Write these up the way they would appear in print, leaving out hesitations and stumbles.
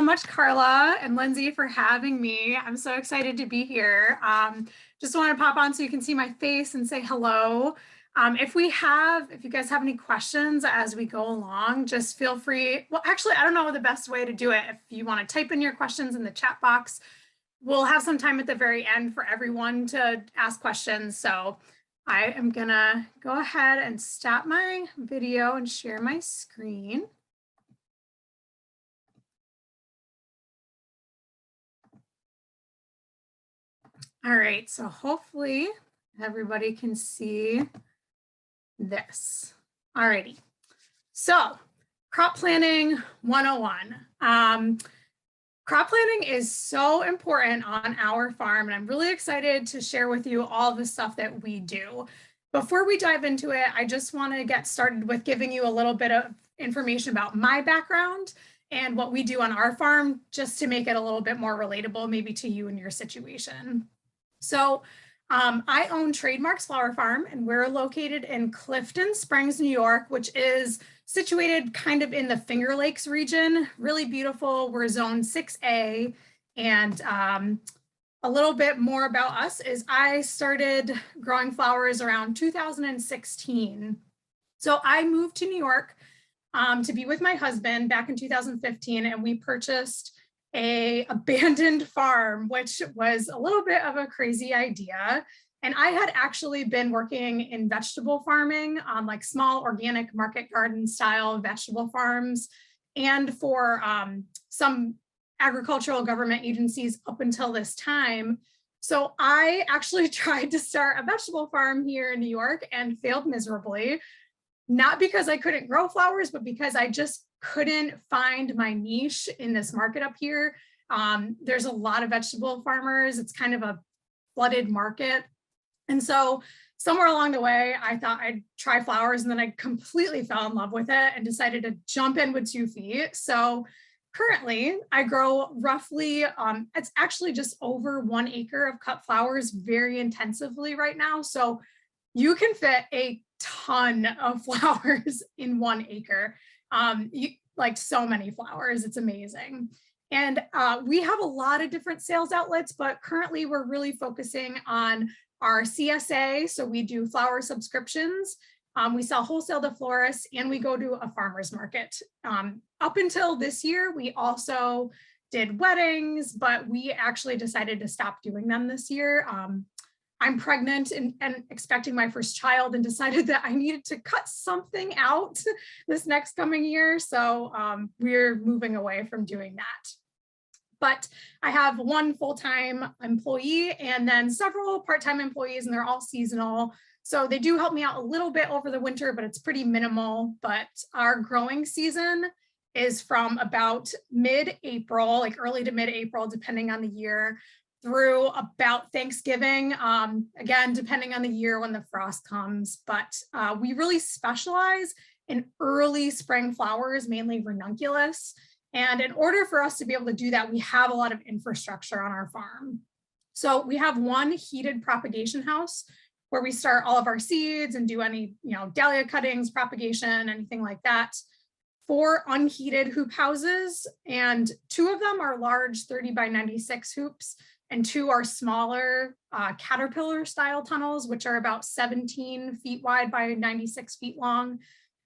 much, Carla and Lindsay, for having me. I'm so excited to be here. Just want to pop on so you can see my face and say hello. If you guys have any questions as we go along, just feel free. Well, actually, I don't know the best way to do it. If you want to type in your questions in the chat box, we'll have some time at the very end for everyone to ask questions. So I am gonna go ahead and stop my video and share my screen. All right, so hopefully everybody can see this. All righty, so crop planning 101. Crop planning is so important on our farm, and I'm really excited to share with you all the stuff that we do. Before we dive into it, I just want to get started with giving you a little bit of information about my background and what we do on our farm, just to make it a little bit more relatable, maybe to you and your situation. So I own Trademarks Flower Farm, and we're located in Clifton Springs, New York, which is situated kind of in the Finger Lakes region. Really beautiful. We're zone 6A. And a little bit more about us is I started growing flowers around 2016. So I moved to New York to be with my husband back in 2015, and we purchased an abandoned farm, which was a little bit of a crazy idea. And I had actually been working in vegetable farming on like small organic market garden style vegetable farms, and for some agricultural government agencies up until this time. So I actually tried to start a vegetable farm here in New York and failed miserably, not because I couldn't grow flowers, but because I just couldn't find my niche in this market up here. There's a lot of vegetable farmers. It's kind of a flooded market. And so somewhere along the way, I thought I'd try flowers, and then I completely fell in love with it and decided to jump in with 2 feet. So currently I grow roughly, it's actually just over 1 acre of cut flowers very intensively right now. So you can fit a ton of flowers in 1 acre. Like so many flowers, it's amazing. And we have a lot of different sales outlets, but currently we're really focusing on our CSA. So we do flower subscriptions. We sell wholesale to florists, and we go to a farmer's market. Up until this year, we also did weddings, but we actually decided to stop doing them this year. I'm pregnant and expecting my first child, and decided that I needed to cut something out this next coming year. So we're moving away from doing that. But I have 1 full-time employee and then several part-time employees, and they're all seasonal. So they do help me out a little bit over the winter, but it's pretty minimal. But our growing season is from about mid-April, like early to mid-April, depending on the year, through about Thanksgiving, again, depending on the year when the frost comes. But we really specialize in early spring flowers, mainly ranunculus. And in order for us to be able to do that, we have a lot of infrastructure on our farm. So we have 1 heated propagation house where we start all of our seeds and do any, dahlia cuttings, propagation, anything like that. 4 unheated hoop houses, and 2 of them are large 30 by 96 hoops, and 2 are smaller caterpillar style tunnels, which are about 17 feet wide by 96 feet long.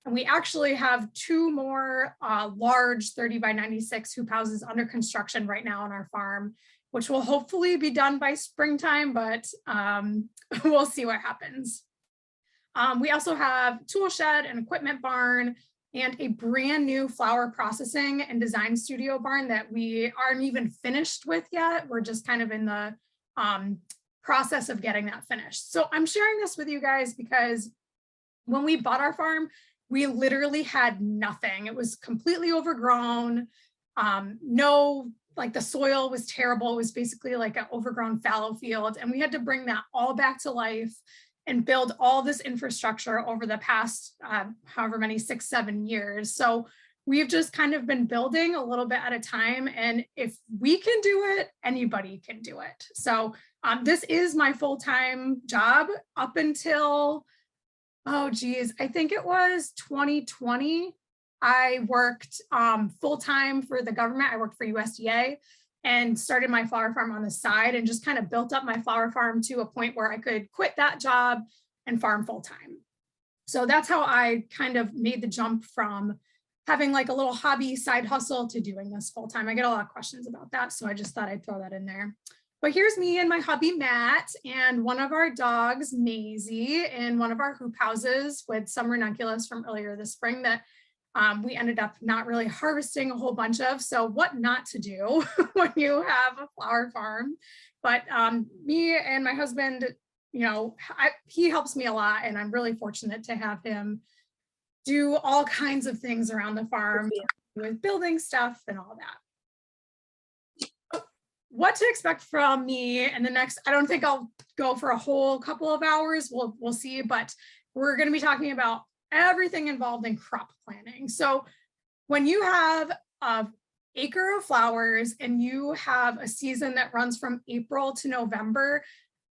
And we actually have 2 more large 30 by 96 hoop houses under construction right now on our farm, which will hopefully be done by springtime, but we'll see what happens. We also have tool shed and equipment barn, and a brand new flower processing and design studio barn that we aren't even finished with yet. We're just kind of in the process of getting that finished. So I'm sharing this with you guys because when we bought our farm, we literally had nothing. It was completely overgrown. Like the soil was terrible. It was basically like an overgrown fallow field. And we had to bring that all back to life and build all this infrastructure over the past, however many, 6, 7 years. So we've just kind of been building a little bit at a time. And if we can do it, anybody can do it. So this is my full-time job up until, oh geez, I think it was 2020. I worked full-time for the government. I worked for USDA and started my flower farm on the side and just kind of built up my flower farm to a point where I could quit that job and farm full-time. So that's how I kind of made the jump from having like a little hobby side hustle to doing this full-time. I get a lot of questions about that, so I just thought I'd throw that in there. But here's me and my hubby, Matt, and one of our dogs, Maisie, in one of our hoop houses with some ranunculus from earlier this spring that we ended up not really harvesting a whole bunch of. So what not to do when you have a flower farm. But me and my husband, you know, he helps me a lot, and I'm really fortunate to have him do all kinds of things around the farm with building stuff and all that. What to expect from me in the next, I don't think I'll go for a whole couple of hours, we'll see, but we're going to be talking about everything involved in crop planning. So when you have an acre of flowers and you have a season that runs from April to November,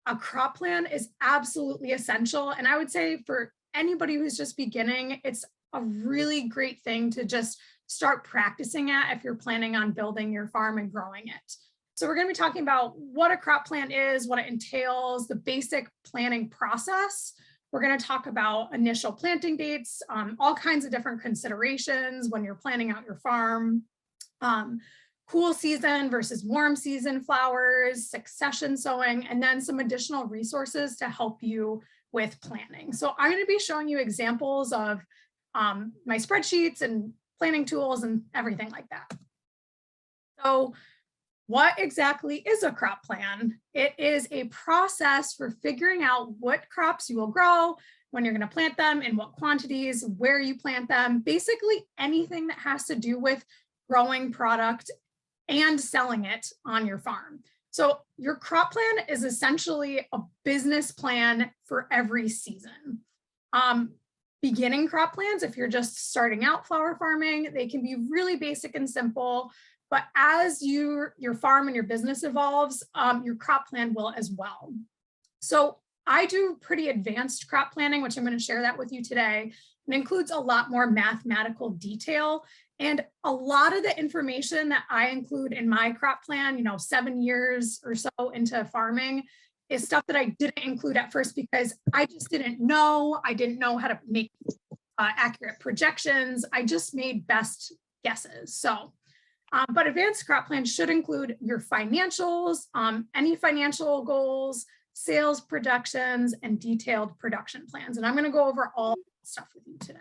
a crop plan is absolutely essential. And I would say for anybody who's just beginning, it's a really great thing to just start practicing at if you're planning on building your farm and growing it. So we're going to be talking about what a crop plan is, what it entails, the basic planning process. We're going to talk about initial planting dates, all kinds of different considerations when you're planning out your farm, cool season versus warm season flowers, succession sowing, and then some additional resources to help you with planning. So I'm going to be showing you examples of my spreadsheets and planning tools and everything like that. So what exactly is a crop plan? It is a process for figuring out what crops you will grow, when you're going to plant them, in what quantities, where you plant them, basically anything that has to do with growing product and selling it on your farm. So your crop plan is essentially a business plan for every season. Beginning crop plans, if you're just starting out flower farming, they can be really basic and simple. But as your farm and your business evolves, your crop plan will as well. So I do pretty advanced crop planning, which I'm going to share that with you today. It includes a lot more mathematical detail. And a lot of the information that I include in my crop plan, 7 years or so into farming, is stuff that I didn't include at first because I just didn't know. I didn't know how to make accurate projections. I just made best guesses. So. But advanced crop plans should include your financials, any financial goals, sales projections, and detailed production plans. And I'm going to go over all that stuff with you today.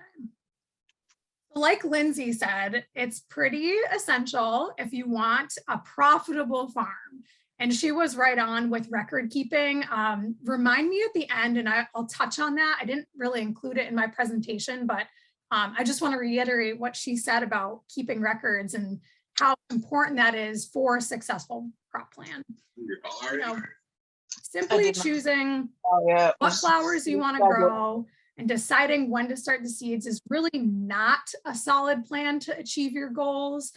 Like Lindsay said, it's pretty essential if you want a profitable farm. And she was right on with record keeping. Remind me at the end, and I'll touch on that. I didn't really include it in my presentation, but I just want to reiterate what she said about keeping records and how important that is for a successful crop plan. Simply choosing what flowers you want to grow and deciding when to start the seeds is really not a solid plan to achieve your goals.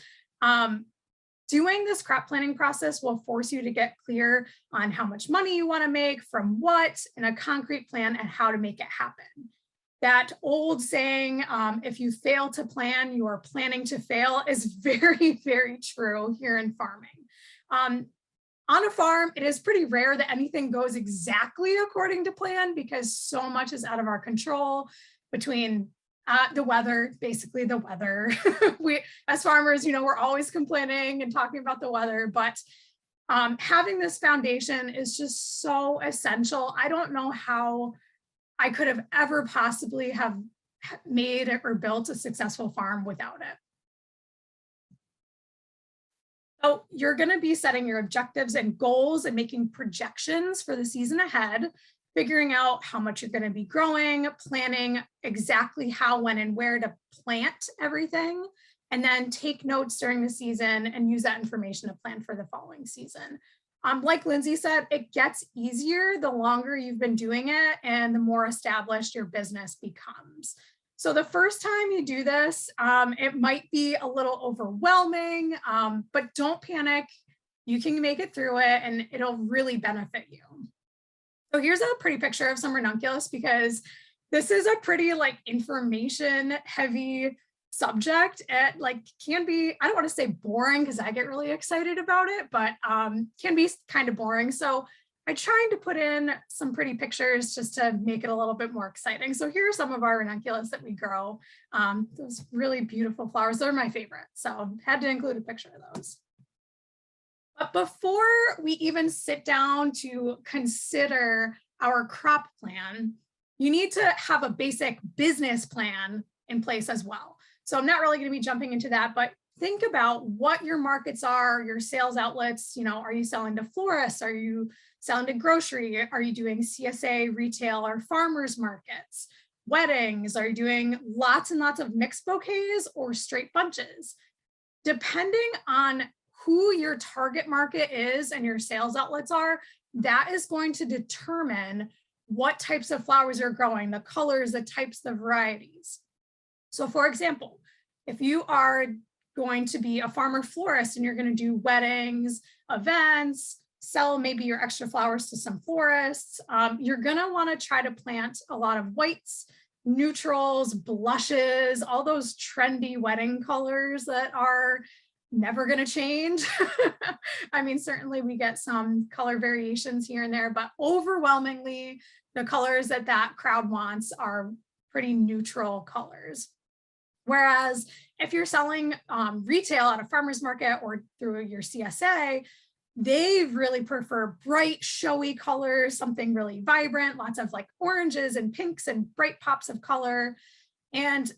Doing this crop planning process will force you to get clear on how much money you want to make from what, and a concrete plan and how to make it happen. That old saying, if you fail to plan, you are planning to fail, is very, very true here in farming. On a farm, it is pretty rare that anything goes exactly according to plan because so much is out of our control between the weather, basically the weather. We, as farmers, we're always complaining and talking about the weather, but having this foundation is just so essential. I don't know how I could have ever possibly have made or built a successful farm without it. So you're going to be setting your objectives and goals and making projections for the season ahead, figuring out how much you're going to be growing, planning exactly how, when, and where to plant everything, and then take notes during the season and use that information to plan for the following season. Like Lindsay said, it gets easier the longer you've been doing it and the more established your business becomes. So the first time you do this, it might be a little overwhelming, but don't panic. You can make it through it and it'll really benefit you. So here's a pretty picture of some ranunculus because this is a pretty information heavy subject. It like can be, I don't want to say boring because I get really excited about it, but can be kind of boring. So I tried to put in some pretty pictures just to make it a little bit more exciting. So here are some of our ranunculus that we grow. Those really beautiful flowers, they're my favorite. So had to include a picture of those. But before we even sit down to consider our crop plan, you need to have a basic business plan in place as well. So I'm not really going to be jumping into that, but think about what your markets are, your sales outlets. Are you selling to florists? Are you selling to grocery? Are you doing CSA retail or farmers markets? Weddings? Are you doing lots and lots of mixed bouquets or straight bunches? Depending on who your target market is and your sales outlets are, that is going to determine what types of flowers you're growing, the colors, the types, the varieties. So for example, if you are going to be a farmer florist and you're going to do weddings, events, sell maybe your extra flowers to some florists, you're going to want to try to plant a lot of whites, neutrals, blushes, all those trendy wedding colors that are never going to change. I mean, certainly we get some color variations here and there, but overwhelmingly the colors that crowd wants are pretty neutral colors. Whereas if you're selling retail at a farmer's market or through your CSA, they really prefer bright, showy colors, something really vibrant, lots of like oranges and pinks and bright pops of color. And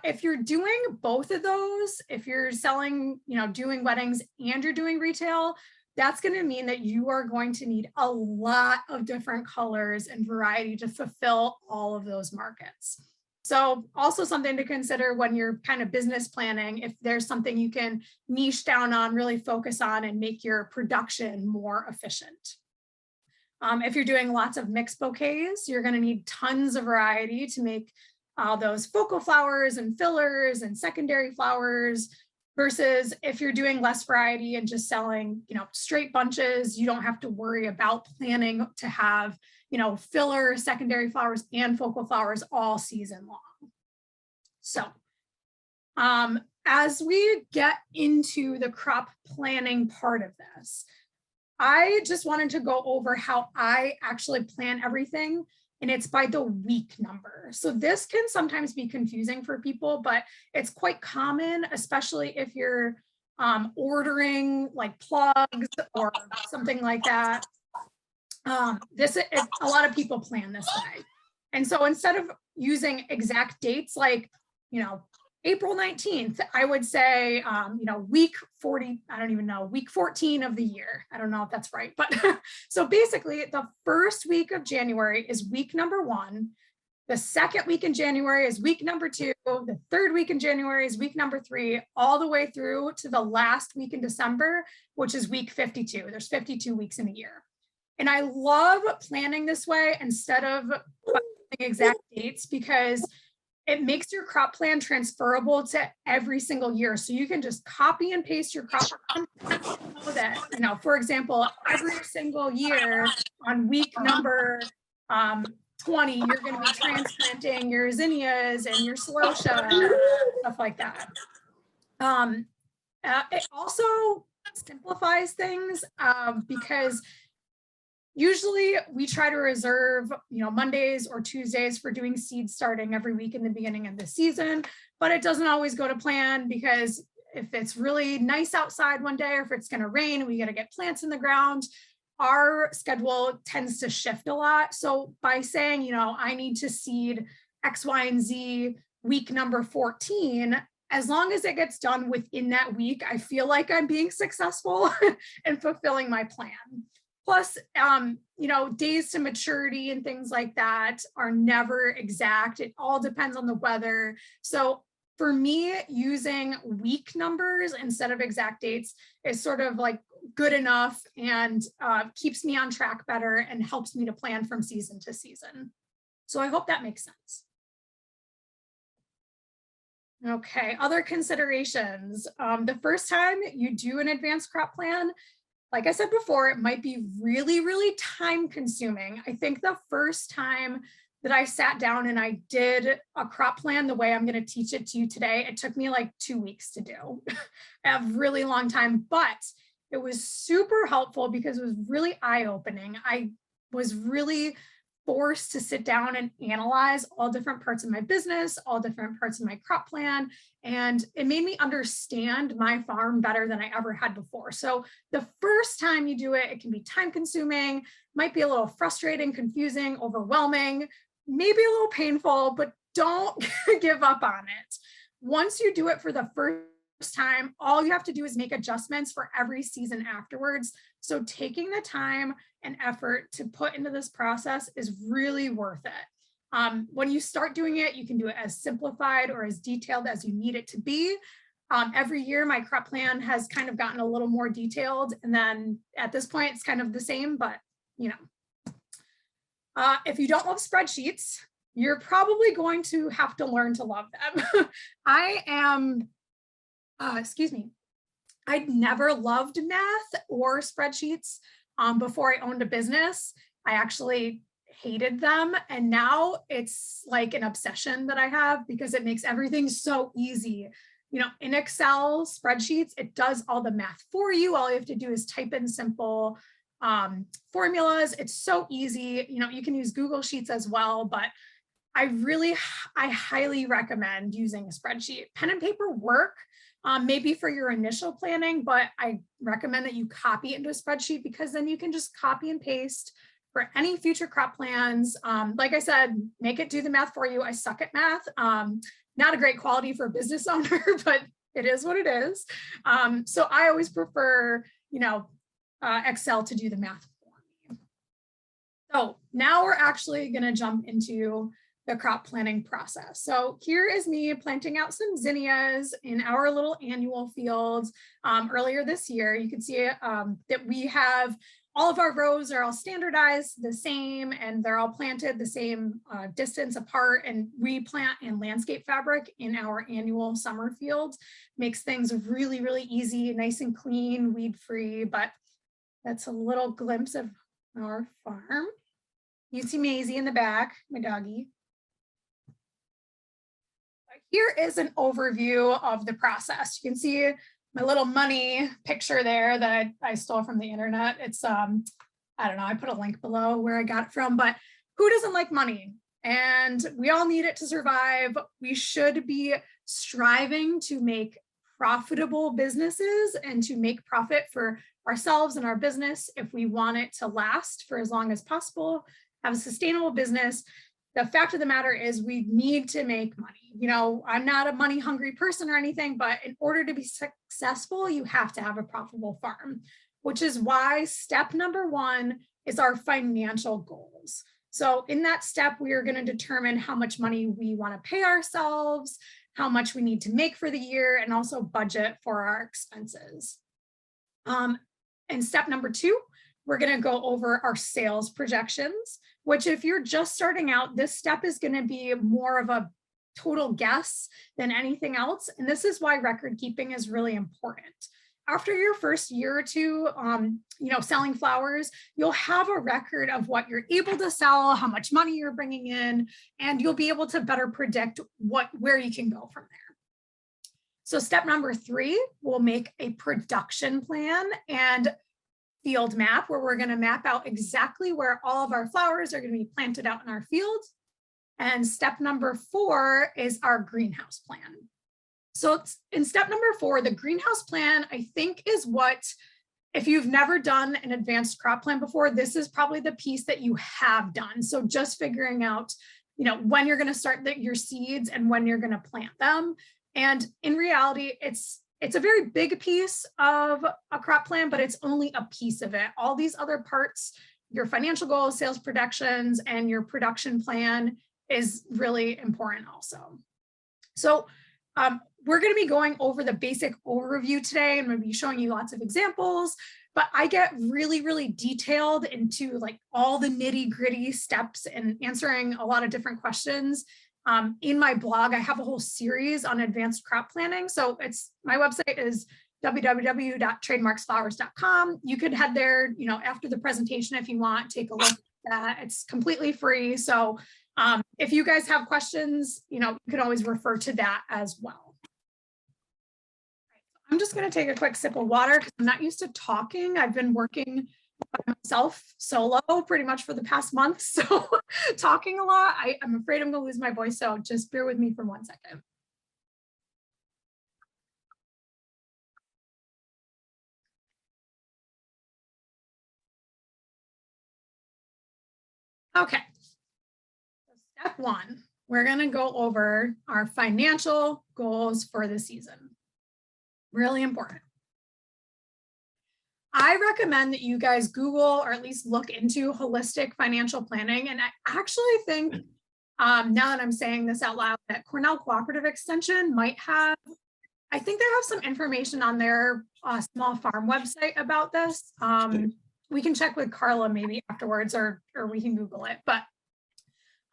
if you're doing both of those, if you're selling, doing weddings and you're doing retail, that's going to mean that you are going to need a lot of different colors and variety to fulfill all of those markets. So also something to consider when you're kind of business planning, if there's something you can niche down on, really focus on and make your production more efficient. If you're doing lots of mixed bouquets, you're going to need tons of variety to make those focal flowers and fillers and secondary flowers, versus if you're doing less variety and just selling, straight bunches, you don't have to worry about planning to have, filler, secondary flowers, and focal flowers all season long. So as we get into the crop planning part of this, I just wanted to go over how I actually plan everything, and it's by the week number. So this can sometimes be confusing for people, but it's quite common, especially if you're ordering like plugs or something like that. A lot of people plan this way. And so instead of using exact dates like, April 19th, I would say, week 40, I don't even know, week 14 of the year. I don't know if that's right, but so basically the first week of January is week number 1. The second week in January is week number 2. The third week in January is week number 3, all the way through to the last week in December, which is week 52. There's 52 weeks in a year. And I love planning this way instead of exact dates, because it makes your crop plan transferable to every single year. So you can just copy and paste your crop plan. So that, for example, every single year on week number 20, you're going to be transplanting your zinnias and your celosia, stuff like that. It also simplifies things because usually we try to reserve, Mondays or Tuesdays for doing seed starting every week in the beginning of the season, but it doesn't always go to plan, because if it's really nice outside one day, or if it's going to rain and we got to get plants in the ground, our schedule tends to shift a lot. So by saying, I need to seed X, Y, and Z week number 14, as long as it gets done within that week, I feel like I'm being successful in fulfilling my plan. Plus, days to maturity and things like that are never exact. It all depends on the weather. So for me, using week numbers instead of exact dates is sort of like good enough, and keeps me on track better and helps me to plan from season to season. So I hope that makes sense. Okay, other considerations. The first time you do an advanced crop plan, like I said before, it might be really, really time consuming. I think the first time that I sat down and I did a crop plan the way I'm going to teach it to you today. It took me like 2 weeks to do. A really long time, but it was super helpful because it was really eye-opening. I was really forced to sit down and analyze all different parts of my business, all different parts of my crop plan, and it made me understand my farm better than I ever had before. So the first time you do it, it can be time consuming, might be a little frustrating, confusing, overwhelming, maybe a little painful, but don't give up on it. Once you do it for the first time, all you have to do is make adjustments for every season afterwards. So taking the time and effort to put into this process is really worth it. When you start doing it, you can do it as simplified or as detailed as you need it to be. Every year, my crop plan has kind of gotten a little more detailed. And then at this point, it's kind of the same, but you know. If you don't love spreadsheets, you're probably going to have to learn to love them. I am, excuse me, I'd never loved math or spreadsheets before I owned a business. I actually hated them. And now it's like an obsession that I have because it makes everything so easy. You know, in Excel spreadsheets, it does all the math for you. All you have to do is type in simple formulas. It's so easy. You know, you can use Google Sheets as well, but I highly recommend using a spreadsheet. Pen and paper work, maybe for your initial planning, but I recommend that you copy it into a spreadsheet because then you can just copy and paste for any future crop plans. Like I said, make it do the math for you. I suck at math. Not a great quality for a business owner, but it is what it is. So I always prefer, you know, Excel to do the math for me. So now we're actually going to jump into the crop planning process. So here is me planting out some zinnias in our little annual fields earlier this year. You can see that we have all of our rows are all standardized the same, and they're all planted the same distance apart, and we plant in landscape fabric in our annual summer fields. Makes things really, really easy, nice and clean, weed-free, but that's a little glimpse of our farm. You see Maisie in the back, my doggie. Here is an overview of the process. You can see my little money picture there that I stole from the internet. It's, I don't know, I put a link below where I got it from, but who doesn't like money? And we all need it to survive. We should be striving to make profitable businesses and to make profit for ourselves and our business if we want it to last for as long as possible, have a sustainable business. The fact of the matter is we need to make money. You know, I'm not a money hungry person or anything, but in order to be successful, you have to have a profitable farm, which is why step number 1 is our financial goals. So in that step, we are going to determine how much money we want to pay ourselves, how much we need to make for the year, and also budget for our expenses. And step number 2, we're going to go over our sales projections, which if you're just starting out, this step is going to be more of a total guess than anything else. And this is why record keeping is really important. After your first year or two, you know, selling flowers, you'll have a record of what you're able to sell, how much money you're bringing in, and you'll be able to better predict where you can go from there. So step number 3, we'll make a production plan and field map where we're going to map out exactly where all of our flowers are going to be planted out in our field. And step number 4 is our greenhouse plan. So in step number 4, the greenhouse plan, I think, is what, if you've never done an advanced crop plan before, this is probably the piece that you have done. So just figuring out, you know, when you're going to start your seeds and when you're going to plant them. And in reality, it's a very big piece of a crop plan, but it's only a piece of it. All these other parts, your financial goals, sales projections, and your production plan is really important also. So we're going to be going over the basic overview today. I'm going to be showing you lots of examples, but I get really, really detailed into like all the nitty gritty steps and answering a lot of different questions. In my blog, I have a whole series on advanced crop planning. So my website is www.trademarksflowers.com. You could head there, you know, after the presentation if you want, take a look at that. It's completely free. So If you guys have questions, you can always refer to that as well. I'm just going to take a quick sip of water because I'm not used to talking. I've been working by myself solo pretty much for the past month. So talking a lot, I'm afraid I'm going to lose my voice. So just bear with me for 1 second. Okay. So step 1, we're going to go over our financial goals for the season. Really important. I recommend that you guys Google or at least look into holistic financial planning. And I actually think now that I'm saying this out loud, that Cornell Cooperative Extension might have, I think they have some information on their small farm website about this. We can check with Carla maybe afterwards, or we can Google it. But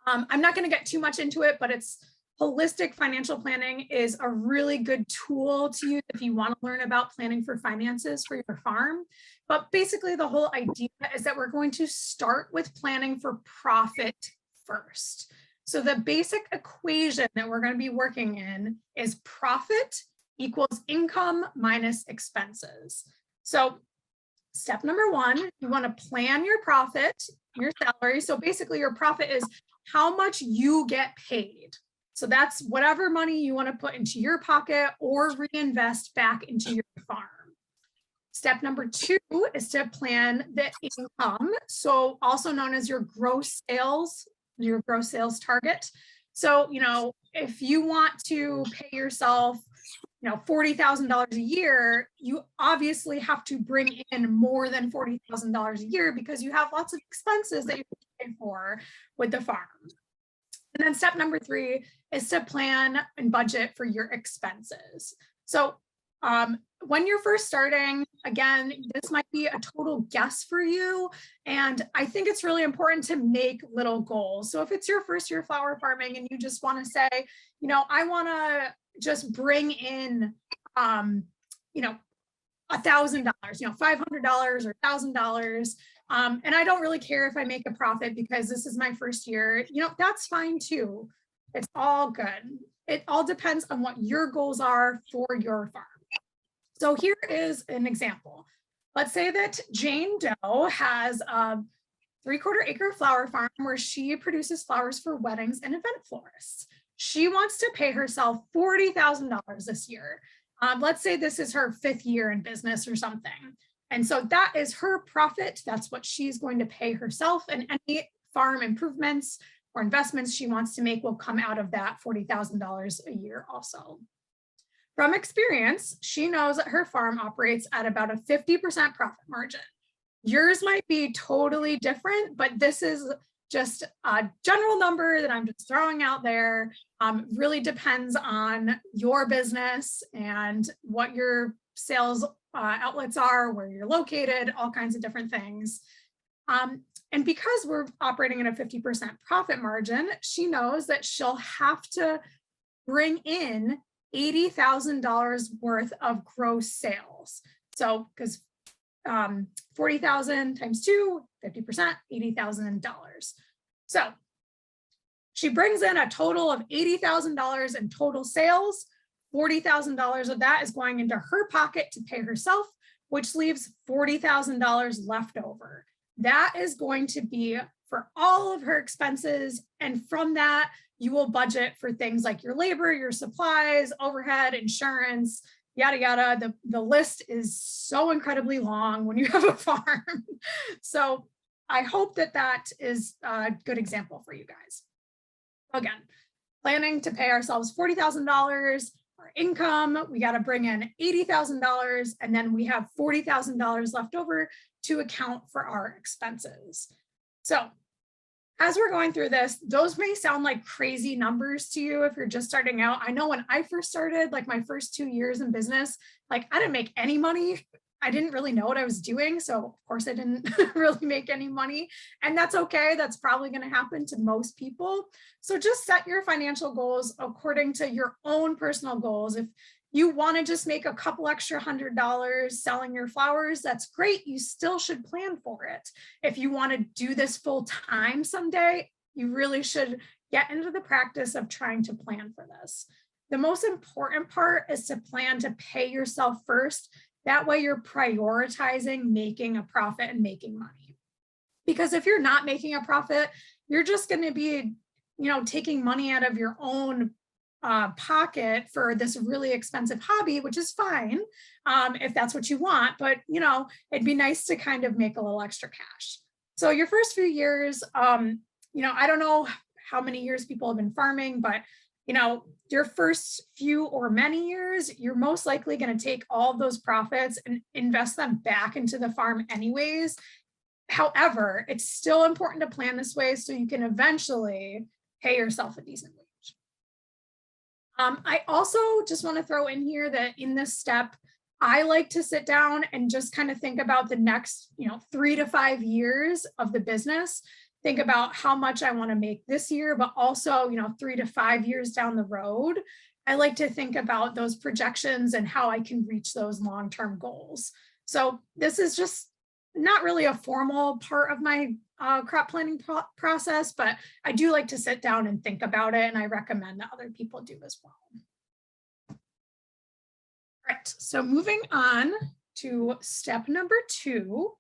I'm not going to get too much into it, but it's holistic financial planning is a really good tool to use if you want to learn about planning for finances for your farm. But basically the whole idea is that we're going to start with planning for profit first. So the basic equation that we're going to be working in is profit equals income minus expenses. So step number 1, you want to plan your profit, your salary. So basically your profit is how much you get paid. So that's whatever money you want to put into your pocket or reinvest back into your farm. Step number 2 is to plan the income. So also known as your gross sales target. So, if you want to pay yourself, $40,000 a year, you obviously have to bring in more than $40,000 a year because you have lots of expenses that you pay for with the farm. And then step number 3 is to plan and budget for your expenses. So when you're first starting, again, this might be a total guess for you. And I think it's really important to make little goals. So if it's your first year flower farming and you just want to say, I want to just bring in, $1,000, $500 or $1,000. And I don't really care if I make a profit because this is my first year, that's fine too. It's all good. It all depends on what your goals are for your farm. So here is an example. Let's say that Jane Doe has a 3/4 acre flower farm where she produces flowers for weddings and event florists. She wants to pay herself $40,000 this year. Let's say this is her 5th year in business or something. And so that is her profit. That's what she's going to pay herself, and any farm improvements or investments she wants to make will come out of that $40,000 a year also. From experience, she knows that her farm operates at about a 50% profit margin. Yours might be totally different, but this is just a general number that I'm just throwing out there. Really depends on your business and what your sales outlets are, where you're located, all kinds of different things. And because we're operating at a 50% profit margin, she knows that she'll have to bring in $80,000 worth of gross sales. So because 40,000 times 2, 50%, $80,000. So she brings in a total of $80,000 in total sales. $40,000 of that is going into her pocket to pay herself, which leaves $40,000 left over. That is going to be for all of her expenses. And from that, you will budget for things like your labor, your supplies, overhead, insurance, yada, yada. The list is so incredibly long when you have a farm. So I hope that that is a good example for you guys. Again, planning to pay ourselves $40,000, our income, we got to bring in $80,000, and then we have $40,000 left over to account for our expenses. So as we're going through this, those may sound like crazy numbers to you if you're just starting out. I know when I first started, like my first 2 years in business, like I didn't make any money. I didn't really know what I was doing. So of course I didn't really make any money, and that's okay. That's probably going to happen to most people. So just set your financial goals according to your own personal goals. If you want to just make a couple extra $100 selling your flowers, that's great. You still should plan for it. If you want to do this full time someday, you really should get into the practice of trying to plan for this. The most important part is to plan to pay yourself first. That way you're prioritizing making a profit and making money. Because if you're not making a profit, you're just going to be, taking money out of your own pocket for this really expensive hobby, which is fine if that's what you want. But, it'd be nice to kind of make a little extra cash. So your first few years, I don't know how many years people have been farming, but your first few or many years, you're most likely going to take all of those profits and invest them back into the farm anyways. However, it's still important to plan this way so you can eventually pay yourself a decent wage. I also just want to throw in here that in this step, I like to sit down and just kind of think about the next, 3 to 5 years of the business. Think about how much I want to make this year, but also, 3 to 5 years down the road. I like to think about those projections and how I can reach those long-term goals. So this is just not really a formal part of my crop planning process, but I do like to sit down and think about it, and I recommend that other people do as well. All right, so moving on to step number 2,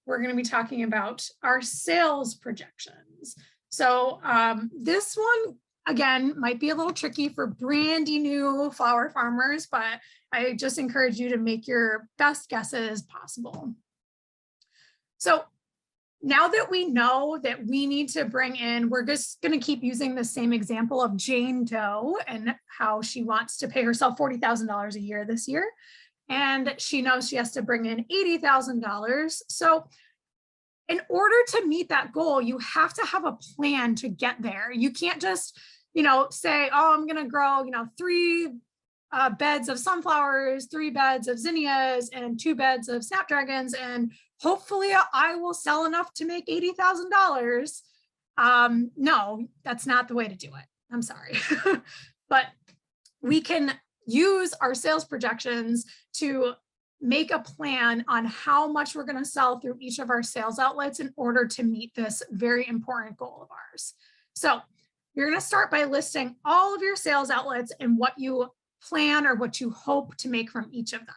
we're going to be talking about our sales projections. So this one, again, might be a little tricky for brandy new flower farmers, but I just encourage you to make your best guesses possible. So now that we know that we need to bring in, we're just going to keep using the same example of Jane Doe and how she wants to pay herself $40,000 a year this year. And she knows she has to bring in $80,000. So in order to meet that goal, you have to have a plan to get there. You can't just, say, oh, I'm going to grow, 3 beds of sunflowers, 3 beds of zinnias, and 2 beds of snapdragons, and hopefully I will sell enough to make $80,000. No, that's not the way to do it. I'm sorry. But we can use our sales projections to make a plan on how much we're going to sell through each of our sales outlets in order to meet this very important goal of ours. So you're going to start by listing all of your sales outlets and what you plan or what you hope to make from each of them.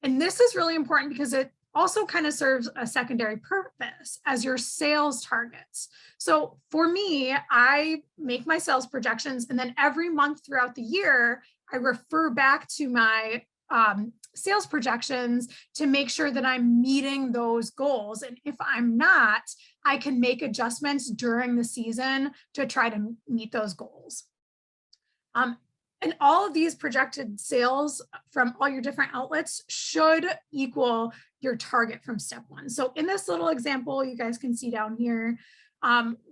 And this is really important because it also kind of serves a secondary purpose as your sales targets. So for me, I make my sales projections, and then every month throughout the year, I refer back to my sales projections to make sure that I'm meeting those goals. And if I'm not, I can make adjustments during the season to try to meet those goals. And all of these projected sales from all your different outlets should equal your target from step 1. So in this little example, you guys can see down here,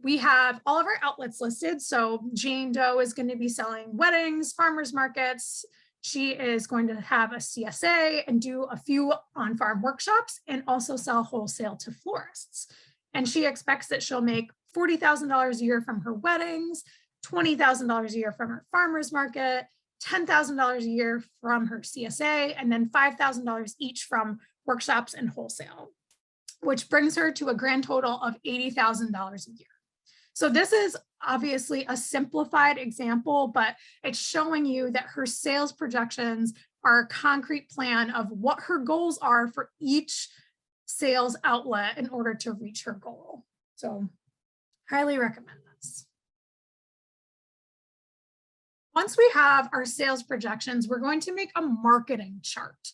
we have all of our outlets listed. So Jane Doe is going to be selling weddings, farmers markets. She is going to have a CSA and do a few on-farm workshops and also sell wholesale to florists. And she expects that she'll make $40,000 a year from her weddings, $20,000 a year from her farmer's market, $10,000 a year from her CSA, and then $5,000 each from workshops and wholesale, which brings her to a grand total of $80,000 a year. So this is obviously a simplified example, but it's showing you that her sales projections are a concrete plan of what her goals are for each sales outlet in order to reach her goal. So highly recommend this. Once we have our sales projections, we're going to make a marketing chart.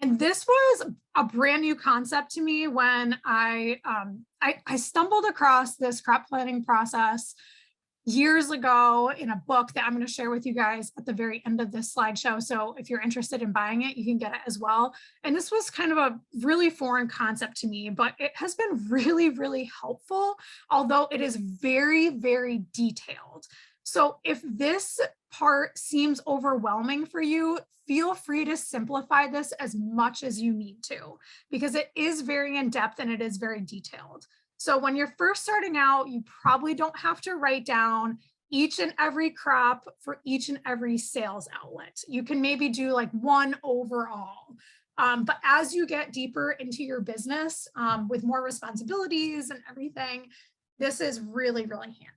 And this was a brand new concept to me when I stumbled across this crop planning process years ago in a book that I'm going to share with you guys at the very end of this slideshow. So if you're interested in buying it, you can get it as well. And this was kind of a really foreign concept to me, but it has been really, really helpful, although it is very, very detailed. So if this part seems overwhelming for you, feel free to simplify this as much as you need to, because it is very in-depth and it is very detailed. So when you're first starting out, you probably don't have to write down each and every crop for each and every sales outlet. You can maybe do like one overall. But as you get deeper into your business with more responsibilities and everything, this is really, really handy.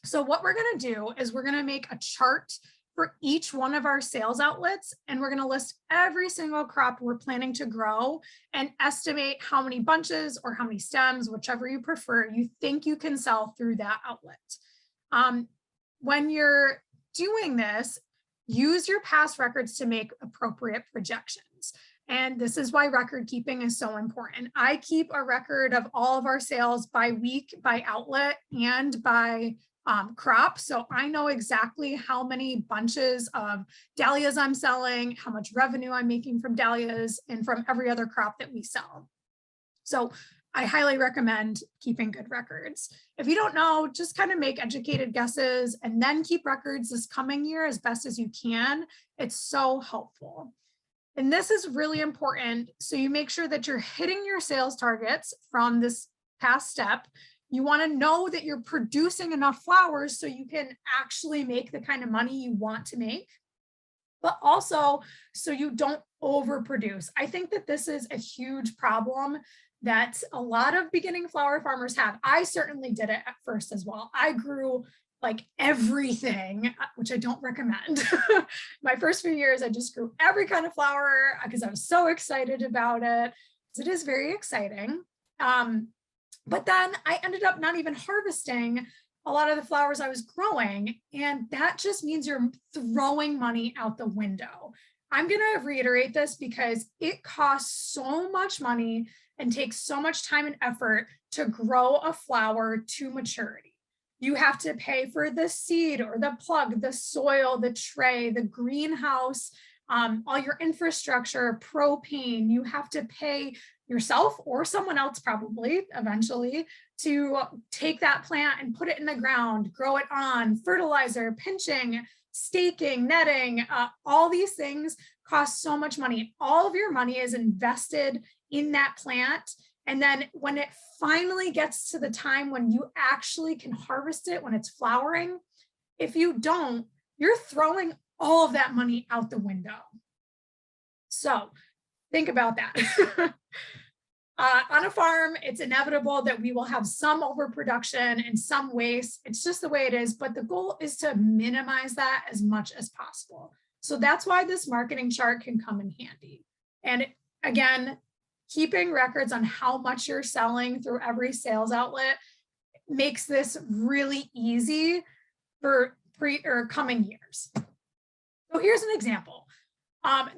So what we're going to do is we're going to make a chart for each one of our sales outlets, and we're going to list every single crop we're planning to grow and estimate how many bunches or how many stems, whichever you prefer, you think you can sell through that outlet. When you're doing this, use your past records to make appropriate projections. And this is why record keeping is so important. I keep a record of all of our sales by week, by outlet, and by crop. So I know exactly how many bunches of dahlias I'm selling, how much revenue I'm making from dahlias, and from every other crop that we sell. So I highly recommend keeping good records. If you don't know, just kind of make educated guesses and then keep records this coming year as best as you can. It's so helpful. And this is really important. So you make sure that you're hitting your sales targets from this past step. You want to know that you're producing enough flowers so you can actually make the kind of money you want to make, but also so you don't overproduce. I think that this is a huge problem that a lot of beginning flower farmers have. I certainly did it at first as well. I grew like everything, which I don't recommend. My first few years, I just grew every kind of flower because I was so excited about it. It is very exciting. But then I ended up not even harvesting a lot of the flowers I was growing. And that just means you're throwing money out the window. I'm going to reiterate this because it costs so much money and takes so much time and effort to grow a flower to maturity. You have to pay for the seed or the plug, the soil, the tray, the greenhouse, all your infrastructure, propane. You have to pay yourself or someone else probably eventually to take that plant and put it in the ground, grow it on, fertilizer, pinching, staking, netting, all these things cost so much money. All of your money is invested in that plant. And then when it finally gets to the time when you actually can harvest it, when it's flowering, if you don't, you're throwing all of that money out the window. So think about that. On a farm, it's inevitable that we will have some overproduction and some waste. It's just the way it is, but the goal is to minimize that as much as possible. So that's why this marketing chart can come in handy. And again, keeping records on how much you're selling through every sales outlet makes this really easy for coming years. So here's an example.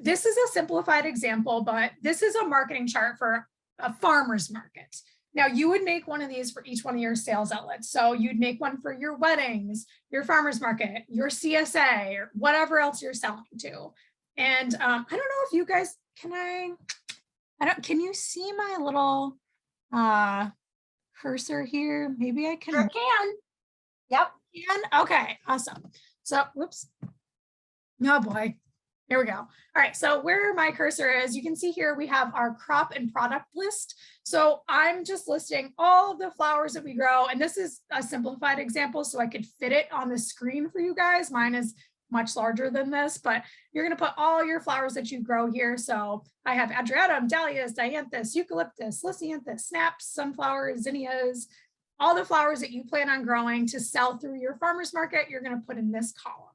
This is a simplified example, but this is a marketing chart for a farmer's market. Now you would make one of these for each one of your sales outlets. So you'd make one for your weddings, your farmer's market, your CSA, or whatever else you're selling to. And I don't know if you guys, can you see my little cursor here? Maybe I can. Sure can. Yep. Can? Okay, awesome. So, whoops. Oh boy. Here we go. All right, so where my cursor is, you can see here we have our crop and product list. So I'm just listing all the flowers that we grow, and this is a simplified example so I could fit it on the screen for you guys. Mine is much larger than this, but you're going to put all your flowers that you grow here. So I have adriatum, dahlias, dianthus, eucalyptus, lisianthus, snaps, sunflowers, zinnias, all the flowers that you plan on growing to sell through your farmer's market, you're going to put in this column.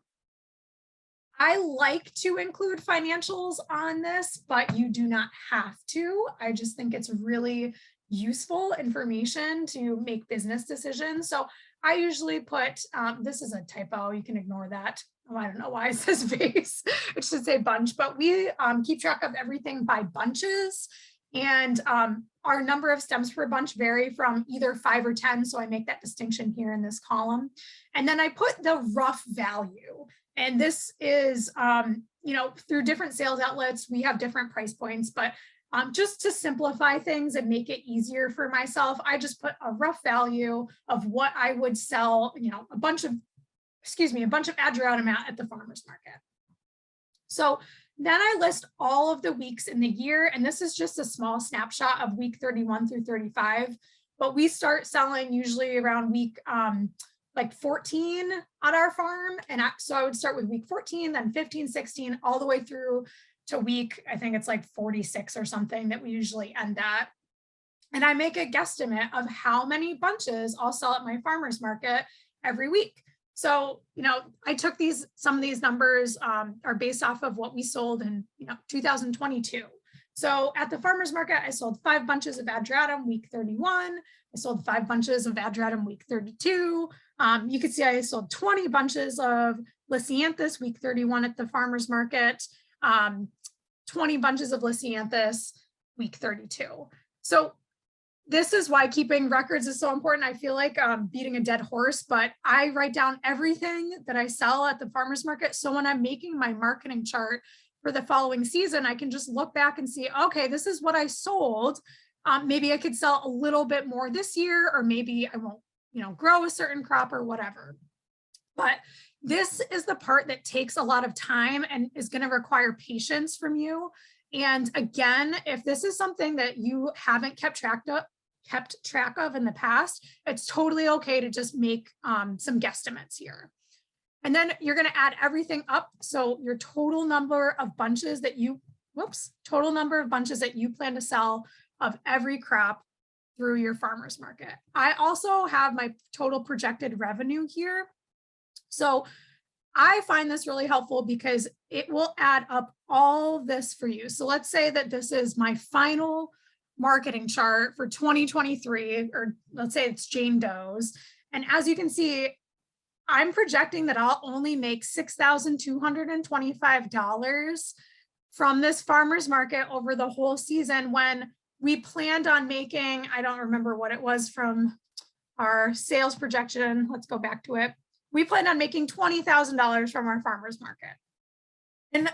I like to include financials on this, but you do not have to. I just think it's really useful information to make business decisions. So I usually put, this is a typo, you can ignore that. Oh, I don't know why it says vase, it should say bunch, but we keep track of everything by bunches. And our number of stems per bunch vary from either 5 or 10. So I make that distinction here in this column. And then I put the rough value. And this is, through different sales outlets, we have different price points, but just to simplify things and make it easier for myself, I just put a rough value of what I would sell, a bunch of adriatum at the farmer's market. So then I list all of the weeks in the year, and this is just a small snapshot of week 31 through 35, but we start selling usually around week like 14 on our farm. And so I would start with week 14, then 15, 16, all the way through to week, I think it's like 46 or something that we usually end at. And I make a guesstimate of how many bunches I'll sell at my farmer's market every week. So, I took some of these numbers are based off of what we sold in, 2022. So at the farmer's market, I sold 5 bunches of Adratum week 31. I sold 5 bunches of Adratum week 32. You can see I sold 20 bunches of Lisianthus week 31 at the farmer's market, 20 bunches of Lisianthus week 32. So this is why keeping records is so important. I feel like beating a dead horse, but I write down everything that I sell at the farmer's market. So when I'm making my marketing chart for the following season, I can just look back and see, okay, this is what I sold. Maybe I could sell a little bit more this year, or maybe I won't, grow a certain crop or whatever. But this is the part that takes a lot of time and is going to require patience from you. And again, if this is something that you haven't kept track of in the past, it's totally okay to just make some guesstimates here. And then you're going to add everything up. So your total number of bunches that you plan to sell of every crop through your farmer's market. I also have my total projected revenue here. So I find this really helpful because it will add up all this for you. So let's say that this is my final marketing chart for 2023, or let's say it's Jane Doe's. And as you can see, I'm projecting that I'll only make $6,225 from this farmer's market over the whole season, when we planned on making, I don't remember what it was from our sales projection. Let's go back to it. We planned on making $20,000 from our farmer's market. And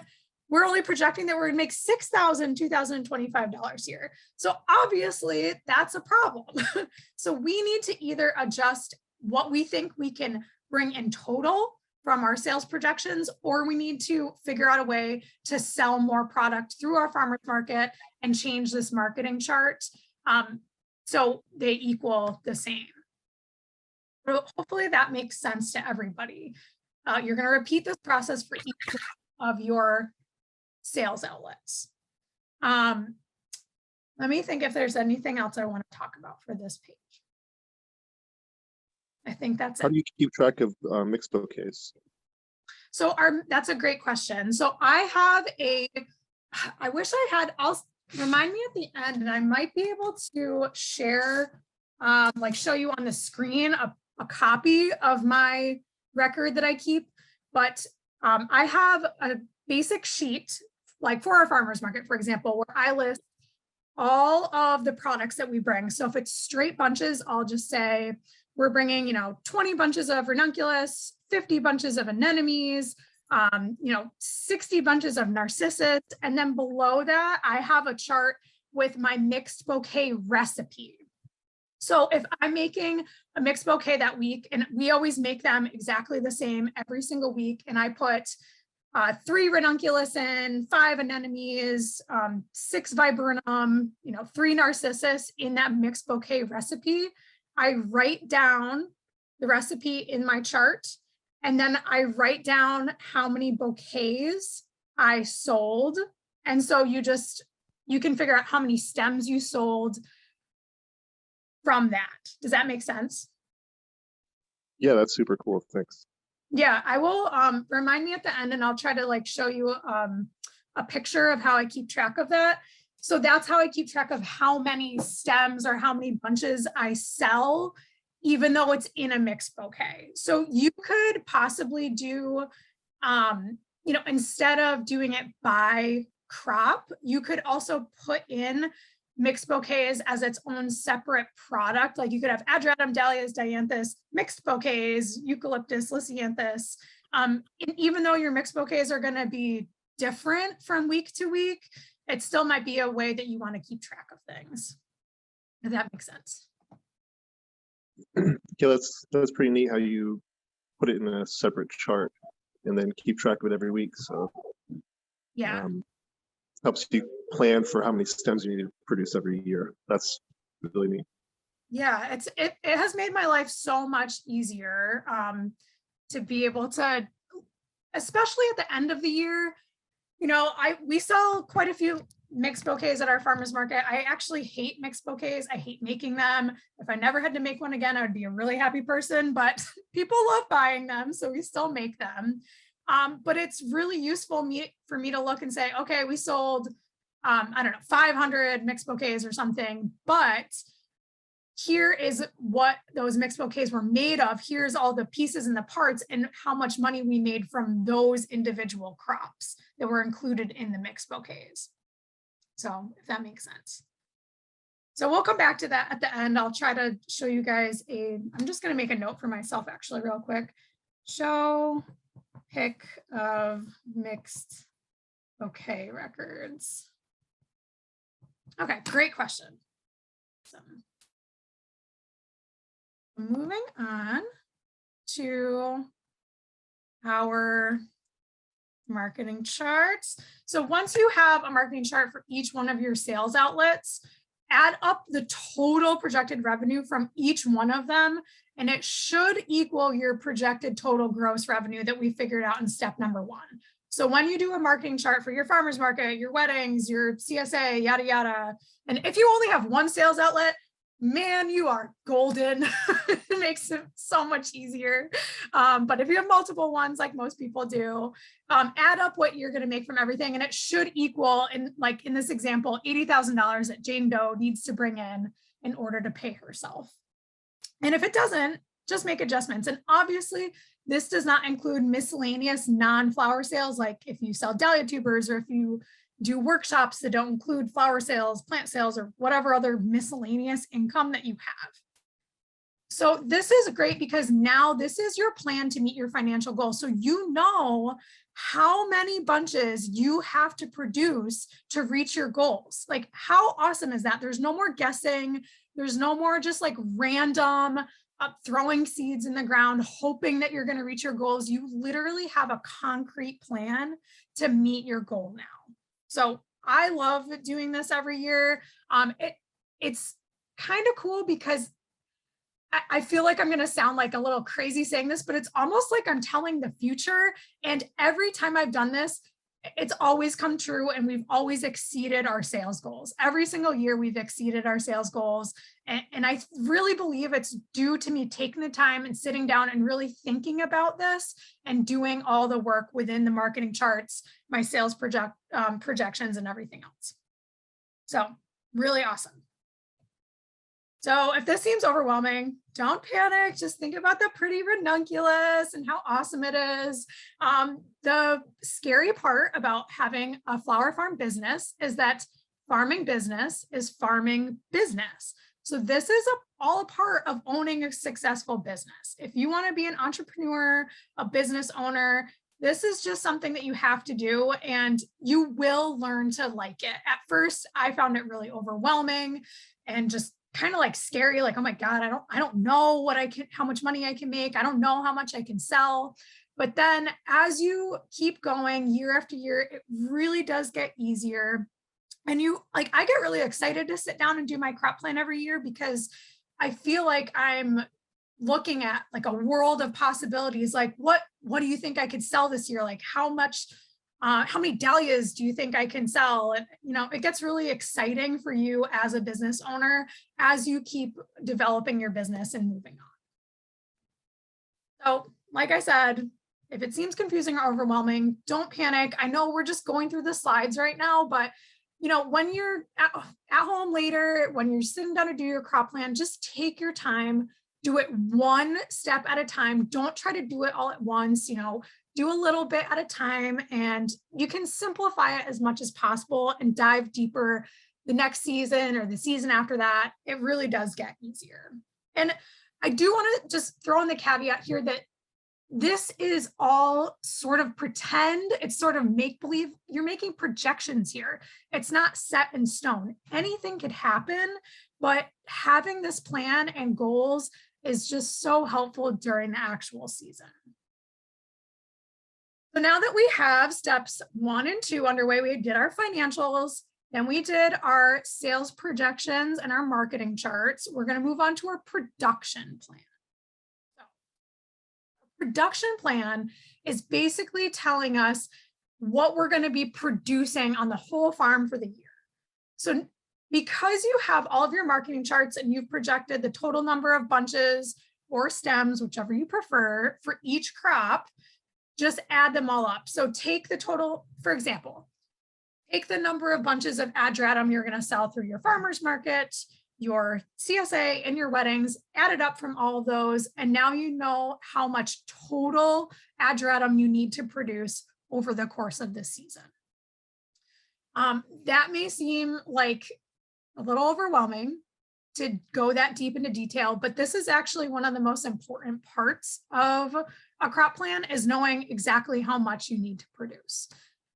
we're only projecting that we're going to make $6,225 here. So obviously that's a problem. So we need to either adjust what we think we can bring in total from our sales projections, or we need to figure out a way to sell more product through our farmer's market and change this marketing chart so they equal the same. So hopefully that makes sense to everybody. You're going to repeat this process for each of your sales outlets. Let me think if there's anything else I want to talk about for this page. I think that's it. How do you keep track of mixed bouquets? So that's a great question. So I have I wish I had, remind me at the end, and I might be able to share, like show you on the screen a copy of my record that I keep, but I have a basic sheet, like for our farmer's market, for example, where I list all of the products that we bring. So if it's straight bunches, I'll just say we're bringing, 20 bunches of ranunculus, 50 bunches of anemones, 60 bunches of narcissus. And then below that, I have a chart with my mixed bouquet recipe. So if I'm making a mixed bouquet that week, and we always make them exactly the same every single week, and I put 3 ranunculus in, 5 anemones, 6 viburnum, 3 narcissus in that mixed bouquet recipe, I write down the recipe in my chart, and then I write down how many bouquets I sold. And so you can figure out how many stems you sold from that. Does that make sense? Yeah, that's super cool. Thanks. Yeah, I will remind me at the end, and I'll try to show you a picture of how I keep track of that. So that's how I keep track of how many stems or how many bunches I sell, even though it's in a mixed bouquet. So you could possibly do, instead of doing it by crop, you could also put in mixed bouquets as its own separate product. Like you could have Adratum, Dahlias, Dianthus, mixed bouquets, Eucalyptus, Lisianthus. And even though your mixed bouquets are going to be different from week to week, it still might be a way that you want to keep track of things. If that makes sense. Yeah, that's pretty neat how you put it in a separate chart and then keep track of it every week. So yeah, helps you plan for how many stems you need to produce every year. That's really neat. Yeah, it has made my life so much easier to be able to, especially at the end of the year. We sell quite a few mixed bouquets at our farmers market. I actually hate mixed bouquets. I hate making them. If I never had to make one again, I would be a really happy person, but people love buying them, so we still make them. But it's really useful for me to look and say, okay, we sold, I don't know, 500 mixed bouquets or something, but here is what those mixed bouquets were made of. Here's all the pieces and the parts and how much money we made from those individual crops that were included in the mixed bouquets. So if that makes sense. So we'll come back to that at the end. I'll try to show you guys I'm just going to make a note for myself actually real quick. Show pic of mixed bouquet records. Okay, great question. So moving on to our marketing charts. So once you have a marketing chart for each one of your sales outlets, add up the total projected revenue from each one of them, and it should equal your projected total gross revenue that we figured out in step number 1. So when you do a marketing chart for your farmers market, your weddings, your CSA, yada, yada, and if you only have one sales outlet, man, you are golden. It makes it so much easier. But if you have multiple ones, like most people do, add up what you're going to make from everything. And it should equal, in this example, $80,000 that Jane Doe needs to bring in order to pay herself. And if it doesn't, just make adjustments. And obviously, this does not include miscellaneous non-flower sales, like if you sell dahlia tubers or if you do workshops that don't include flower sales, plant sales, or whatever other miscellaneous income that you have. So this is great because now this is your plan to meet your financial goals. So you know how many bunches you have to produce to reach your goals. Like, how awesome is that? There's no more guessing. There's no more just like random throwing seeds in the ground, hoping that you're going to reach your goals. You literally have a concrete plan to meet your goal now. So I love doing this every year. It's kind of cool because I feel like I'm going to sound like a little crazy saying this, but it's almost like I'm telling the future. And every time I've done this, it's always come true and we've always exceeded our sales goals. Every single year we've exceeded our sales goals. And I really believe it's due to me taking the time and sitting down and really thinking about this and doing all the work within the marketing charts, my sales projections and everything else. So really awesome. So if this seems overwhelming, don't panic. Just think about the pretty ranunculus and how awesome it is. The scary part about having a flower farm business is that farming business is farming business. So this is all a part of owning a successful business. If you want to be an entrepreneur, a business owner, this is just something that you have to do and you will learn to like it. At first, I found it really overwhelming and just kind of like scary, like, oh my God, I don't know how much money I can make. I don't know how much I can sell. But then as you keep going year after year, it really does get easier. And I get really excited to sit down and do my crop plan every year because I feel like I'm looking at like a world of possibilities. Like, what do you think I could sell this year? Like how many dahlias do you think I can sell? And, it gets really exciting for you as a business owner as you keep developing your business and moving on. So, like I said, if it seems confusing or overwhelming, don't panic. I know we're just going through the slides right now, but when you're at home later, when you're sitting down to do your crop plan, just take your time, do it one step at a time. Don't try to do it all at once, do a little bit at a time, and you can simplify it as much as possible and dive deeper the next season or the season after that. It really does get easier. And I do want to just throw in the caveat here that this is all sort of pretend. It's sort of make-believe. You're making projections here. It's not set in stone. Anything could happen, but having this plan and goals is just so helpful during the actual season. So now that we have steps 1 and 2 underway, we did our financials, then we did our sales projections and our marketing charts. We're going to move on to our production plan. Production plan is basically telling us what we're going to be producing on the whole farm for the year. So because you have all of your marketing charts and you've projected the total number of bunches or stems, whichever you prefer, for each crop, just add them all up. So take the total, for example, take the number of bunches of adratum you're going to sell through your farmer's market, your CSA, and your weddings, add it up from all of those. And now you know how much total adratum you need to produce over the course of this season. That may seem like a little overwhelming to go that deep into detail, but this is actually one of the most important parts of a crop plan, is knowing exactly how much you need to produce.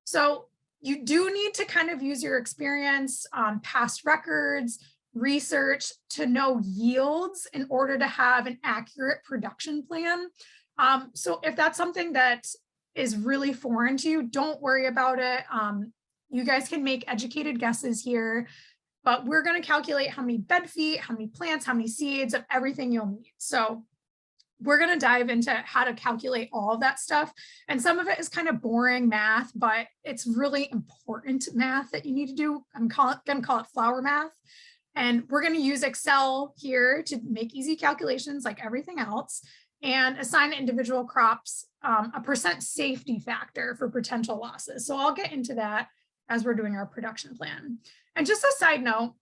So you do need to kind of use your experience, past records, research to know yields in order to have an accurate production plan. So if that's something that is really foreign to you, don't worry about it. You guys can make educated guesses here, but we're going to calculate how many bed feet, how many plants, how many seeds, of everything you'll need. So we're going to dive into how to calculate all of that stuff. And some of it is kind of boring math, but it's really important math that you need to do. I'm going to call it flower math. And we're going to use Excel here to make easy calculations like everything else, and assign individual crops a percent safety factor for potential losses. So I'll get into that as we're doing our production plan. And just a side note,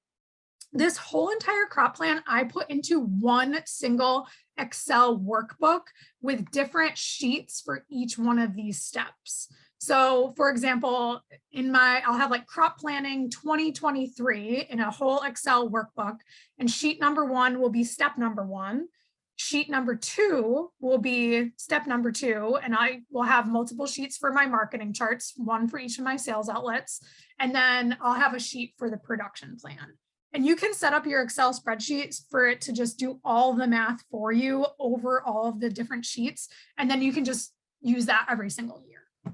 this whole entire crop plan I put into one single Excel workbook with different sheets for each one of these steps. So for example, I'll have like crop planning 2023 in a whole Excel workbook, and sheet number 1 will be step number 1. Sheet number 2 will be step number 2, and I will have multiple sheets for my marketing charts, one for each of my sales outlets, and then I'll have a sheet for the production plan. And you can set up your Excel spreadsheets for it to just do all the math for you over all of the different sheets, and then you can just use that every single year. All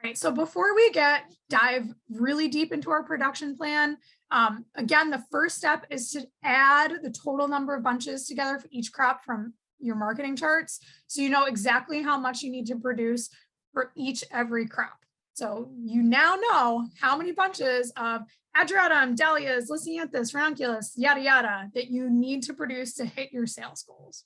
right, so before we dive really deep into our production plan, again, the first step is to add the total number of bunches together for each crop from your marketing charts, so you know exactly how much you need to produce for every crop. So you now know how many bunches of adratum, dahlias, lisianthus, ranunculus, yada, yada, that you need to produce to hit your sales goals.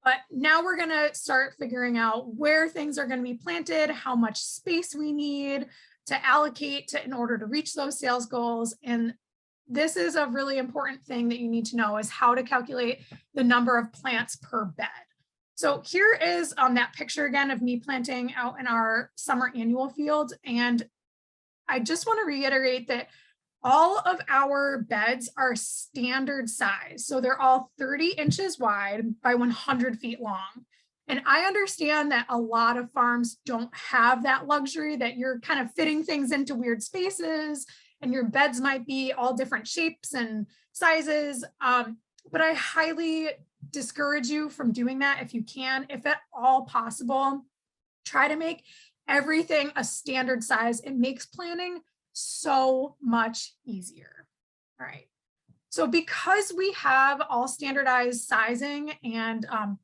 But now we're going to start figuring out where things are going to be planted, how much space we need to allocate in order to reach those sales goals. And this is a really important thing that you need to know, is how to calculate the number of plants per bed. So here is that picture again of me planting out in our summer annual field. And I just want to reiterate that all of our beds are standard size. So they're all 30 inches wide by 100 feet long. And I understand that a lot of farms don't have that luxury, that you're kind of fitting things into weird spaces and your beds might be all different shapes and sizes. But I highly discourage you from doing that if you can. If at all possible, try to make everything a standard size. It makes planning so much easier. All right. So because we have all standardized sizing and on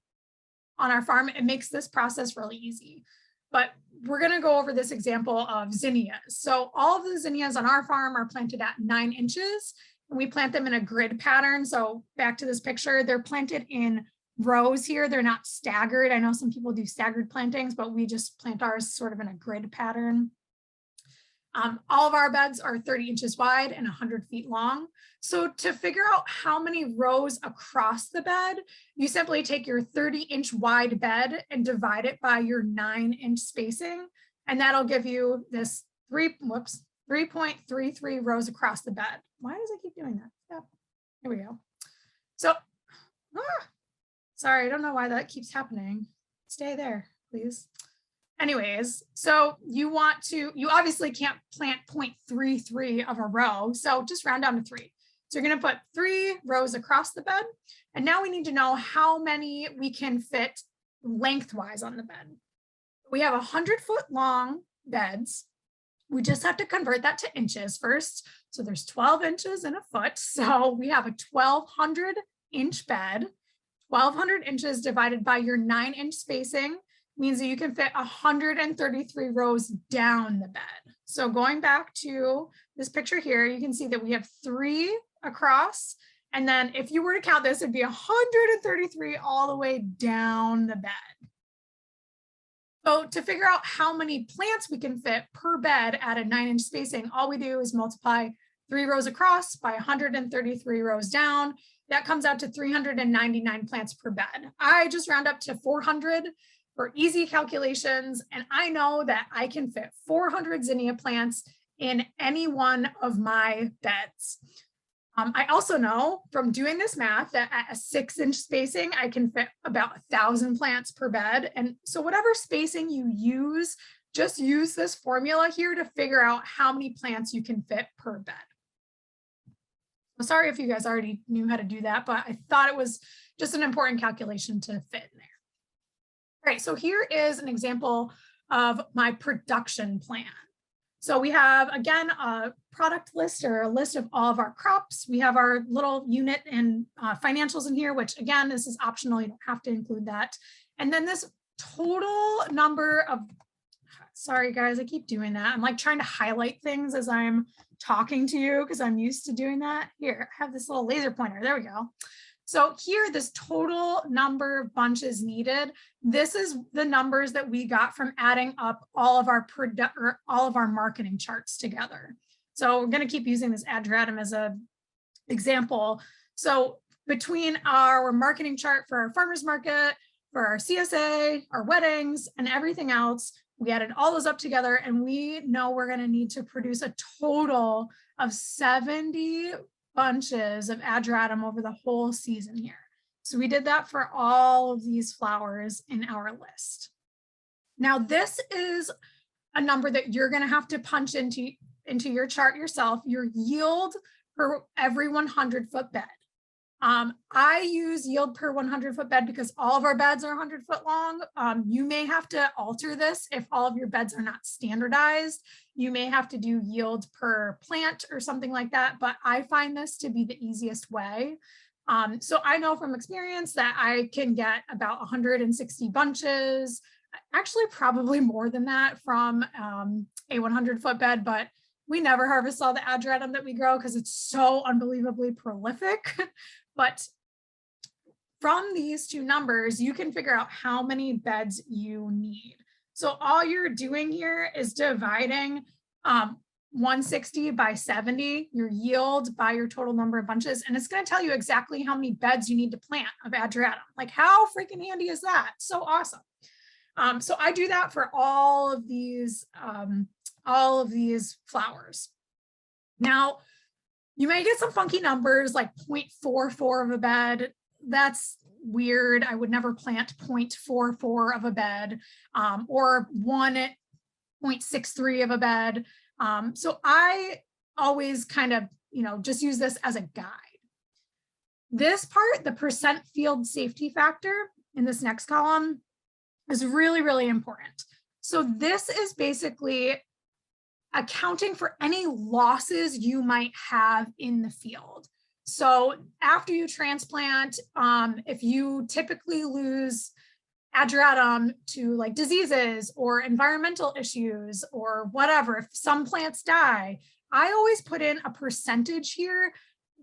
our farm, it makes this process really easy. But we're going to go over this example of zinnias. So all of the zinnias on our farm are planted at 9 inches. And we plant them in a grid pattern. So back to this picture, they're planted in rows here. They're not staggered. I know some people do staggered plantings, but we just plant ours sort of in a grid pattern. All of our beds are 30 inches wide and 100 feet long. So to figure out how many rows across the bed, you simply take your 30-inch wide bed and divide it by your 9-inch spacing. And that'll give you this 3.33 rows across the bed. Why does it keep doing that? Yep. Here we go. So, sorry, I don't know why that keeps happening. Stay there, please. Anyways, so you obviously can't plant 0.33 of a row, so just round down to 3. So you're going to put 3 rows across the bed, and now we need to know how many we can fit lengthwise on the bed. We have 100-foot long beds. We just have to convert that to inches first. So there's 12 inches in a foot. So we have a 1,200-inch bed. 1,200 inches divided by your 9-inch spacing means that you can fit 133 rows down the bed. So going back to this picture here, you can see that we have 3 across. And then if you were to count this, it'd be 133 all the way down the bed. So to figure out how many plants we can fit per bed at a 9-inch spacing, all we do is multiply 3 rows across by 133 rows down. That comes out to 399 plants per bed. I just round up to 400 for easy calculations. And I know that I can fit 400 zinnia plants in any one of my beds. I also know from doing this math that at a 6-inch spacing, I can fit about 1,000 plants per bed. And so whatever spacing you use, just use this formula here to figure out how many plants you can fit per bed. So sorry if you guys already knew how to do that, but I thought it was just an important calculation to fit in there. All right, so here is an example of my production plan. So we have, again, a product list or a list of all of our crops. We have our little unit and financials in here, which again, this is optional. You don't have to include that. And then this total number of, sorry guys, I keep doing that. I'm like trying to highlight things as I'm talking to you because I'm used to doing that. Here, I have this little laser pointer. There we go. So here, this total number of bunches needed, this is the numbers that we got from adding up all of our marketing charts together. So we're going to keep using this Adratum as an example. So between our marketing chart for our farmers market, for our CSA, our weddings, and everything else, we added all those up together, and we know we're going to need to produce a total of 70 bunches of Adratum over the whole season here. So we did that for all of these flowers in our list. Now this is a number that you're going to have to punch into your chart yourself, your yield per every 100-foot bed. I use yield per 100-foot bed because all of our beds are 100 foot long. You may have to alter this if all of your beds are not standardized. You may have to do yield per plant or something like that, but I find this to be the easiest way. So I know from experience that I can get about 160 bunches, actually probably more than that from a 100-foot bed, but we never harvest all the Adratum that we grow because it's so unbelievably prolific. But from these two numbers, you can figure out how many beds you need. So all you're doing here is dividing 160 by 70, your yield by your total number of bunches. And it's going to tell you exactly how many beds you need to plant of Adratum. Like, how freaking handy is that? So awesome. So I do that for all of these flowers. Now, you may get some funky numbers like 0.44 of a bed. That's weird. I would never plant 0.44 of a bed or 1.63 of a bed. So I always kind of, just use this as a guide. This part, the percent field safety factor in this next column, is really, really important. So this is basically accounting for any losses you might have in the field. So after you transplant, if you typically lose Adratum to like diseases or environmental issues or whatever, if some plants die, I always put in a percentage here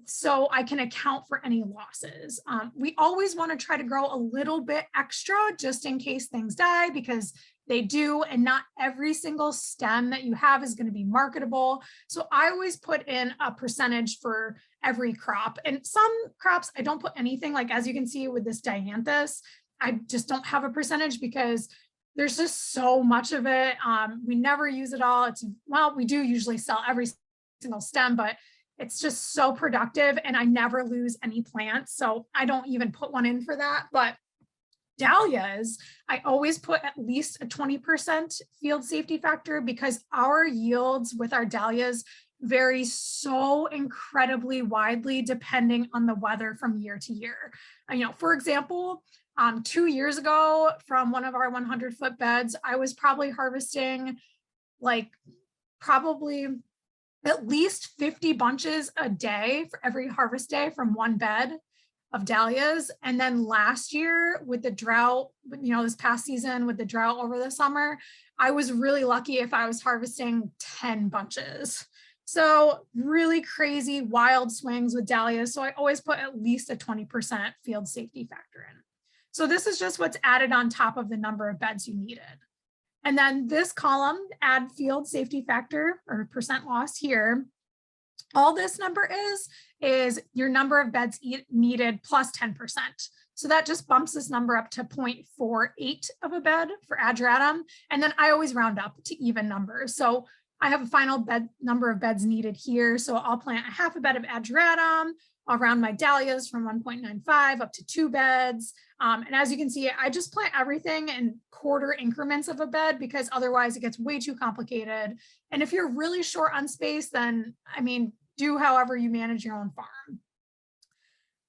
so I can account for any losses. We always want to try to grow a little bit extra just in case things die, because they do, and not every single stem that you have is going to be marketable. So I always put in a percentage for every crop. And some crops, I don't put anything, like as you can see with this dianthus, I just don't have a percentage because there's just so much of it. We never use it all. Well, we do usually sell every single stem, but it's just so productive and I never lose any plants. So I don't even put one in for that. But dahlias, I always put at least a 20% field safety factor because our yields with our dahlias vary so incredibly widely depending on the weather from year to year. For example, 2 years ago from one of our 100-foot beds, I was probably harvesting probably at least 50 bunches a day for every harvest day from one bed. of dahlias. And then last year with the drought, this past season with the drought over the summer, I was really lucky if I was harvesting 10 bunches. So really crazy wild swings with dahlias. So I always put at least a 20% field safety factor in. So this is just what's added on top of the number of beds you needed. And then this column, add field safety factor or percent loss here. All this number is your number of beds needed plus 10%. So that just bumps this number up to 0.48 of a bed for adratum. And then I always round up to even numbers. So I have a final number of beds needed here. So I'll plant a half a bed of adratum. I'll round my dahlias from 1.95 up to 2 beds. And as you can see, I just plant everything in quarter increments of a bed because otherwise it gets way too complicated. And if you're really short on space, then, do however you manage your own farm.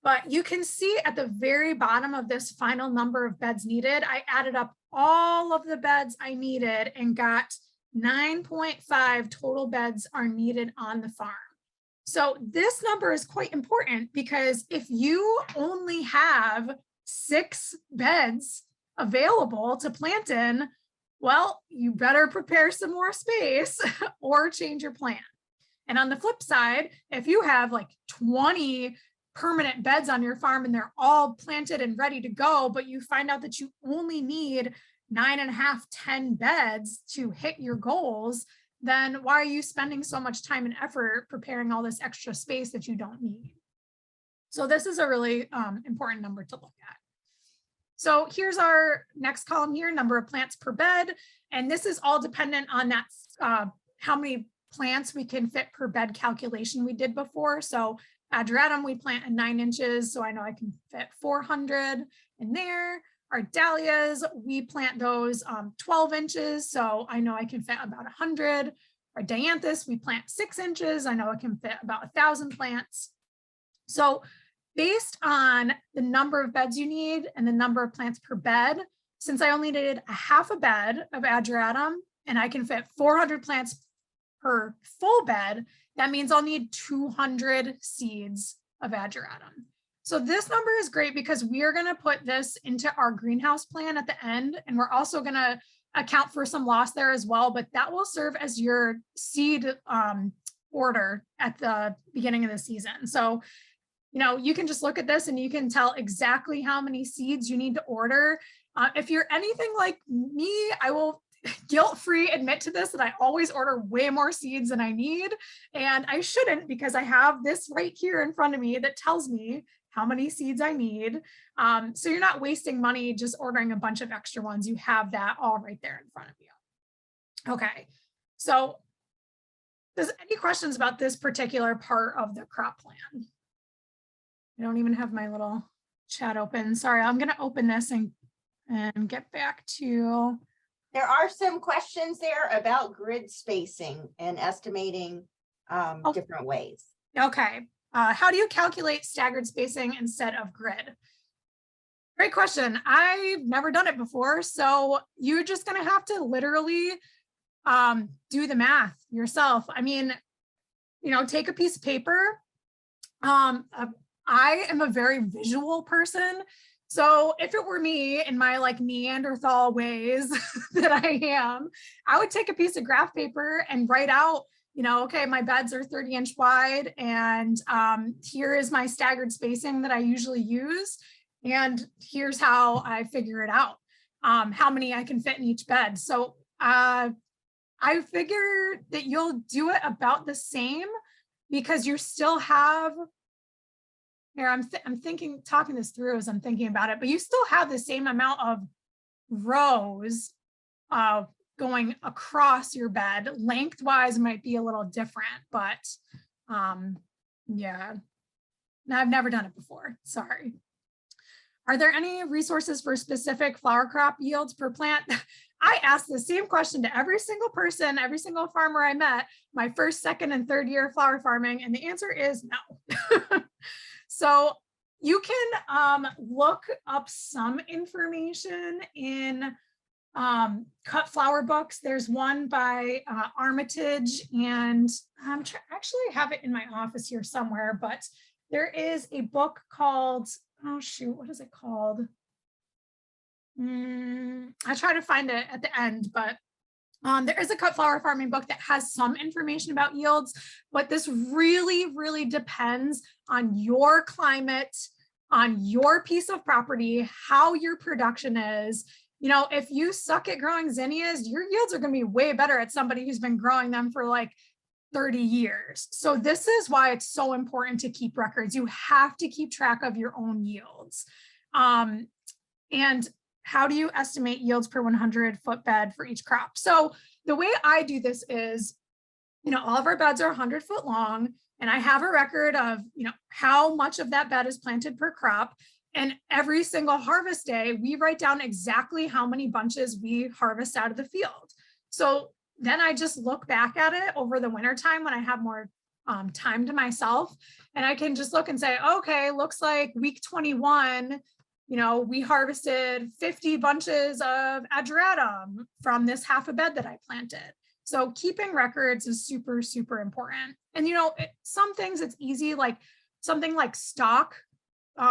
But you can see at the very bottom of this final number of beds needed, I added up all of the beds I needed and got 9.5 total beds are needed on the farm. So this number is quite important because if you only have 6 beds available to plant in, well, you better prepare some more space or change your plan. And on the flip side, if you have like 20 permanent beds on your farm and they're all planted and ready to go, but you find out that you only need 9.5, 10 beds to hit your goals, then why are you spending so much time and effort preparing all this extra space that you don't need? So this is a really important number to look at. So here's our next column here, number of plants per bed. And this is all dependent on that, how many plants we can fit per bed calculation we did before. So adratum, we plant at 9 inches. So I know I can fit 400 in there. Our dahlias, we plant those 12 inches. So I know I can fit about 100. Our dianthus, we plant 6 inches. I know I can fit about 1,000 plants. So based on the number of beds you need and the number of plants per bed, since I only needed a half a bed of adratum and I can fit 400 plants per full bed, that means I'll need 200 seeds of adratum. So this number is great because we are going to put this into our greenhouse plan at the end, and we're also going to account for some loss there as well, but that will serve as your seed order at the beginning of the season. So, you can just look at this and you can tell exactly how many seeds you need to order. If you're anything like me, I will guilt-free admit to this that I always order way more seeds than I need, and I shouldn't because I have this right here in front of me that tells me how many seeds I need. So you're not wasting money just ordering a bunch of extra ones. You have that all right there in front of you. Okay, so there's any questions about this particular part of the crop plan? I don't even have my little chat open. Sorry, I'm going to open this and get back to. There are some questions there about grid spacing and estimating different ways. Okay. How do you calculate staggered spacing instead of grid? Great question. I've never done it before. So you're just going to have to literally do the math yourself. Take a piece of paper. I am a very visual person. So if it were me in my Neanderthal ways that I am, I would take a piece of graph paper and write out, okay, my beds are 30-inch wide, and here is my staggered spacing that I usually use. And here's how I figure it out, how many I can fit in each bed. So I figure that you'll do it about the same because you still have, here, I'm talking this through as I'm thinking about it, but you still have the same amount of rows going across your bed. Lengthwise might be a little different, but yeah, now I've never done it before, sorry. Are there any resources for specific flower crop yields per plant? I asked the same question to every single person, every single farmer I met, my first, second, and third year of flower farming, and the answer is no. So you can look up some information in cut flower books. There's one by Armitage, and actually have it in my office here somewhere, but there is a book called oh shoot, what is it called? I try to find it at the end, but there is a cut flower farming book that has some information about yields, but this really, really depends on your climate, on your piece of property, how your production is. You know, if you suck at growing zinnias, your yields are going to be way better at somebody who's been growing them for like 30 years. So this is why it's so important to keep records. You have to keep track of your own yields. And how do you estimate yields per 100-foot bed for each crop? So the way I do this is, you know, all of our beds are 100-foot long, and I have a record of, you know, how much of that bed is planted per crop. And every single harvest day, we write down exactly how many bunches we harvest out of the field. So then I just look back at it over the winter time when I have more time to myself, and I can just look and say, okay, looks like week 21, you know, we harvested 50 bunches of ageratum from this half a bed that I planted. So keeping records is super, super important. And, you know, some things it's easy, like something like stock,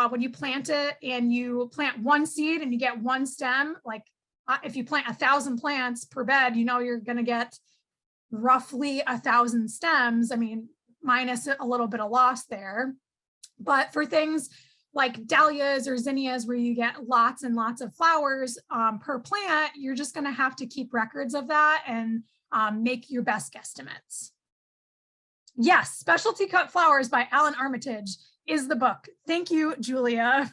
when you plant it and you plant one seed and you get one stem, like if you plant 1,000 plants per bed, you know, you're going to get roughly 1,000 stems. I mean, minus a little bit of loss there. But for things like dahlias or zinnias, where you get lots and lots of flowers per plant, you're just going to have to keep records of that and make your best guesstimates. Yes, Specialty Cut Flowers by Alan Armitage is the book. Thank you, Julia.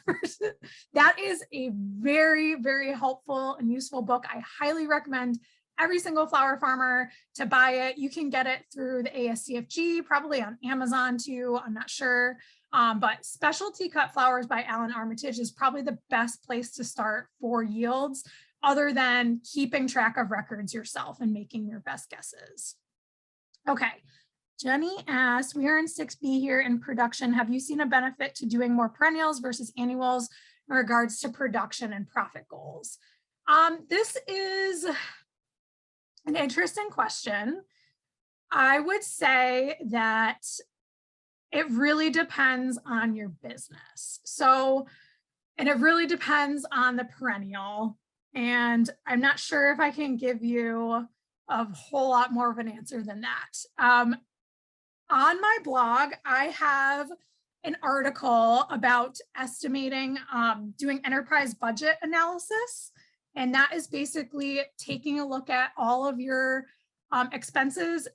That is a very, very helpful and useful book. I highly recommend every single flower farmer to buy it. You can get it through the ASCFG, probably on Amazon too, I'm not sure. But Specialty Cut Flowers by Alan Armitage is probably the best place to start for yields, other than keeping track of records yourself and making your best guesses. Okay, Jenny asked, we are in 6B here in production. Have you seen a benefit to doing more perennials versus annuals in regards to production and profit goals? This is an interesting question. I would say that it really depends on your business. So, and it really depends on the perennial. And I'm not sure if I can give you a whole lot more of an answer than that. On my blog, I have an article about estimating, doing enterprise budget analysis. And that is basically taking a look at all of your expenses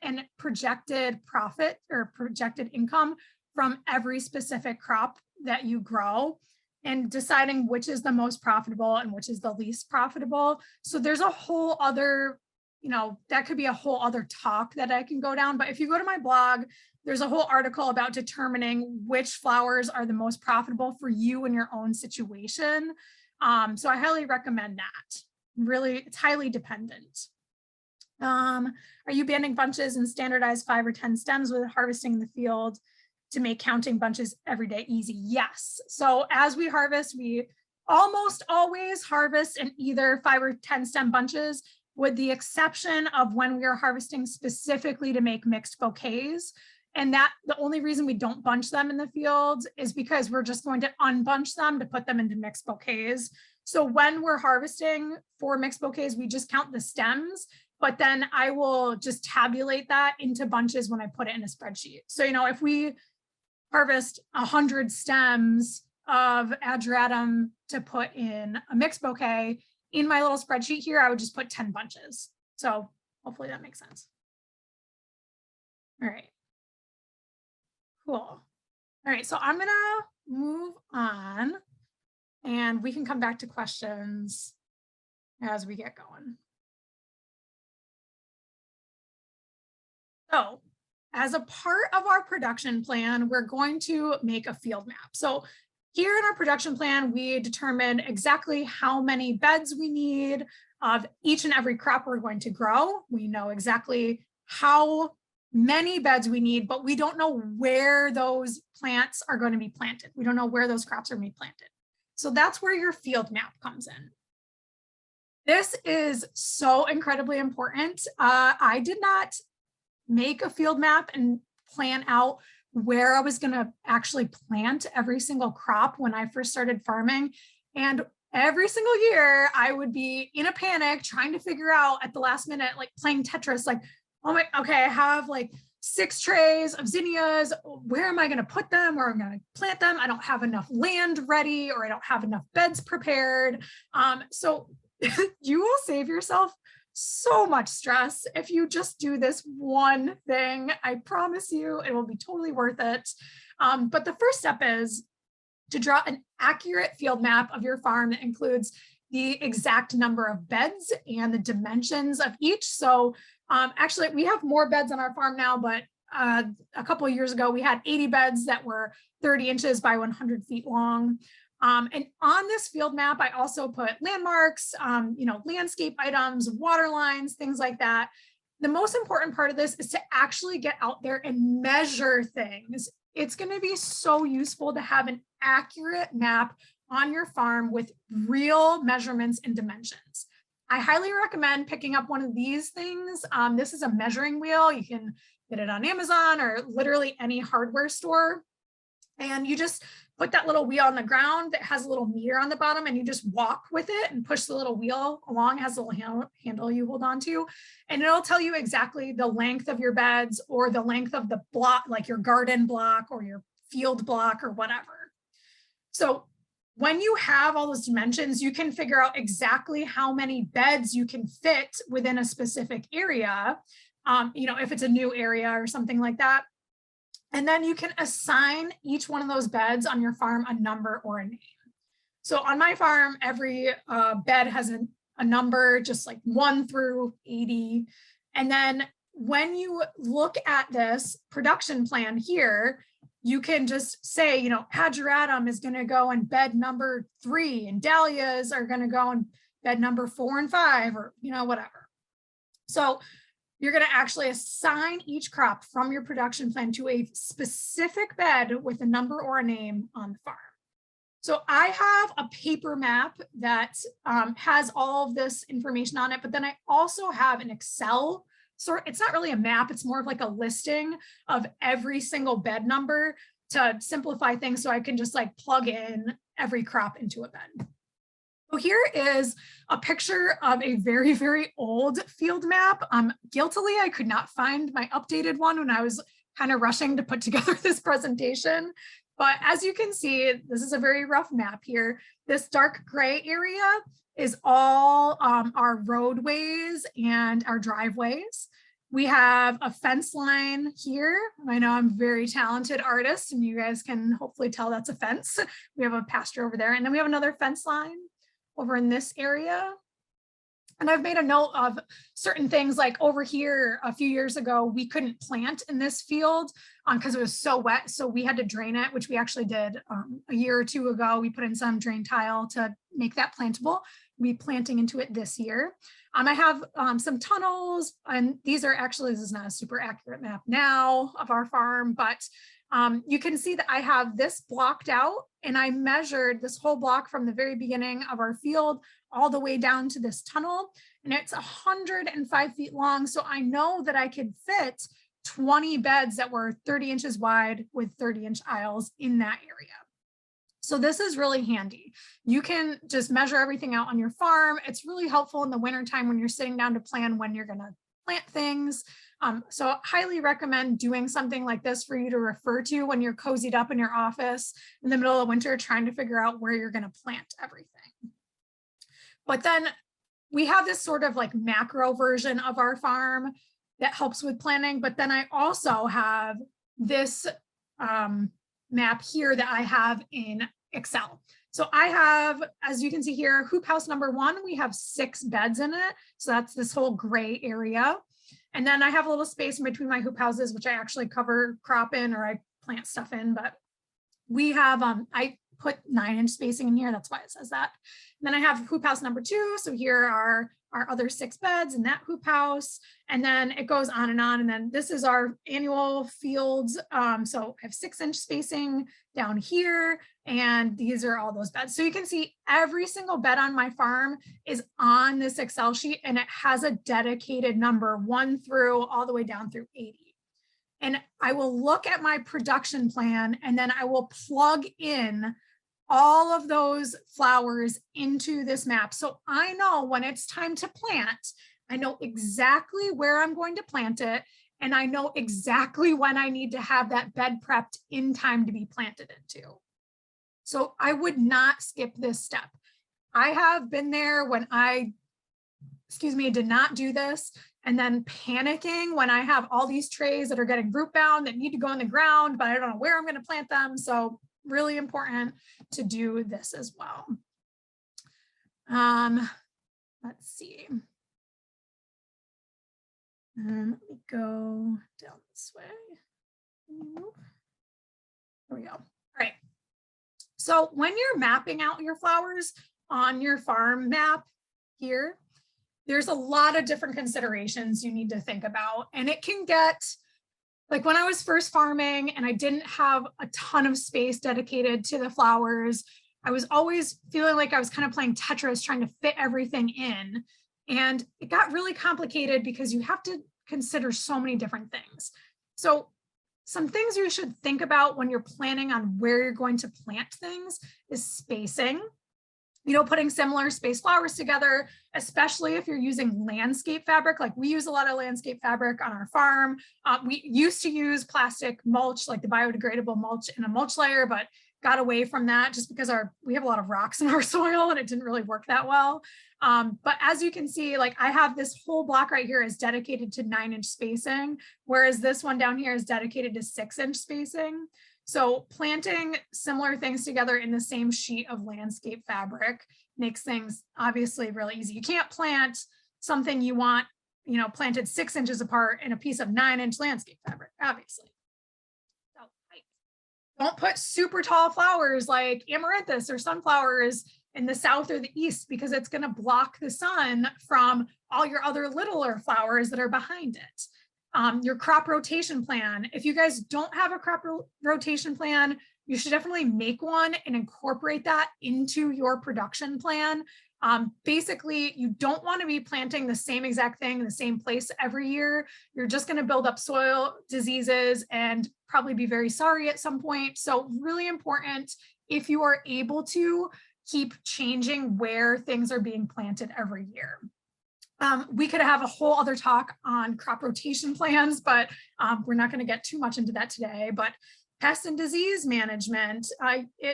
and projected profit or projected income from every specific crop that you grow, and deciding which is the most profitable and which is the least profitable. So there's a whole other, you know, that could be a whole other talk that I can go down. But if you go to my blog, there's a whole article about determining which flowers are the most profitable for you in your own situation. So I highly recommend that. Really, it's highly dependent. Are you banding bunches in standardized 5 or 10 stems with harvesting in the field to make counting bunches every day easy? Yes. So as we harvest, we almost always harvest in either 5 or 10 stem bunches, with the exception of when we are harvesting specifically to make mixed bouquets. And that the only reason we don't bunch them in the field is because we're just going to unbunch them to put them into mixed bouquets. So when we're harvesting for mixed bouquets, we just count the stems, but then I will just tabulate that into bunches when I put it in a spreadsheet. So, you know, if we harvest 100 stems of ageratum to put in a mixed bouquet, in my little spreadsheet here, I would just put 10 bunches. So hopefully that makes sense. All right. Cool. All right, so I'm gonna move on and we can come back to questions as we get going. So as a part of our production plan, we're going to make a field map. So here in our production plan, we determine exactly how many beds we need of each and every crop we're going to grow. We know exactly how many beds we need, but we don't know where those plants are going to be planted. We don't know where those crops are going to be planted. So that's where your field map comes in. This is so incredibly important. I did not make a field map and plan out where I was going to actually plant every single crop when I first started farming. And every single year I would be in a panic trying to figure out at the last minute, like playing Tetris, like, oh my, okay, I have like 6 trays of zinnias. Where am I going to put them? Or I'm going to plant them? I don't have enough land ready, or I don't have enough beds prepared. So you will save yourself so much stress if you just do this one thing. I promise you it will be totally worth it. But the first step is to draw an accurate field map of your farm that includes the exact number of beds and the dimensions of each. So actually we have more beds on our farm now, but a couple of years ago we had 80 beds that were 30 inches by 100 feet long. And on this field map, I also put landmarks, landscape items, water lines, things like that. The most important part of this is to actually get out there and measure things. It's going to be so useful to have an accurate map on your farm with real measurements and dimensions. I highly recommend picking up one of these things. This is a measuring wheel. You can get it on Amazon or literally any hardware store. And you just put that little wheel on the ground that has a little meter on the bottom, and you just walk with it and push the little wheel along. It has a little handle you hold on to, and it'll tell you exactly the length of your beds or the length of the block, like your garden block or your field block or whatever. So when you have all those dimensions, you can figure out exactly how many beds you can fit within a specific area, if it's a new area or something like that. And then you can assign each one of those beds on your farm a number or a name. So on my farm, every bed has a number, just like 1 through 80. And then when you look at this production plan here, you can just say, Ageratum is going to go in bed number 3, and dahlias are going to go in bed number 4 and 5, or whatever. So you're going to actually assign each crop from your production plan to a specific bed with a number or a name on the farm. So I have a paper map that has all of this information on it, but then I also have an Excel sort. It's not really a map, it's more of like a listing of every single bed number to simplify things, so I can just like plug in every crop into a bed. So here is a picture of a very, very old field map. Guiltily, I could not find my updated one when I was kind of rushing to put together this presentation. But as you can see, this is a very rough map here. This dark gray area is all our roadways and our driveways. We have a fence line here. I know I'm a very talented artist, and you guys can hopefully tell that's a fence. We have a pasture over there, and then we have another fence line over in this area. And I've made a note of certain things, like over here a few years ago, we couldn't plant in this field because it was so wet. So we had to drain it, which we actually did a year or 2 ago. We put in some drain tile to make that plantable. We'll be planting into it this year. I have some tunnels, and these are actually, this is not a super accurate map now of our farm, but you can see that I have this blocked out, and I measured this whole block from the very beginning of our field all the way down to this tunnel, and it's 105 feet long. So I know that I could fit 20 beds that were 30 inches wide with 30-inch aisles in that area. So this is really handy. You can just measure everything out on your farm. It's really helpful in the wintertime when you're sitting down to plan when you're going to plant things. So I highly recommend doing something like this for you to refer to when you're cozied up in your office in the middle of winter trying to figure out where you're going to plant everything. But then we have this sort of like macro version of our farm that helps with planning. But then I also have this map here that I have in Excel. So I have, as you can see here, hoop house number 1, we have 6 beds in it. So that's this whole gray area. And then I have a little space in between my hoop houses, which I actually cover crop in, or I plant stuff in, but we have, I put 9-inch spacing in here. That's why it says that. And then I have hoop house number 2. So here are our other 6 beds in that hoop house. And then it goes on. And then this is our annual fields. So I have 6-inch spacing down here, and these are all those beds. So you can see every single bed on my farm is on this Excel sheet, and it has a dedicated number 1 through all the way down through 80. and I will look at my production plan, and then I will plug in all of those flowers into this map. So I know when it's time to plant, I know exactly where I'm going to plant it, and I know exactly when I need to have that bed prepped in time to be planted into. So I would not skip this step. I have been there when I, did not do this, and then panicking when I have all these trays that are getting root bound that need to go in the ground, but I don't know where I'm going to plant them. So really important to do this as well. Let's see. Let me go down this way. There we go. All right. So when you're mapping out your flowers on your farm map here, there's a lot of different considerations you need to think about. And it can get, like when I was first farming and I didn't have a ton of space dedicated to the flowers, I was always feeling like I was kind of playing Tetris, trying to fit everything in. And it got really complicated because you have to consider so many different things. So some things you should think about when you're planning on where you're going to plant things is spacing. You know, putting similar space flowers together, especially if you're using landscape fabric. Like we use a lot of landscape fabric on our farm. We used to use plastic mulch, like the biodegradable mulch in a mulch layer, but got away from that just because we have a lot of rocks in our soil and it didn't really work that well. But as you can see, like I have this whole block right here is dedicated to 9-inch spacing, whereas this one down here is dedicated to 6-inch spacing. So planting similar things together in the same sheet of landscape fabric makes things obviously really easy. You can't plant something you want, you know, planted 6 inches apart in a piece of 9-inch landscape fabric, obviously. So don't put super tall flowers like amaranthus or sunflowers in the south or the east, because it's going to block the sun from all your other littler flowers that are behind it. Your crop rotation plan. If you guys don't have a crop rotation plan, you should definitely make one and incorporate that into your production plan. Basically, you don't want to be planting the same exact thing in the same place every year. You're just going to build up soil diseases and probably be very sorry at some point. So really important, if you are able to, keep changing where things are being planted every year. We could have a whole other talk on crop rotation plans, but we're not going to get too much into that today. But pest and disease management,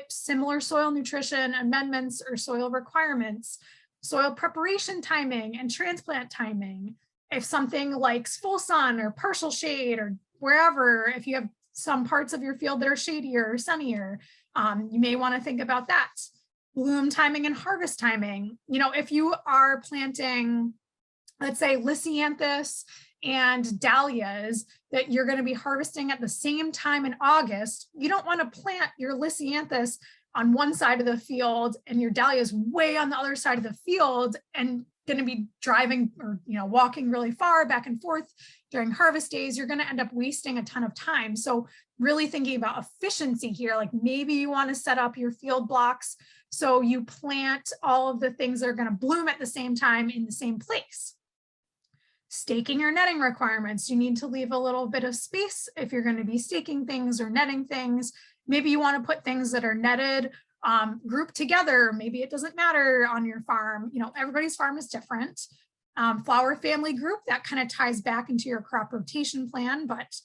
similar soil nutrition amendments or soil requirements, soil preparation timing and transplant timing. If something likes full sun or partial shade or wherever, if you have some parts of your field that are shadier or sunnier, you may want to think about that. Bloom timing and harvest timing. You know, if you are planting, let's say lisianthus and dahlias that you're going to be harvesting at the same time in August, you don't want to plant your lisianthus on one side of the field and your dahlias way on the other side of the field and going to be driving or, you know, walking really far back and forth during harvest days. You're going to end up wasting a ton of time. So really thinking about efficiency here, like maybe you want to set up your field blocks so you plant all of the things that are going to bloom at the same time in the same place. Staking or netting requirements. You need to leave a little bit of space if you're going to be staking things or netting things. Maybe you want to put things that are netted, grouped together. Maybe it doesn't matter on your farm. You know, everybody's farm is different. Flower family group, that kind of ties back into your crop rotation plan, but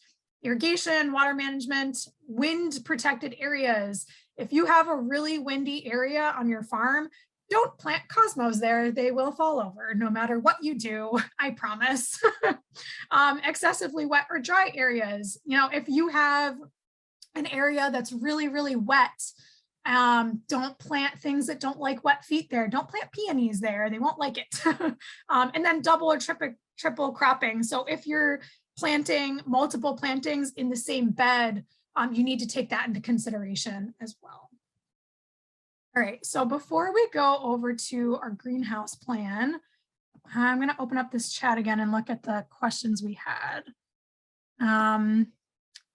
irrigation, water management, wind protected areas. If you have a really windy area on your farm, don't plant cosmos there. They will fall over no matter what you do, I promise. Excessively wet or dry areas. You know, if you have an area that's really, really wet, don't plant things that don't like wet feet there. Don't plant peonies there. They won't like it. And then double or triple cropping. So if you're planting multiple plantings in the same bed, you need to take that into consideration as well. All right, so before we go over to our greenhouse plan, I'm going to open up this chat again and look at the questions we had.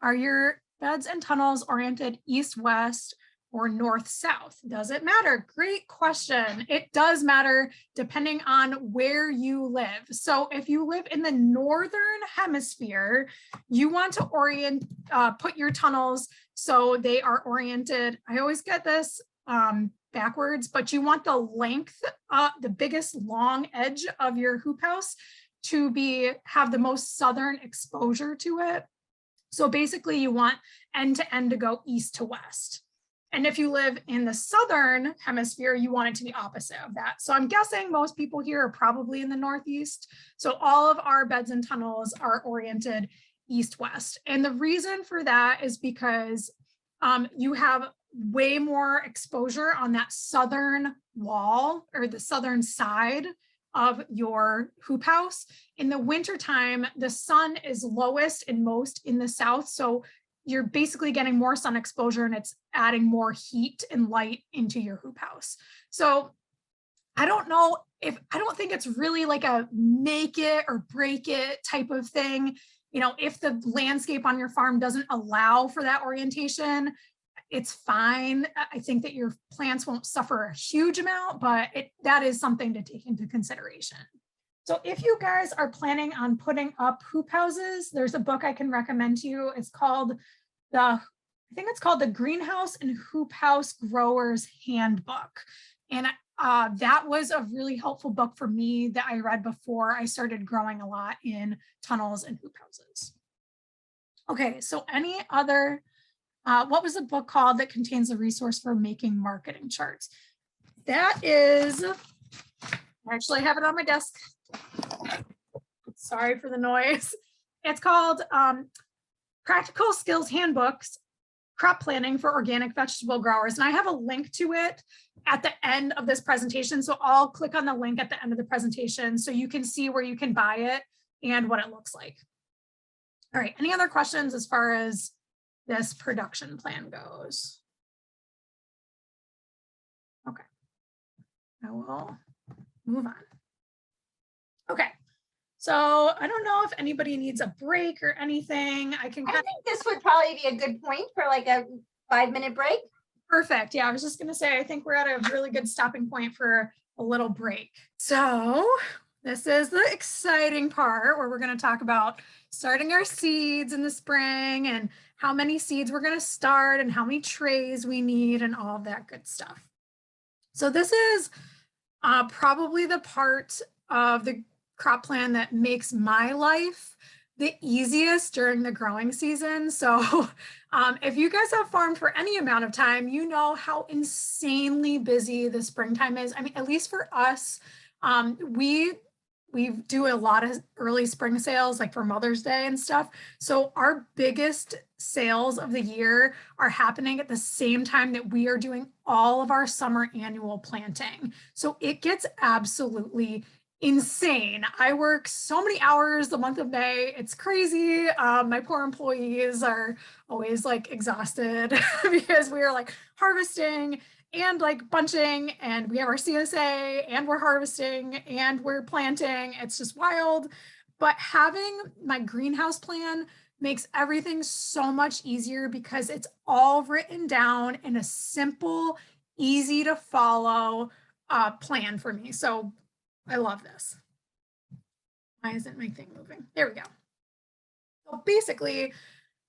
Are your beds and tunnels oriented east-west or north-south? Does it matter? Great question. It does matter depending on where you live. So if you live in the northern hemisphere, you want to put your tunnels so they are oriented. I always get this backwards, but you want the length, the biggest long edge of your hoop house to have the most southern exposure to it. So basically you want end to end to go east to west. And if you live in the southern hemisphere, you want it to be opposite of that. So I'm guessing most people here are probably in the northeast. So all of our beds and tunnels are oriented east-west. And the reason for that is because you have way more exposure on that southern wall or the southern side of your hoop house. In the wintertime, the sun is lowest and most in the south. So you're basically getting more sun exposure and it's adding more heat and light into your hoop house. So I don't think it's really like a make it or break it type of thing. You know, if the landscape on your farm doesn't allow for that orientation, it's fine. I think that your plants won't suffer a huge amount, but that is something to take into consideration. So if you guys are planning on putting up hoop houses, there's a book I can recommend to you. It's called I think it's called the Greenhouse and Hoop House Growers Handbook. And that was a really helpful book for me that I read before I started growing a lot in tunnels and hoop houses. Okay, so any other, what was the book called that contains a resource for making marketing charts? That is, I actually have it on my desk. Sorry for the noise. It's called Practical Skills Handbooks, Crop Planning for Organic Vegetable Growers. And I have a link to it at the end of this presentation. So I'll click on the link at the end of the presentation so you can see where you can buy it and what it looks like. All right, any other questions as far as this production plan goes? Okay, I will move on. Okay, so I don't know if anybody needs a break or anything. I think this would probably be a good point for like a 5-minute break. Perfect. Yeah, I was just going to say, I think we're at a really good stopping point for a little break. So this is the exciting part where we're going to talk about starting our seeds in the spring and how many seeds we're going to start and how many trays we need and all of that good stuff. So this is probably the part of the crop plan that makes my life the easiest during the growing season. So if you guys have farmed for any amount of time, you know how insanely busy the springtime is. I mean, at least for us, we do a lot of early spring sales, like for Mother's Day and stuff. So our biggest sales of the year are happening at the same time that we are doing all of our summer annual planting. So it gets absolutely insane. I work so many hours the month of May. It's crazy. My poor employees are always like exhausted because we are like harvesting and like bunching, and we have our CSA and we're harvesting and we're planting. It's just wild. But having my greenhouse plan makes everything so much easier because it's all written down in a simple, easy to follow plan for me. So I love this. Why isn't my thing moving? There we go. So basically,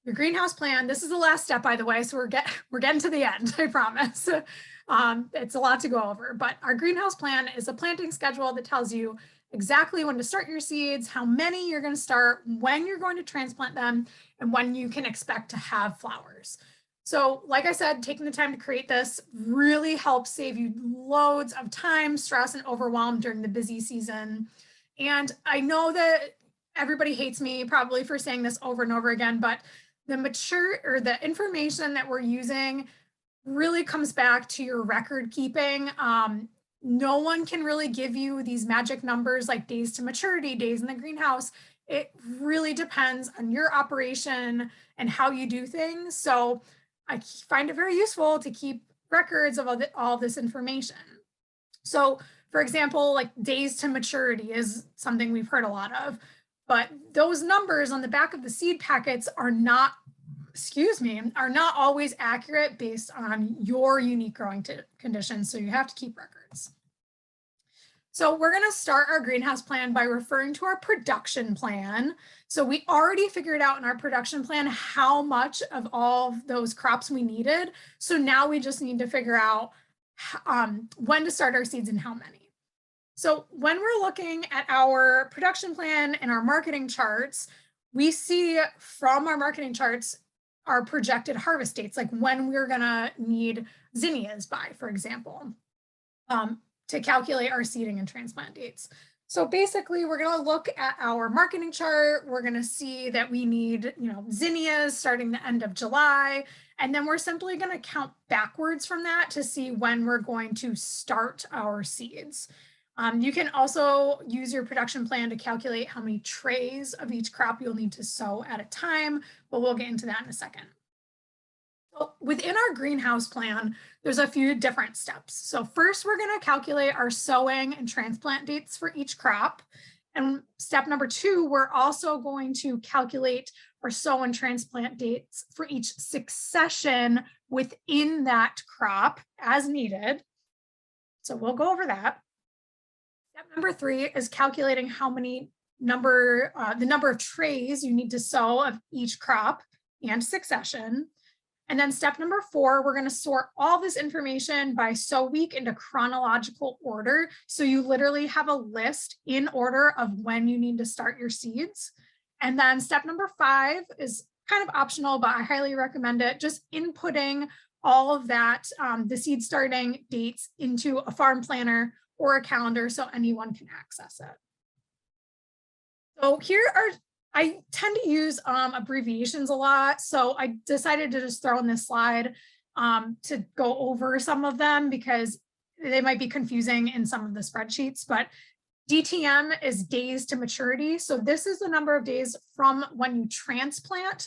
your greenhouse plan, this is the last step, by the way, so we're getting to the end, I promise. It's a lot to go over, but our greenhouse plan is a planting schedule that tells you exactly when to start your seeds, how many you're going to start, when you're going to transplant them, and when you can expect to have flowers. So like I said, taking the time to create this really helps save you loads of time, stress, and overwhelm during the busy season. And I know that everybody hates me probably for saying this over and over again, but the information that we're using really comes back to your record keeping. No one can really give you these magic numbers like days to maturity, days in the greenhouse. It really depends on your operation and how you do things. So I find it very useful to keep records of all this information. So for example, like days to maturity is something we've heard a lot of, but those numbers on the back of the seed packets are not excuse me, are not always accurate based on your unique growing conditions. So you have to keep records. So we're going to start our greenhouse plan by referring to our production plan. So we already figured out in our production plan how much of all of those crops we needed. So now we just need to figure out when to start our seeds and how many. So when we're looking at our production plan and our marketing charts, we see from our marketing charts our projected harvest dates, like when we're going to need zinnias by, for example. To calculate our seeding and transplant dates. So basically, we're going to look at our marketing chart. We're going to see that we need, zinnias starting the end of July. And then we're simply going to count backwards from that to see when we're going to start our seeds. You can also use your production plan to calculate how many trays of each crop you'll need to sow at a time, but we'll get into that in a second. Within our greenhouse plan, there's a few different steps. So first, we're going to calculate our sowing and transplant dates for each crop. And step number 2, we're also going to calculate our sow and transplant dates for each succession within that crop as needed. So we'll go over that. Step number 3 is calculating how many the number of trays you need to sow of each crop and succession. And then step number 4, we're going to sort all this information by sow week into chronological order. So you literally have a list in order of when you need to start your seeds. And then step number 5 is kind of optional, but I highly recommend it. Just inputting all of that, the seed starting dates into a farm planner or a calendar so anyone can access it. So here are I tend to use abbreviations a lot, so I decided to just throw in this slide to go over some of them because they might be confusing in some of the spreadsheets, but DTM is days to maturity. So this is the number of days from when you transplant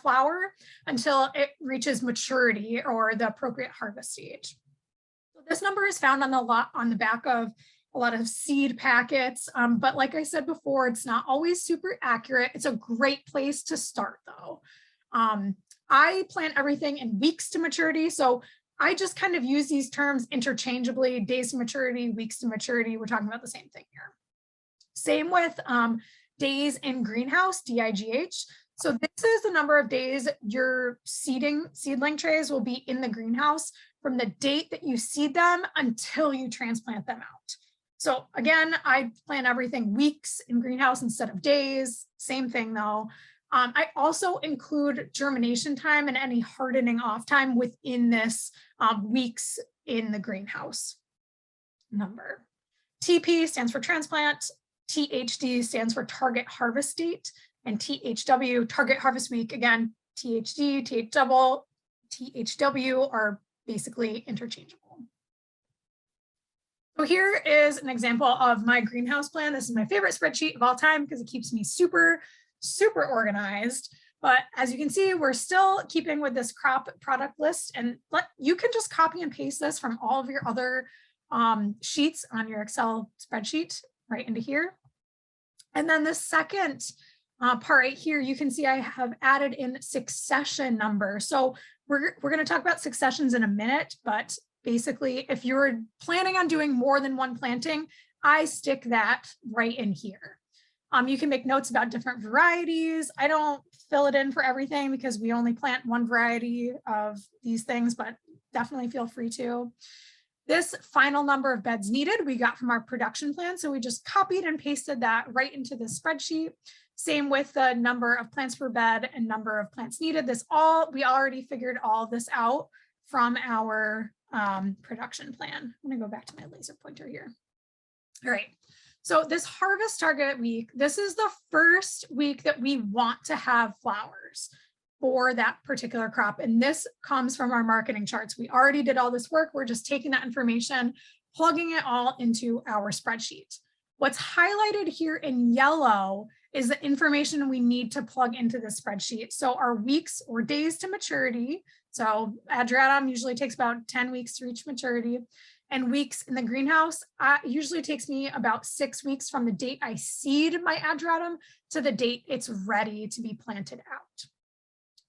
flower until it reaches maturity or the appropriate harvest stage. So this number is found on the back of a lot of seed packets, but like I said before, it's not always super accurate. It's a great place to start though. I plant everything in weeks to maturity, so I just kind of use these terms interchangeably, days to maturity, weeks to maturity. We're talking about the same thing here. Same with days in greenhouse, DIGH. So this is the number of days your seedling trays will be in the greenhouse from the date that you seed them until you transplant them out. So again, I plant everything weeks in greenhouse instead of days. Same thing though. I also include germination time and any hardening off time within this weeks in the greenhouse number. TP stands for transplant. THD stands for target harvest date. And THW, target harvest week. Again, THD, THW are basically interchangeable. So here is an example of my greenhouse plan. This is my favorite spreadsheet of all time because it keeps me super, super organized. But as you can see, we're still keeping with this crop product list, and you can just copy and paste this from all of your other sheets on your Excel spreadsheet right into here. And then the second part right here, you can see I have added in succession number. So we're going to talk about successions in a minute, but basically, if you're planning on doing more than one planting, I stick that right in here. You can make notes about different varieties. I don't fill it in for everything because we only plant one variety of these things, but definitely feel free to. This final number of beds needed we got from our production plan. So we just copied and pasted that right into the spreadsheet. Same with the number of plants per bed and number of plants needed. We already figured all this out from our production plan. I'm gonna go back to my laser pointer here. All right, so this harvest target week, this is the first week that we want to have flowers for that particular crop. And this comes from our marketing charts. We already did all this work. We're just taking that information, plugging it all into our spreadsheet. What's highlighted here in yellow is the information we need to plug into the spreadsheet. So our weeks or days to maturity. So adulatum usually takes about 10 weeks to reach maturity, and weeks in the greenhouse usually takes me about 6 weeks from the date I seed my adulatum to the date it's ready to be planted out.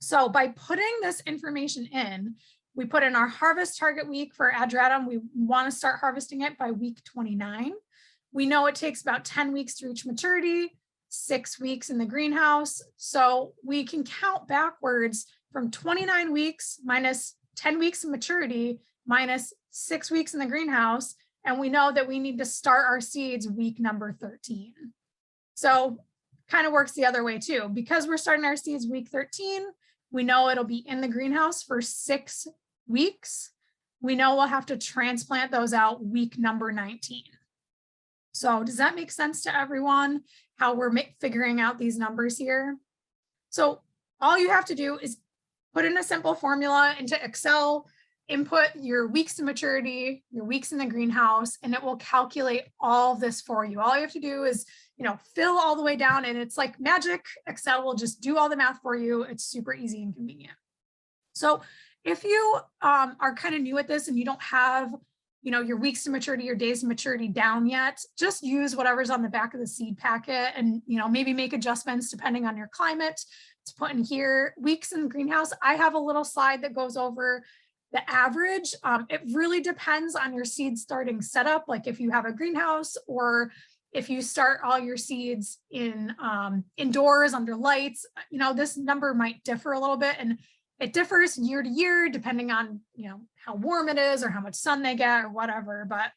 So by putting this information in, we put in our harvest target week for Adratum. We want to start harvesting it by week 29. We know it takes about 10 weeks to reach maturity, 6 weeks in the greenhouse. So we can count backwards from 29 weeks minus 10 weeks of maturity minus 6 weeks in the greenhouse. And we know that we need to start our seeds week number 13. So kind of works the other way too. Because we're starting our seeds week 13, we know it'll be in the greenhouse for 6 weeks. We know we'll have to transplant those out week number 19. So does that make sense to everyone, how we're figuring out these numbers here? So all you have to do is put in a simple formula into Excel, input your weeks to maturity, your weeks in the greenhouse, and it will calculate all of this for you. All you have to do is, fill all the way down, and it's like magic. Excel will just do all the math for you. It's super easy and convenient. So if you are kind of new at this and you don't have, your weeks to maturity, your days to maturity down yet, just use whatever's on the back of the seed packet and, maybe make adjustments depending on your climate. To put in here, weeks in the greenhouse. I have a little slide that goes over the average. It really depends on your seed starting setup. Like if you have a greenhouse or if you start all your seeds in indoors under lights, this number might differ a little bit, and it differs year to year depending on how warm it is or how much sun they get or whatever. But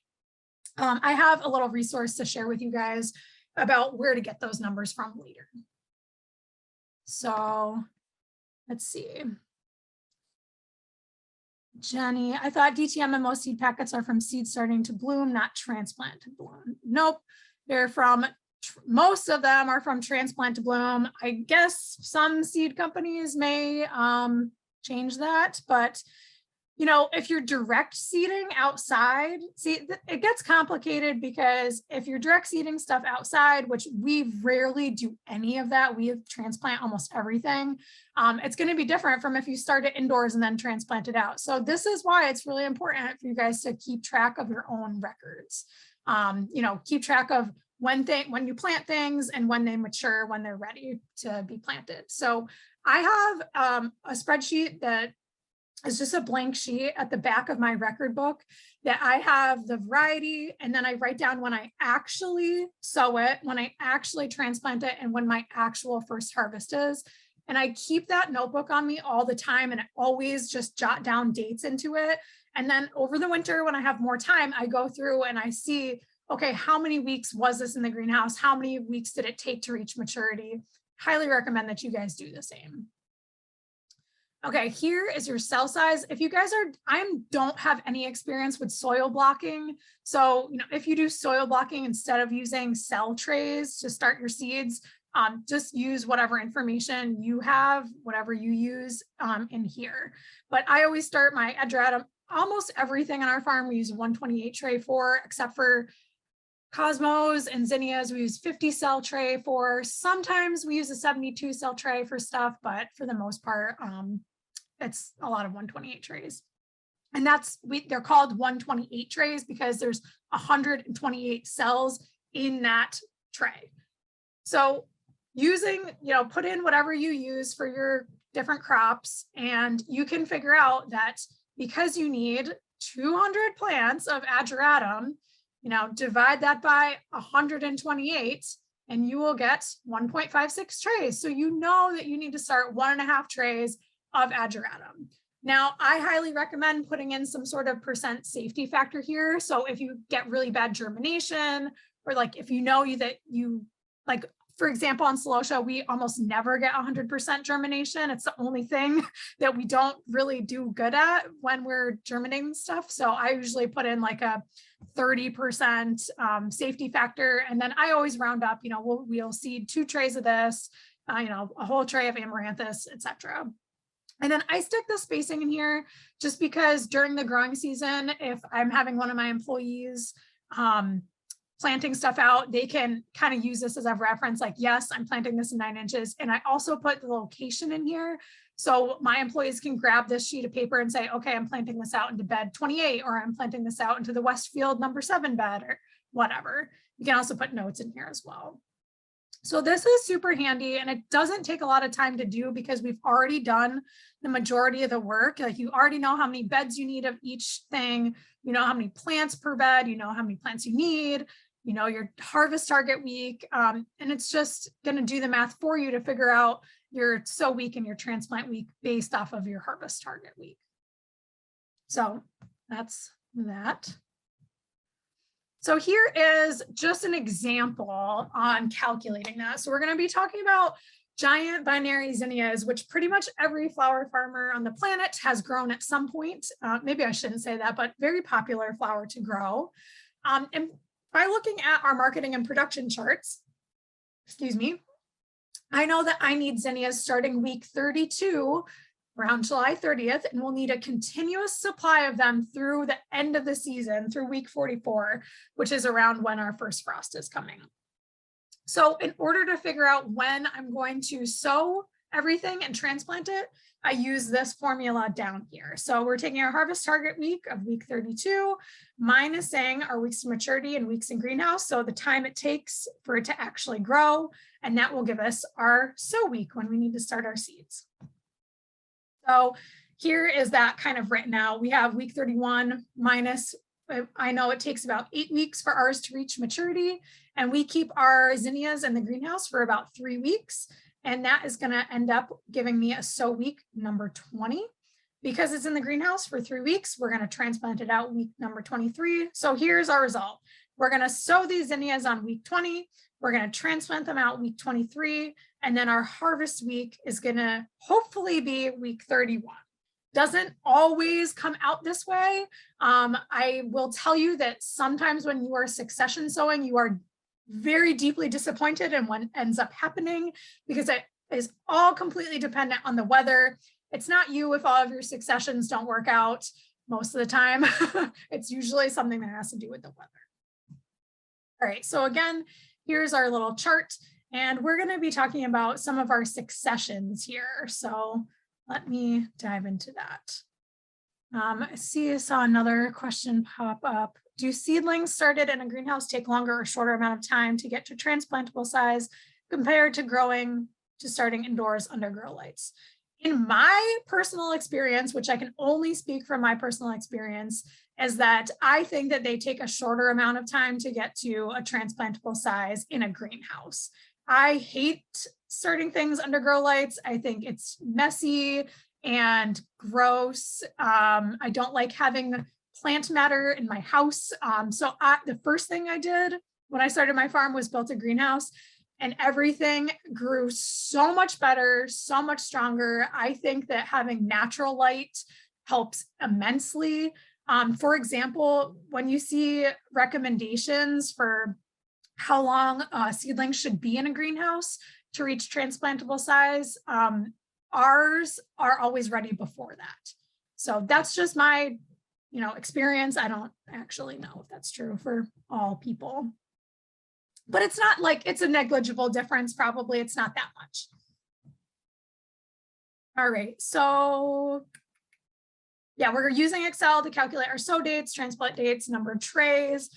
I have a little resource to share with you guys about where to get those numbers from later. So let's see. Jenny, I thought DTM and most seed packets are from seed starting to bloom, not transplant to bloom. Nope, they're from, most of them are from transplant to bloom. I guess some seed companies may change that, but if you're direct seeding outside, see, it gets complicated because if you're direct seeding stuff outside, which we rarely do any of that, we transplant almost everything. It's going to be different from if you start it indoors and then transplant it out. So this is why it's really important for you guys to keep track of your own records. Keep track of when you plant things and when they mature, when they're ready to be planted. So I have a spreadsheet that is just a blank sheet at the back of my record book that I have the variety, and then I write down when I actually sow it, when I actually transplant it, and when my actual first harvest is. And I keep that notebook on me all the time, and I always just jot down dates into it. And then over the winter, when I have more time, I go through and I see, okay, how many weeks was this in the greenhouse? How many weeks did it take to reach maturity? Highly recommend that you guys do the same. Okay, here is your cell size. If you guys don't have any experience with soil blocking. So, if you do soil blocking instead of using cell trays to start your seeds, just use whatever information you have, whatever you use in here. But I always start my Adratum, almost everything on our farm we use a 128 tray for, except for Cosmos and Zinnias, we use 50 cell tray for. Sometimes we use a 72 cell tray for stuff, but for the most part, it's a lot of 128 trays. And they're called 128 trays because there's 128 cells in that tray. So put in whatever you use for your different crops, and you can figure out that because you need 200 plants of Ageratum, divide that by 128 and you will get 1.56 trays. So you know that you need to start 1.5 trays of Ageratum. Now, I highly recommend putting in some sort of percent safety factor here. So if you get really bad germination, or like if you know that for example, on Celosia, we almost never get 100% germination. It's the only thing that we don't really do good at when we're germinating stuff. So I usually put in like a 30% safety factor. And then I always round up, we'll seed 2 trays of this, a whole tray of amaranthus, etc. And then I stick the spacing in here just because during the growing season, if I'm having one of my employees planting stuff out, they can kind of use this as a reference, like, yes, I'm planting this in 9 inches. And I also put the location in here. So my employees can grab this sheet of paper and say, okay, I'm planting this out into bed 28, or I'm planting this out into the Westfield number 7 bed, or whatever. You can also put notes in here as well. So this is super handy, and it doesn't take a lot of time to do because we've already done the majority of the work. Like, you already know how many beds you need of each thing, you know how many plants per bed, you know how many plants you need, you know your harvest target week, and it's just going to do the math for you to figure out your sow week and your transplant week based off of your harvest target week. So that's that. So here is just an example on calculating that. So we're going to be talking about giant binary zinnias, which pretty much every flower farmer on the planet has grown at some point. Maybe I shouldn't say that, but very popular flower to grow. And by looking at our marketing and production charts, excuse me, I know that I need zinnias starting week 32 around July 30th, and we'll need a continuous supply of them through the end of the season, through week 44, which is around when our first frost is coming. So in order to figure out when I'm going to sow everything and transplant it, I use this formula down here. So we're taking our harvest target week of week 32, minusing our weeks to maturity and weeks in greenhouse, so the time it takes for it to actually grow, and that will give us our sow week when we need to start our seeds. So here is that kind of written out. We have week 31 minus, I know it takes about 8 weeks for ours to reach maturity, and we keep our zinnias in the greenhouse for about 3 weeks. And that is going to end up giving me a sow week number 20. Because it's in the greenhouse for 3 weeks, we're going to transplant it out week number 23. So here's our result. We're going to sow these zinnias on week 20. We're going to transplant them out week 23. And then our harvest week is going to hopefully be week 31. Doesn't always come out this way. I will tell you that sometimes when you are succession sowing, you are very deeply disappointed in what ends up happening, because it is all completely dependent on the weather. It's not you if all of your successions don't work out most of the time. It's usually something that has to do with the weather. All right, so again, here's our little chart, and we're going to be talking about some of our successions here. So let me dive into that. I saw another question pop up. Do seedlings started in a greenhouse take longer or shorter amount of time to get to transplantable size compared to starting indoors under grow lights? In my personal experience, which I can only speak from my personal experience, is that I think that they take a shorter amount of time to get to a transplantable size in a greenhouse. I hate starting things under grow lights. I think it's messy and gross. I don't like having plant matter in my house. So the first thing I did when I started my farm was built a greenhouse, and everything grew so much better, so much stronger. I think that having natural light helps immensely. For example, when you see recommendations for how long seedlings should be in a greenhouse to reach transplantable size, ours are always ready before that. So that's just my experience. I don't actually know if that's true for all people, but it's not like it's a negligible difference. Probably it's not that much. All right, so yeah, we're using Excel to calculate our sow dates, transplant dates, number of trays.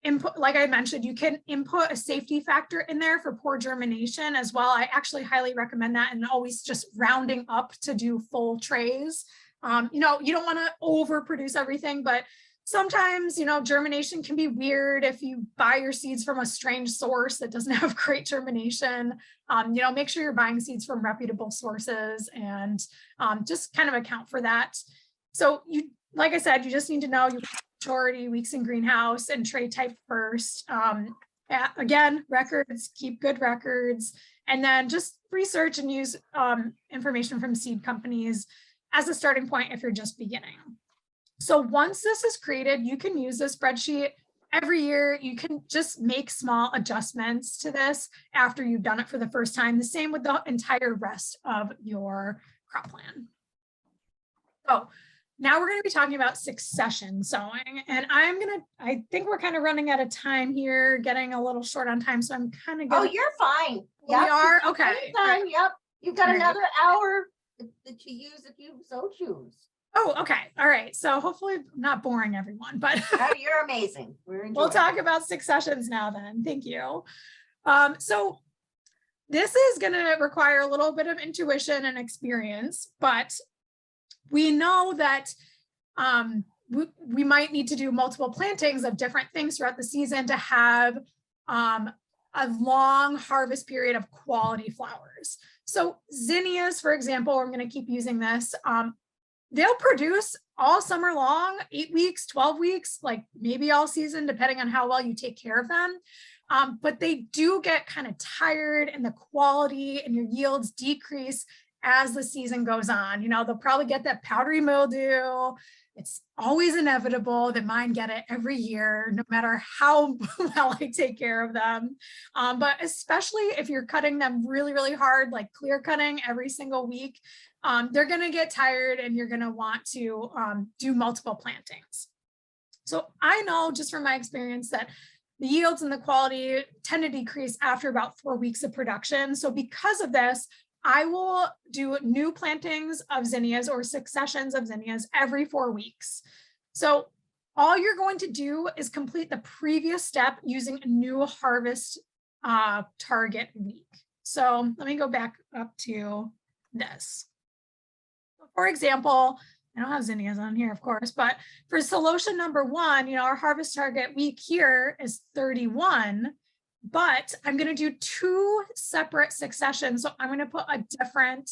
Input, like I mentioned, you can input a safety factor in there for poor germination as well. I actually highly recommend that, and always just rounding up to do full trays. You don't want to overproduce everything, but sometimes, germination can be weird if you buy your seeds from a strange source that doesn't have great germination. Make sure you're buying seeds from reputable sources, and just kind of account for that. So like I said, you just need to know your maturity, weeks in greenhouse, and tray type first. Again, records, keep good records, and then just research and use information from seed companies as a starting point if you're just beginning. So once this is created, you can use this spreadsheet every year. You can just make small adjustments to this after you've done it for the first time. The same with the entire rest of your crop plan. So now we're going to be talking about succession sowing, and I think we're kind of running out of time here, getting a little short on time. So I'm kind of Oh, you're fine. We are okay. Time. Yep. You've got another hour that you use if you so choose. Oh, okay. All right. So hopefully I'm not boring everyone, but Oh, you're amazing. We'll talk about successions now then. Thank you. So this is going to require a little bit of intuition and experience, but we know that we might need to do multiple plantings of different things throughout the season to have a long harvest period of quality flowers. So zinnias, for example, I'm going to keep using this. They'll produce all summer long, 8 weeks, 12 weeks, like maybe all season, depending on how well you take care of them. But they do get kind of tired, and the quality and your yields decrease as the season goes on. You know, they'll probably get that powdery mildew. It's always inevitable that mine get it every year, no matter how well I take care of them. But especially if you're cutting them really, really hard, like clear cutting every single week, they're going to get tired, and you're going to want to do multiple plantings. So I know just from my experience that the yields and the quality tend to decrease after about 4 weeks of production. So because of this, I will do new plantings of zinnias or successions of zinnias every 4 weeks. So all you're going to do is complete the previous step using a new harvest target week. So let me go back up to this. For example, I don't have zinnias on here, of course, but for solution number 1, you know, our harvest target week here is 31. But I'm going to do 2 separate successions. So I'm going to put a different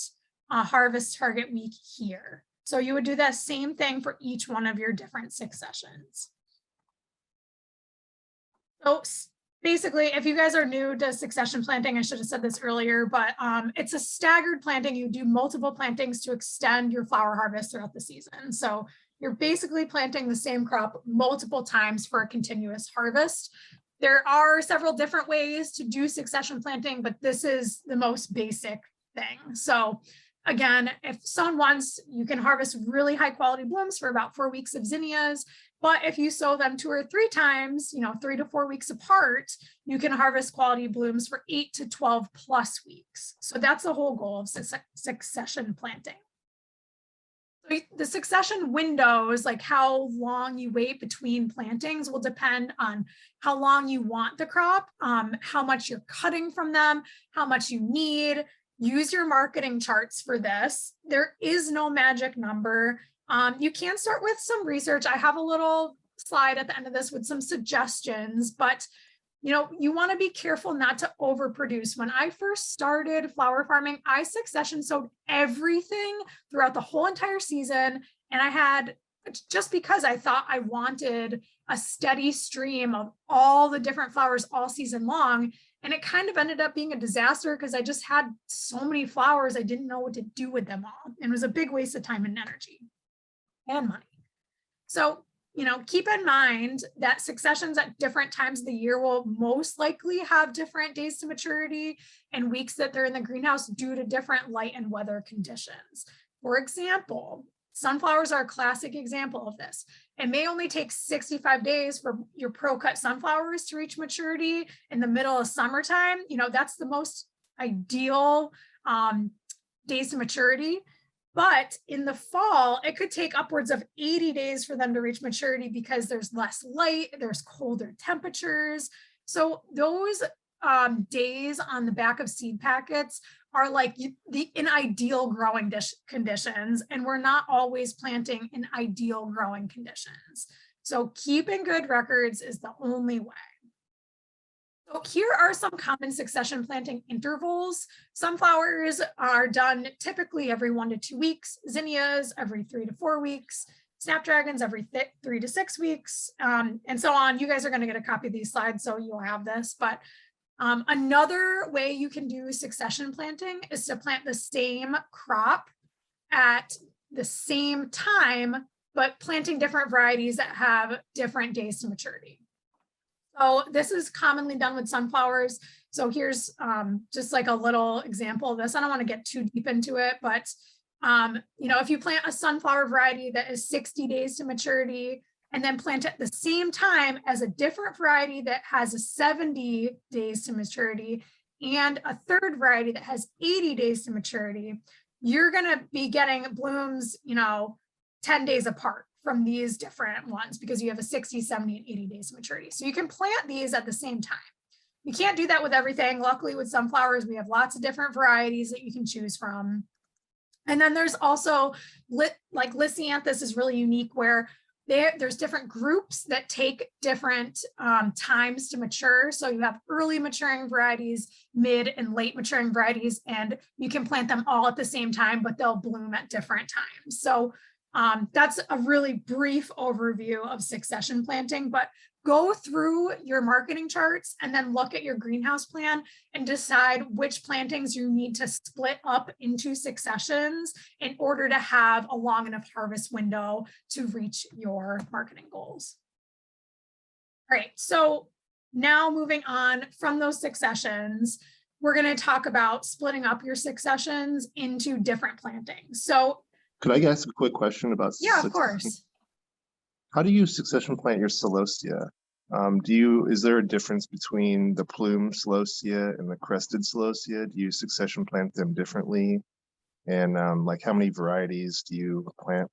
harvest target week here. So you would do that same thing for each one of your different successions. So basically, if you guys are new to succession planting, I should have said this earlier, but it's a staggered planting. You do multiple plantings to extend your flower harvest throughout the season. So you're basically planting the same crop multiple times for a continuous harvest. There are several different ways to do succession planting, but this is the most basic thing. So again, if sown once, you can harvest really high quality blooms for about 4 weeks of zinnias. But if you sow them 2 or 3 times, you know, 3 to 4 weeks apart, you can harvest quality blooms for 8 to 12 plus weeks. So that's the whole goal of succession planting. The succession windows, like how long you wait between plantings, will depend on how long you want the crop, how much you're cutting from them, how much you need. Use your marketing charts for this. There is no magic number. You can start with some research. I have a little slide at the end of this with some suggestions, but you know, you want to be careful not to overproduce. When I first started flower farming, I succession sowed everything throughout the whole entire season. And I had, just because I thought I wanted a steady stream of all the different flowers all season long. And it kind of ended up being a disaster because I just had so many flowers, I didn't know what to do with them all. And it was a big waste of time and energy and money. So, you know, keep in mind that successions at different times of the year will most likely have different days to maturity and weeks that they're in the greenhouse due to different light and weather conditions. For example, sunflowers are a classic example of this. It may only take 65 days for your pro-cut sunflowers to reach maturity in the middle of summertime. You know, that's the most ideal days to maturity. But in the fall, it could take upwards of 80 days for them to reach maturity because there's less light, there's colder temperatures. So those days on the back of seed packets are like in ideal growing conditions, and we're not always planting in ideal growing conditions. So keeping good records is the only way. So here are some common succession planting intervals. Sunflowers are done typically every 1 to 2 weeks, zinnias every 3 to 4 weeks, snapdragons every 3 to 6 weeks, and so on. You guys are going to get a copy of these slides, so you'll have this. But another way you can do succession planting is to plant the same crop at the same time, but planting different varieties that have different days to maturity. So this is commonly done with sunflowers. So here's just like a little example of this. I don't want to get too deep into it, but you know, if you plant a sunflower variety that is 60 days to maturity and then plant it at the same time as a different variety that has a 70 days to maturity and a third variety that has 80 days to maturity, you're going to be getting blooms, you know, 10 days apart from these different ones because you have a 60, 70, and 80 days of maturity. So you can plant these at the same time. You can't do that with everything. Luckily with sunflowers, we have lots of different varieties that you can choose from. And then there's also like Lysianthus is really unique where there's different groups that take different times to mature. So you have early maturing varieties, mid and late maturing varieties, and you can plant them all at the same time, but they'll bloom at different times. So that's a really brief overview of succession planting, but go through your marketing charts and then look at your greenhouse plan and decide which plantings you need to split up into successions in order to have a long enough harvest window to reach your marketing goals. All right, so now moving on from those successions, we're going to talk about splitting up your successions into different plantings. So could I ask a quick question about yeah, of course. How do you succession plant your celosia? Is there a difference between the plume celosia and the crested celosia? Do you succession plant them differently? And like how many varieties do you plant?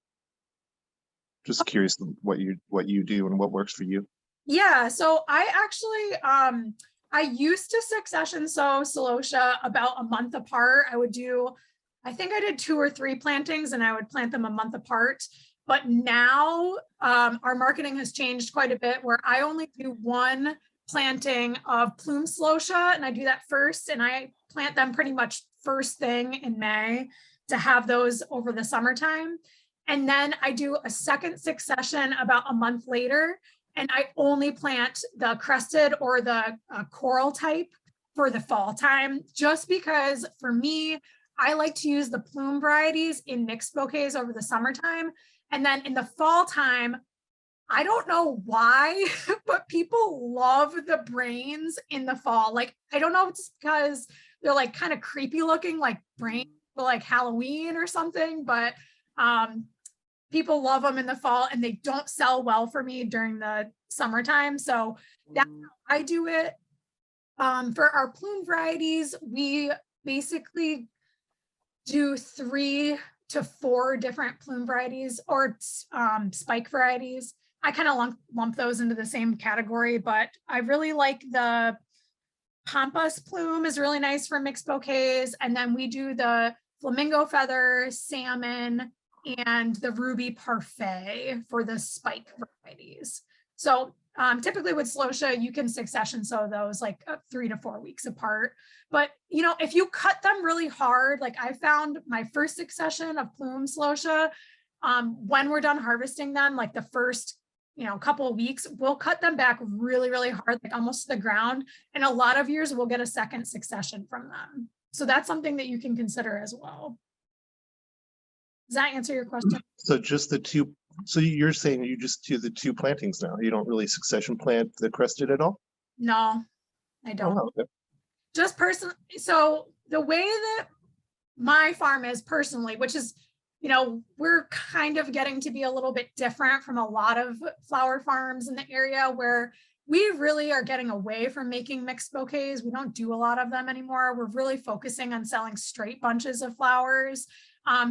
Just curious what you do and what works for you. Yeah, so I actually I used to succession sow celosia about a month apart. I think I did 2 or 3 plantings and I would plant them a month apart. But now our marketing has changed quite a bit where I only do 1 planting of plume celosia, and I do that first, and I plant them pretty much first thing in May to have those over the summertime. And then I do a second succession about a month later, and I only plant the crested or the coral type for the fall time, just because for me, I like to use the plume varieties in mixed bouquets over the summertime. And then in the fall time, I don't know why, but people love the brains in the fall. Like, I don't know if it's because they're like kind of creepy looking, like brains for like Halloween or something, but people love them in the fall and they don't sell well for me during the summertime. So that's how I do it. For our plume varieties, we basically do 3 to 4 different plume varieties or spike varieties. I kind of lump those into the same category, but I really like the Pampas plume is really nice for mixed bouquets. And then we do the flamingo feather, salmon, and the ruby parfait for the spike varieties. So typically with celosia, you can succession sow those like 3 to 4 weeks apart. But, you know, if you cut them really hard, like I found my first succession of plume celosia, when we're done harvesting them, like the first, couple of weeks, we'll cut them back really, really hard, like almost to the ground. And a lot of years we'll get a second succession from them. So that's something that you can consider as well. Does that answer your question? So just the 2. So you're saying you just do the 2 plantings now. You don't really succession plant the crested at all? No, I don't. Oh, okay. Just personally. So the way that my farm is personally, which is, we're kind of getting to be a little bit different from a lot of flower farms in the area where we really are getting away from making mixed bouquets. We don't do a lot of them anymore. We're really focusing on selling straight bunches of flowers.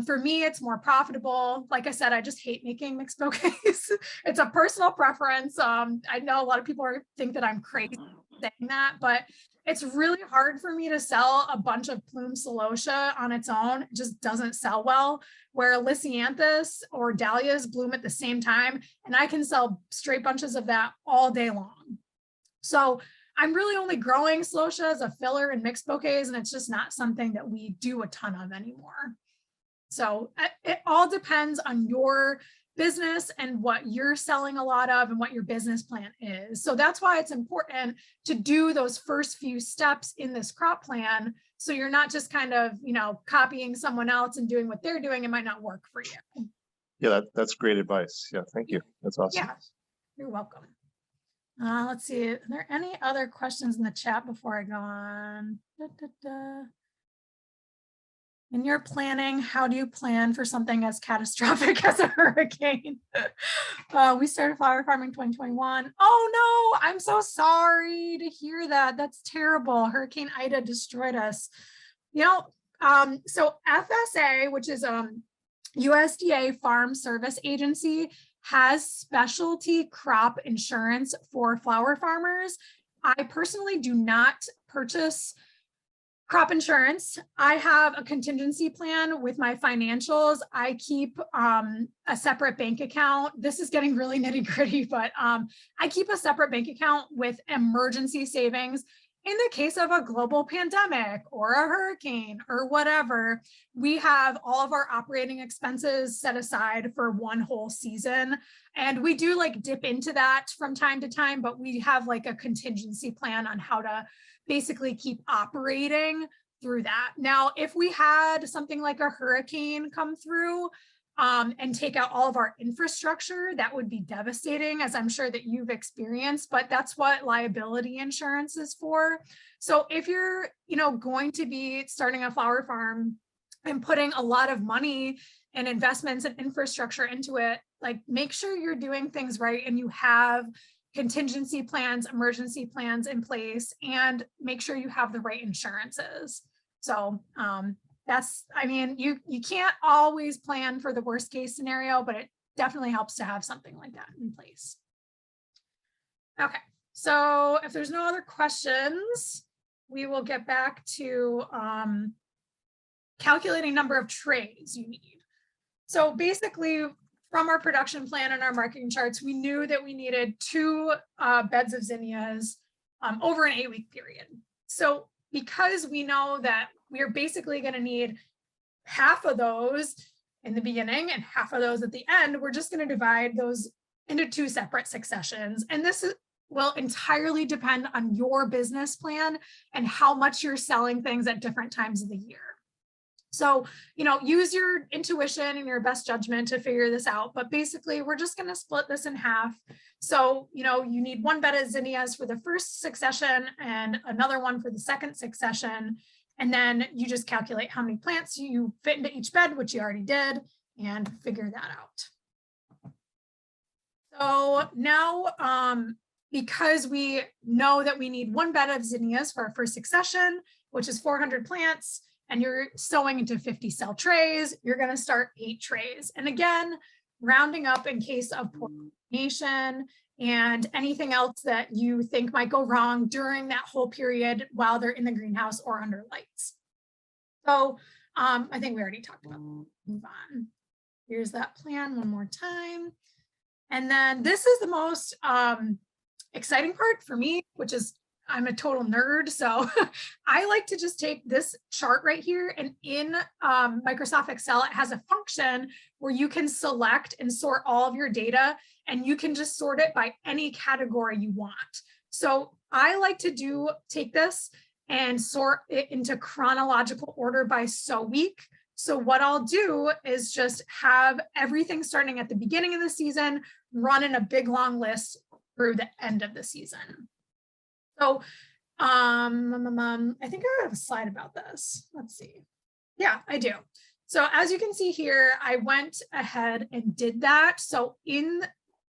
For me, it's more profitable. Like I said, I just hate making mixed bouquets. It's a personal preference. I know a lot of people think that I'm crazy saying that, but it's really hard for me to sell a bunch of plume celosia on its own. It just doesn't sell well, where Lysianthus or dahlias bloom at the same time, and I can sell straight bunches of that all day long. So I'm really only growing celosia as a filler in mixed bouquets, and it's just not something that we do a ton of anymore. So it all depends on your business and what you're selling a lot of and what your business plan is. So that's why it's important to do those first few steps in this crop plan. So you're not just kind of, copying someone else and doing what they're doing. It might not work for you. Yeah, that's great advice. Yeah, thank you. That's awesome. Yeah, you're welcome. Let's see. Are there any other questions in the chat before I go on? In your planning, how do you plan for something as catastrophic as a hurricane? We started flower farming 2021. Oh no, I'm so sorry to hear that. That's terrible. Hurricane Ida destroyed us. So FSA, which is USDA Farm Service Agency, has specialty crop insurance for flower farmers. I personally do not purchase crop insurance. I have a contingency plan with my financials. I keep a separate bank account. This is getting really nitty gritty, but I keep a separate bank account with emergency savings. In the case of a global pandemic or a hurricane or whatever, we have all of our operating expenses set aside for one whole season. And we do like dip into that from time to time, but we have like a contingency plan on how to basically keep operating through that. Now, if we had something like a hurricane come through and take out all of our infrastructure, that would be devastating, as I'm sure that you've experienced, but that's what liability insurance is for. So if you're, going to be starting a flower farm and putting a lot of money and investments and infrastructure into it, like make sure you're doing things right and you have contingency plans, emergency plans in place, and make sure you have the right insurances. So you can't always plan for the worst case scenario, but it definitely helps to have something like that in place. Okay, so if there's no other questions, we will get back to calculating number of trays you need. So basically, from our production plan and our marketing charts, we knew that we needed 2 beds of zinnias over an 8-week period. So because we know that we're basically going to need half of those in the beginning and half of those at the end, we're just going to divide those into 2 separate successions. And this will entirely depend on your business plan and how much you're selling things at different times of the year. So, use your intuition and your best judgment to figure this out. But basically, we're just going to split this in half. So, you need 1 bed of zinnias for the first succession and another one for the second succession. And then you just calculate how many plants you fit into each bed, which you already did, and figure that out. So now, because we know that we need 1 bed of zinnias for our first succession, which is 400 plants, and you're sewing into 50 cell trays, you're going to start 8 trays. And again, rounding up in case of poor coordination and anything else that you think might go wrong during that whole period while they're in the greenhouse or under lights. So I think we already talked about that. Move on. Here's that plan one more time. And then this is the most exciting part for me, which is I'm a total nerd. So I like to just take this chart right here, and in Microsoft Excel, it has a function where you can select and sort all of your data, and you can just sort it by any category you want. So I like to take this and sort it into chronological order by sow week. So what I'll do is just have everything starting at the beginning of the season, run in a big long list through the end of the season. So I think I have a slide about this. Let's see. Yeah, I do. So as you can see here, I went ahead and did that. So in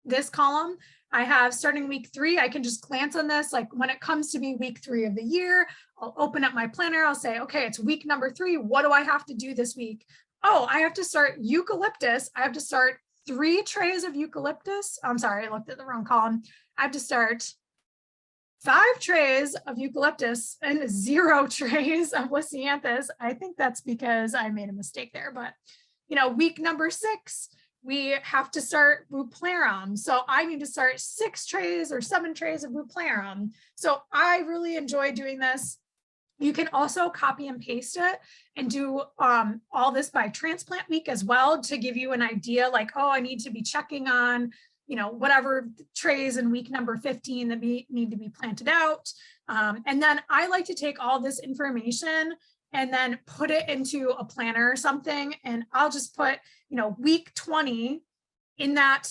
this column, I have starting week 3. I can just glance on this. Like when it comes to be week 3 of the year, I'll open up my planner. I'll say, okay, it's week number 3. What do I have to do this week? Oh, I have to start eucalyptus. I have to start 3 trays of eucalyptus. I'm sorry, I looked at the wrong column. I have to start 5 trays of eucalyptus and 0 trays of lisianthus. I think that's because I made a mistake there, but week number 6, we have to start bupleurum. So I need to start 6 trays or 7 trays of bupleurum. So I really enjoy doing this. You can also copy and paste it and do all this by transplant week as well to give you an idea like, oh, I need to be checking on whatever trays in week number 15 that need to be planted out. And then I like to take all this information and then put it into a planner or something. And I'll just put, week 20 in that,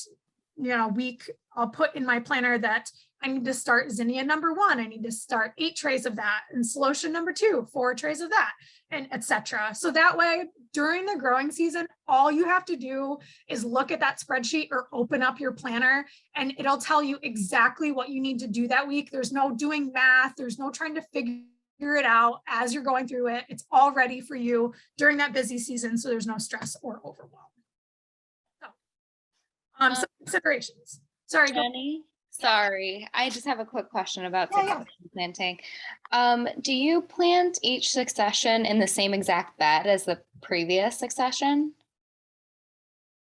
week, I'll put in my planner that I need to start zinnia number 1. I need to start 8 trays of that, and celosia number 2, 4 trays of that, and etc. So that way, during the growing season, all you have to do is look at that spreadsheet or open up your planner, and it'll tell you exactly what you need to do that week. There's no doing math. There's no trying to figure it out as you're going through it. It's all ready for you during that busy season, so there's no stress or overwhelm. So, some considerations. Sorry, Jenny, Sorry, I just have a quick question about Yeah, yeah. succession planting. Do you plant each succession in the same exact bed as the previous succession?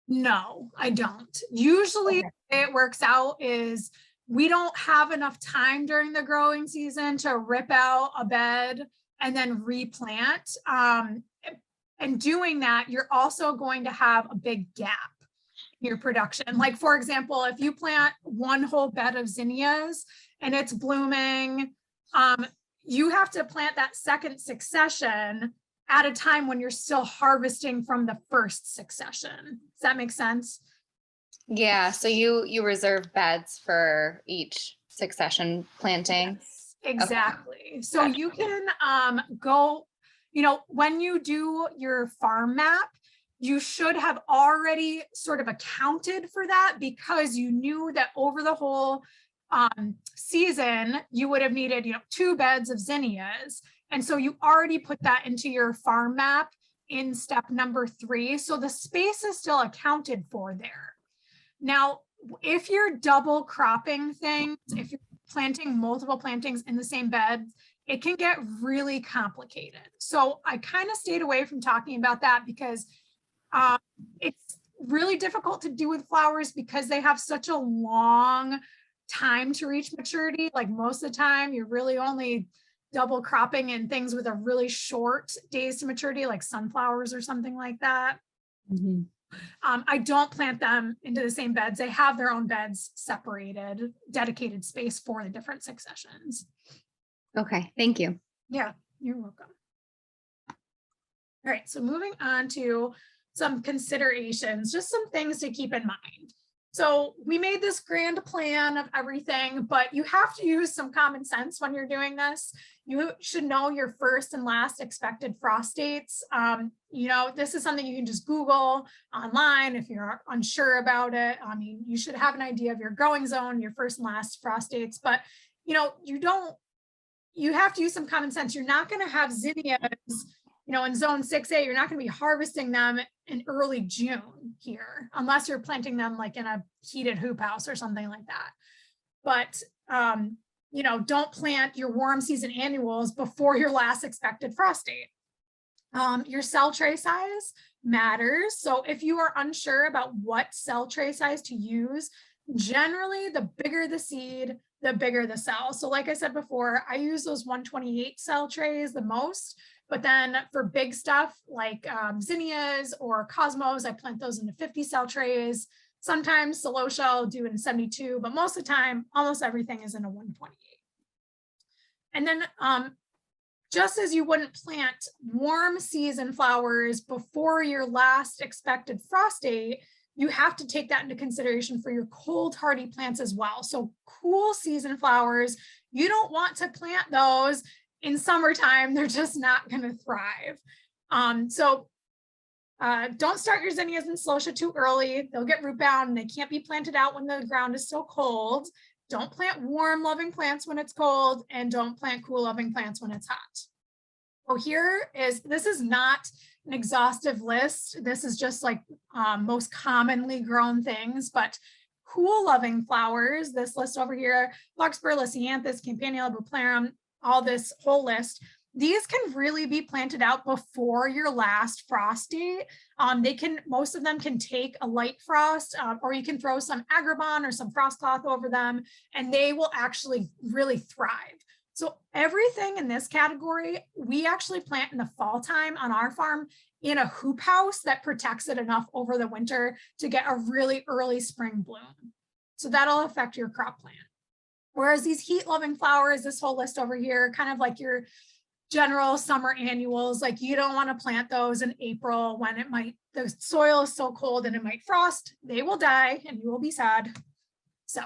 No, I don't. Usually Okay. the way it works out is we don't have enough time during the growing season to rip out a bed and then replant. And doing that, you're also going to have a big gap in your production. Like, for example, if you plant one whole bed of zinnias and it's blooming, you have to plant that second succession at a time when you're still harvesting from the first succession. Does that make sense? Yeah, so you reserve beds for each succession planting. Yes, exactly. So you can go, when you do your farm map, you should have already sort of accounted for that because you knew that over the whole season, you would have needed, 2 beds of zinnias. And so you already put that into your farm map in step number 3. So the space is still accounted for there. Now, if you're double cropping things, if you're planting multiple plantings in the same bed, it can get really complicated. So I kind of stayed away from talking about that because it's really difficult to do with flowers because they have such a long time to reach maturity. Like most of the time, you're really only double cropping in things with a really short days to maturity, like sunflowers or something like that. Mm-hmm. I don't plant them into the same beds. They have their own beds separated, dedicated space for the different successions. Okay, thank you. Yeah, you're welcome. All right, so moving on to some considerations, just some things to keep in mind. So we made this grand plan of everything, but you have to use some common sense when you're doing this. You should know your first and last expected frost dates. This is something you can just Google online if you're unsure about it. I mean, you should have an idea of your growing zone, your first and last frost dates, but you have to use some common sense. You're not going to have zinnias, in zone 6A, you're not going to be harvesting them in early June here, unless you're planting them like in a heated hoop house or something like that. But, don't plant your warm season annuals before your last expected frost date. Your cell tray size matters. So if you are unsure about what cell tray size to use, generally the bigger the seed, the bigger the cell. So like I said before, I use those 128 cell trays the most, but then for big stuff like zinnias or cosmos, I plant those into 50 cell trays. Sometimes celosia I'll do in 72, but most of the time, almost everything is in a 128. And then just as you wouldn't plant warm season flowers before your last expected frost date, you have to take that into consideration for your cold hardy plants as well. So cool season flowers, you don't want to plant those in summertime. They're just not going to thrive. Don't start your zinnias and celosia too early. They'll get root bound and they can't be planted out when the ground is so cold. Don't plant warm loving plants when it's cold, and don't plant cool loving plants when it's hot. So this is not an exhaustive list. This is just like most commonly grown things, but cool loving flowers, this list over here, larkspur, lisianthus, campanula, buplarum, all this whole list, these can really be planted out before your last frost date. Most of them can take a light frost, or you can throw some agribon or some frost cloth over them, and they will actually really thrive. So everything in this category, we actually plant in the fall time on our farm in a hoop house that protects it enough over the winter to get a really early spring bloom. So that'll affect your crop plant. Whereas these heat loving flowers, this whole list over here, kind of like your general summer annuals, like you don't want to plant those in April when the soil is so cold and it might frost. They will die and you will be sad. So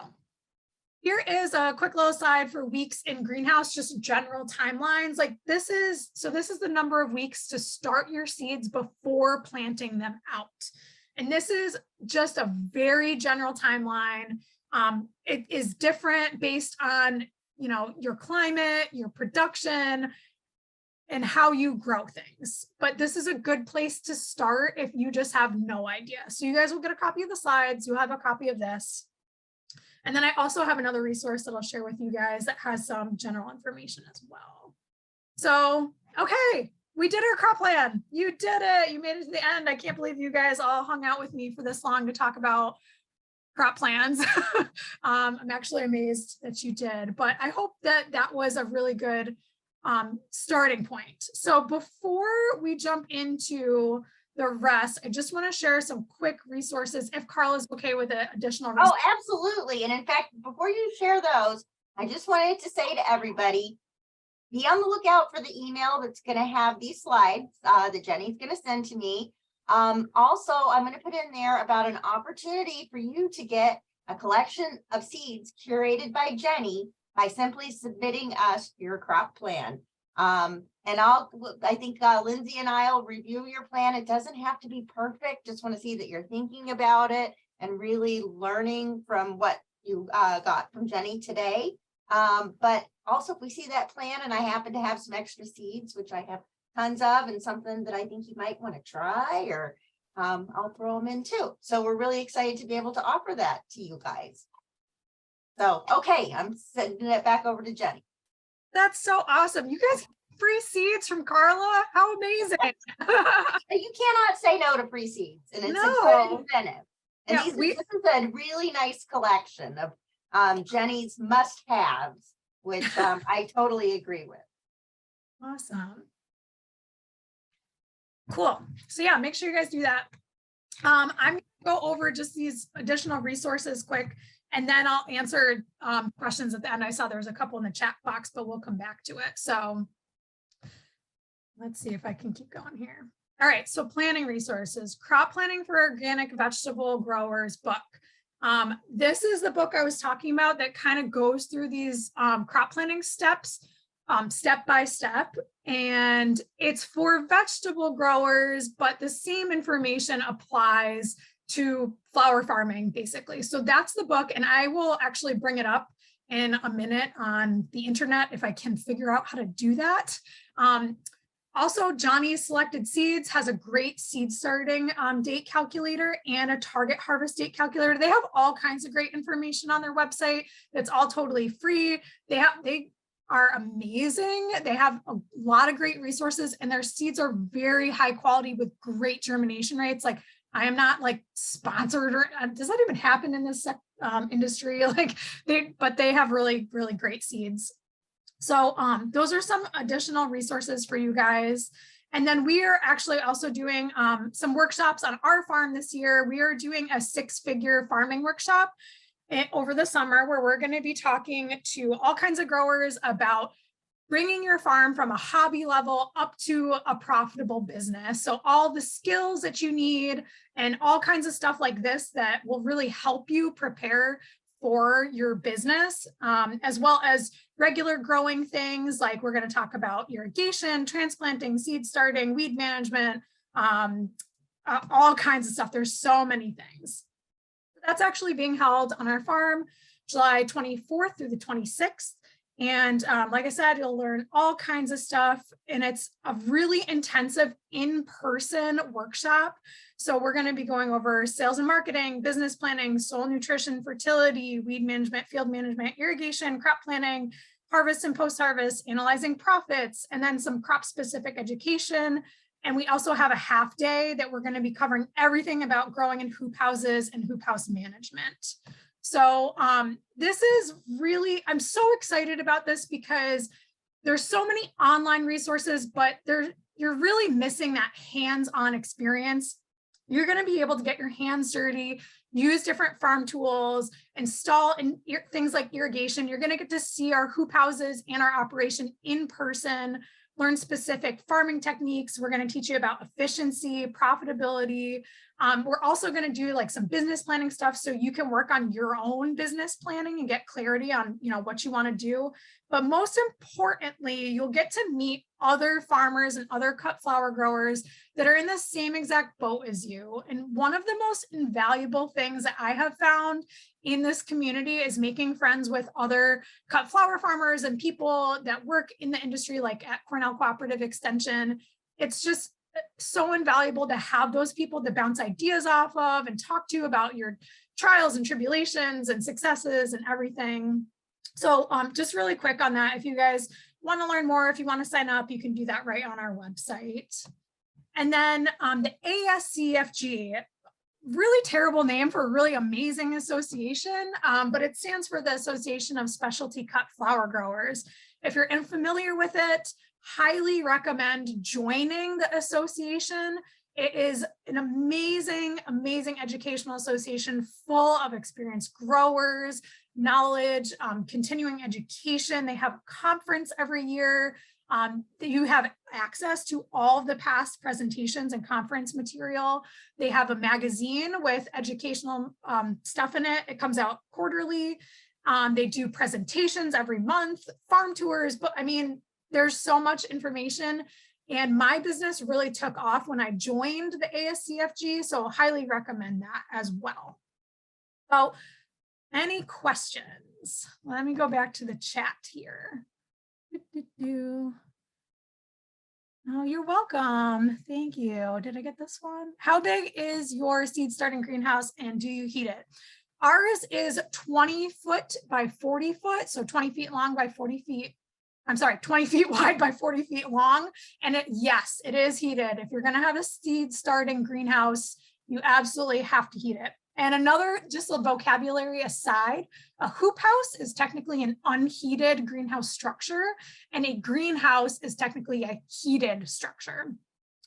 here is a quick little slide for weeks in greenhouse, just general timelines. Like this is the number of weeks to start your seeds before planting them out. And this is just a very general timeline. It is different based on, your climate, your production, and how you grow things. But this is a good place to start if you just have no idea. So you guys will get a copy of the slides. You'll have a copy of this. And then I also have another resource that I'll share with you guys that has some general information as well. So, okay, we did our crop plan. You did it. You made it to the end. I can't believe you guys all hung out with me for this long to talk about crop plans. I'm actually amazed that you did, but I hope that that was a really good starting point. So before we jump into the rest, I just want to share some quick resources if Carla's okay with it, additional resources. Oh, absolutely. And in fact, before you share those, I just wanted to say to everybody, be on the lookout for the email that's going to have these slides that Jenny's going to send to me. Also, I'm going to put in there about an opportunity for you to get a collection of seeds curated by Jenny by simply submitting us your crop plan. And I think Lindsay and I'll review your plan. It doesn't have to be perfect. Just want to see that you're thinking about it and really learning from what you got from Jenny today. But also if we see that plan and I happen to have some extra seeds, which I have tons of, and something that I think you might want to try, or I'll throw them in too. So we're really excited to be able to offer that to you guys. So, okay, I'm sending it back over to Jenny. That's so awesome. You guys get free seeds from Carla. How amazing. You cannot say no to free seeds, and it's a No. good incentive. And Yeah, this is a really nice collection of Jenny's must-haves, which I totally agree with. Awesome. Cool. So yeah, make sure you guys do that. I'm going to go over just these additional resources quick, and then I'll answer questions at the end. I saw there was a couple in the chat box, but we'll come back to it. So let's see if I can keep going here. All right, so planning resources, Crop Planning for Organic Vegetable Growers book. This is the book I was talking about that kind of goes through these crop planning steps, step by step, and it's for vegetable growers, but the same information applies to flower farming, basically. So that's the book, and I will actually bring it up in a minute on the internet if I can figure out how to do that. Also, Johnny's Selected Seeds has a great seed starting date calculator and a target harvest date calculator. They have all kinds of great information on their website. That's all totally free. They are amazing. They have a lot of great resources, and their seeds are very high quality with great germination rates. Like, I am not like sponsored, or does that even happen in this industry? But they have really, really great seeds. So those are some additional resources for you guys. And then we are actually also doing some workshops on our farm this year. We are doing a 6-figure farming workshop over the summer, where we're going to be talking to all kinds of growers about bringing your farm from a hobby level up to a profitable business. So all the skills that you need and all kinds of stuff like this that will really help you prepare for your business, as well as regular growing things. Like, we're going to talk about irrigation, transplanting, seed starting, weed management, all kinds of stuff. There's so many things. That's actually being held on our farm July 24th through the 26th. And like I said, you'll learn all kinds of stuff, and it's a really intensive in-person workshop. So we're going to be going over sales and marketing, business planning, soil nutrition, fertility, weed management, field management, irrigation, crop planning, harvest and post-harvest, analyzing profits, and then some crop-specific education. And we also have a half day that we're going to be covering everything about growing in hoop houses and hoop house management. So this is really, I'm so excited about this because there's so many online resources, but you're really missing that hands-on experience. You're going to be able to get your hands dirty, use different farm tools, install things like irrigation. You're going to get to see our hoop houses and our operation in person, learn specific farming techniques. We're going to teach you about efficiency, profitability. We're also going to do like some business planning stuff, so you can work on your own business planning and get clarity on, what you want to do. But most importantly, you'll get to meet other farmers and other cut flower growers that are in the same exact boat as you. And one of the most invaluable things that I have found in this community is making friends with other cut flower farmers and people that work in the industry, like at Cornell Cooperative Extension. It's just so invaluable to have those people to bounce ideas off of and talk to about your trials and tribulations and successes and everything. So just really quick on that, if you guys want to learn more, if you want to sign up, you can do that right on our website. And then the ASCFG, really terrible name for a really amazing association, but it stands for the Association of Specialty Cut Flower Growers. If you're unfamiliar with it, highly recommend joining the association. It is an amazing, amazing educational association full of experienced growers, knowledge, continuing education. They have a conference every year. You have access to all of the past presentations and conference material. They have a magazine with educational stuff in it. It comes out quarterly. They do presentations every month, farm tours, but I mean, there's so much information. And my business really took off when I joined the ASCFG, so highly recommend that as well. So any questions? Let me go back to the chat here. Oh, you're welcome. Thank you. Did I get this one? How big is your seed starting greenhouse and do you heat it? Ours is 20 foot by 40 foot, so 20 feet long by 40 feet. I'm sorry, 20 feet wide by 40 feet long. And yes, it is heated. If you're going to have a seed starting greenhouse, you absolutely have to heat it. And another, just a vocabulary aside, a hoop house is technically an unheated greenhouse structure, and a greenhouse is technically a heated structure,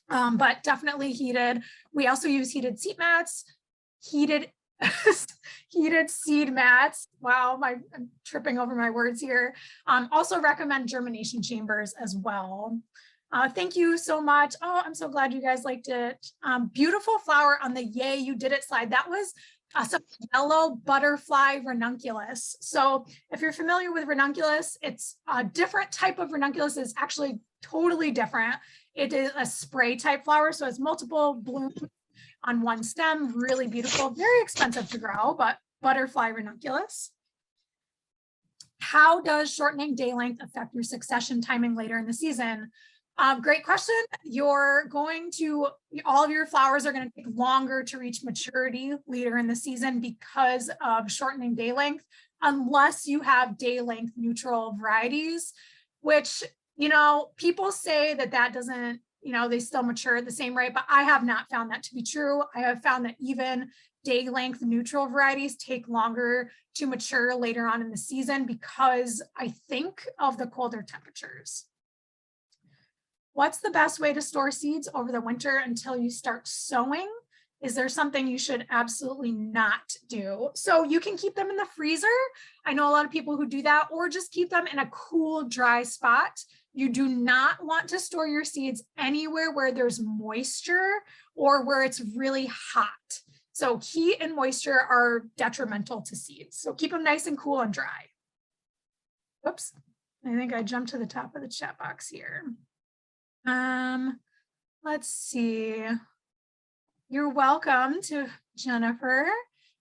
but definitely heated. We also use heated seat mats, heated heated seed mats. Wow, I'm tripping over my words here. Also recommend germination chambers as well. Thank you so much. Oh, I'm so glad you guys liked it. Beautiful flower on the yay, you did it slide. That was some yellow butterfly ranunculus. So if you're familiar with ranunculus, it's a different type of ranunculus. Is actually totally different. It is a spray type flower, so it's multiple blooms on one stem, really beautiful, very expensive to grow, but butterfly ranunculus. How does shortening day length affect your succession timing later in the season? Great question. You're going to, all of your flowers are going to take longer to reach maturity later in the season because of shortening day length, unless you have day length neutral varieties, which, you know, people say that that doesn't, you know, they still mature at the same rate, but I have not found that to be true. I have found that even day length neutral varieties take longer to mature later on in the season because I think of the colder temperatures. What's the best way to store seeds over the winter until you start sowing? Is there something you should absolutely not do? So you can keep them in the freezer. I know a lot of people who do that, or just keep them in a cool, dry spot. You do not want to store your seeds anywhere where there's moisture or where it's really hot. So heat and moisture are detrimental to seeds. So keep them nice and cool and dry. Oops, I think I jumped to the top of the chat box here. Let's see. You're welcome to Jennifer.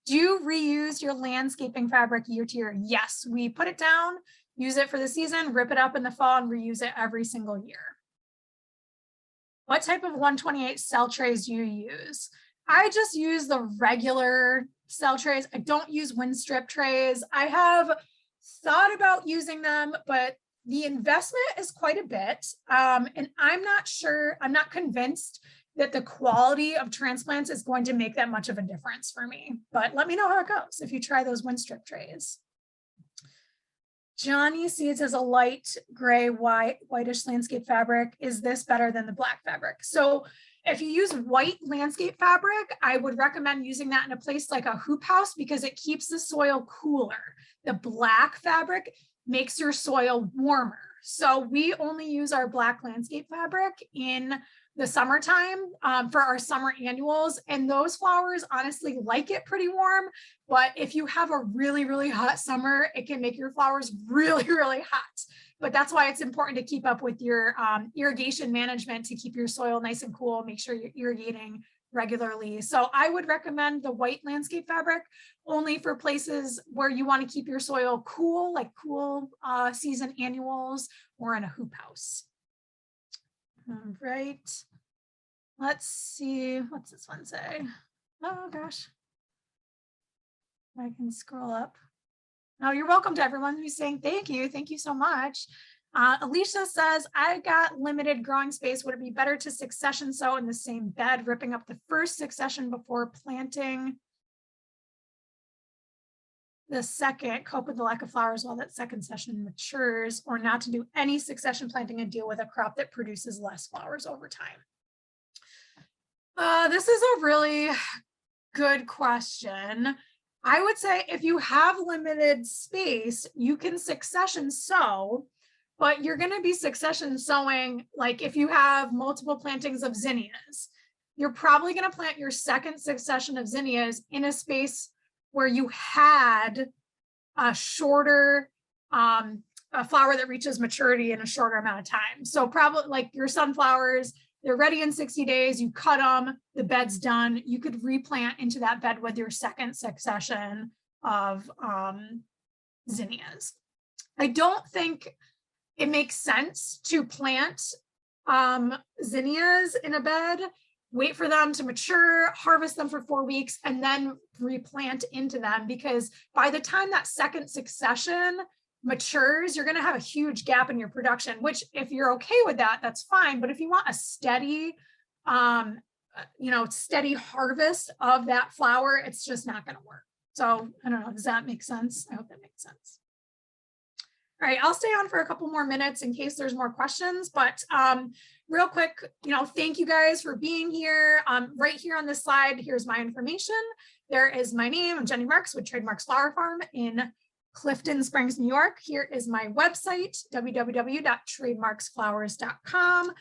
Do you reuse your landscaping fabric year to year? Yes, we put it down, use it for the season, rip it up in the fall, and reuse it every single year. What type of 128 cell trays do you use? I just use the regular cell trays. I don't use wind strip trays. I have thought about using them, but the investment is quite a bit. And I'm not convinced that the quality of transplants is going to make that much of a difference for me. But let me know how it goes if you try those wind strip trays. Johnny Seeds has a light gray, whitish landscape fabric. Is this better than the black fabric? So if you use white landscape fabric, I would recommend using that in a place like a hoop house because it keeps the soil cooler. The black fabric makes your soil warmer. So we only use our black landscape fabric in the summertime for our summer annuals. And those flowers honestly like it pretty warm. But if you have a really, really hot summer, it can make your flowers really, really hot. But that's why it's important to keep up with your irrigation management to keep your soil nice and cool. Make sure you're irrigating regularly. So I would recommend the white landscape fabric only for places where you want to keep your soil cool, like cool season annuals or in a hoop house. All right. Let's see. What's this one say? Oh gosh. I can scroll up. No, you're welcome to everyone who's saying thank you. Thank you so much. Alicia says, I got limited growing space. Would it be better to succession sow in the same bed, ripping up the first succession before planting the second, cope with the lack of flowers while that second session matures, or not to do any succession planting and deal with a crop that produces less flowers over time? This is a really good question. I would say if you have limited space, you can succession sow, but you're going to be succession sowing, like if you have multiple plantings of zinnias, you're probably going to plant your second succession of zinnias in a space where you had a shorter a flower that reaches maturity in a shorter amount of time. So probably like your sunflowers, they're ready in 60 days, you cut them, the bed's done, you could replant into that bed with your second succession of zinnias. I don't think it makes sense to plant zinnias in a bed, wait for them to mature, harvest them for 4 weeks, and then replant into them, because by the time that second succession matures, you're going to have a huge gap in your production, which if you're okay with that, that's fine. But if you want a steady, steady harvest of that flower, it's just not going to work. So I don't know, does that make sense? I hope that makes sense. All right, I'll stay on for a couple more minutes in case there's more questions, but real quick, thank you guys for being here. Right here on this slide, here's my information. There is my name. I'm Jenny Marks with Trademarks Flower Farm in Clifton Springs, New York. Here is my website, www.trademarksflowers.com.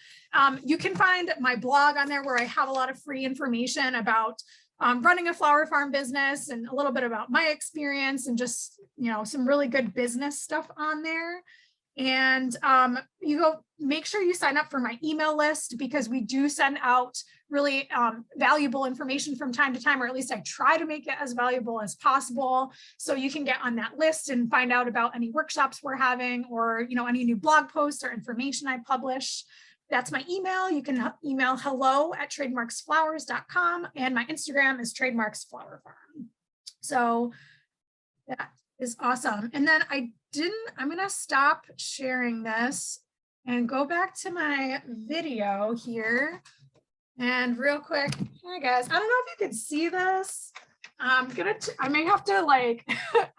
You can find my blog on there where I have a lot of free information about running a flower farm business and a little bit about my experience and just, some really good business stuff on there. And make sure you sign up for my email list, because we do send out really valuable information from time to time, or at least I try to make it as valuable as possible. So you can get on that list and find out about any workshops we're having, or, any new blog posts or information I publish. That's my email. You can email hello@trademarksflowers.com, and my Instagram is trademarksflowerfarm. So that is awesome. And then I'm going to stop sharing this and go back to my video here. And real quick, hi guys, I don't know if you can see this. I may have to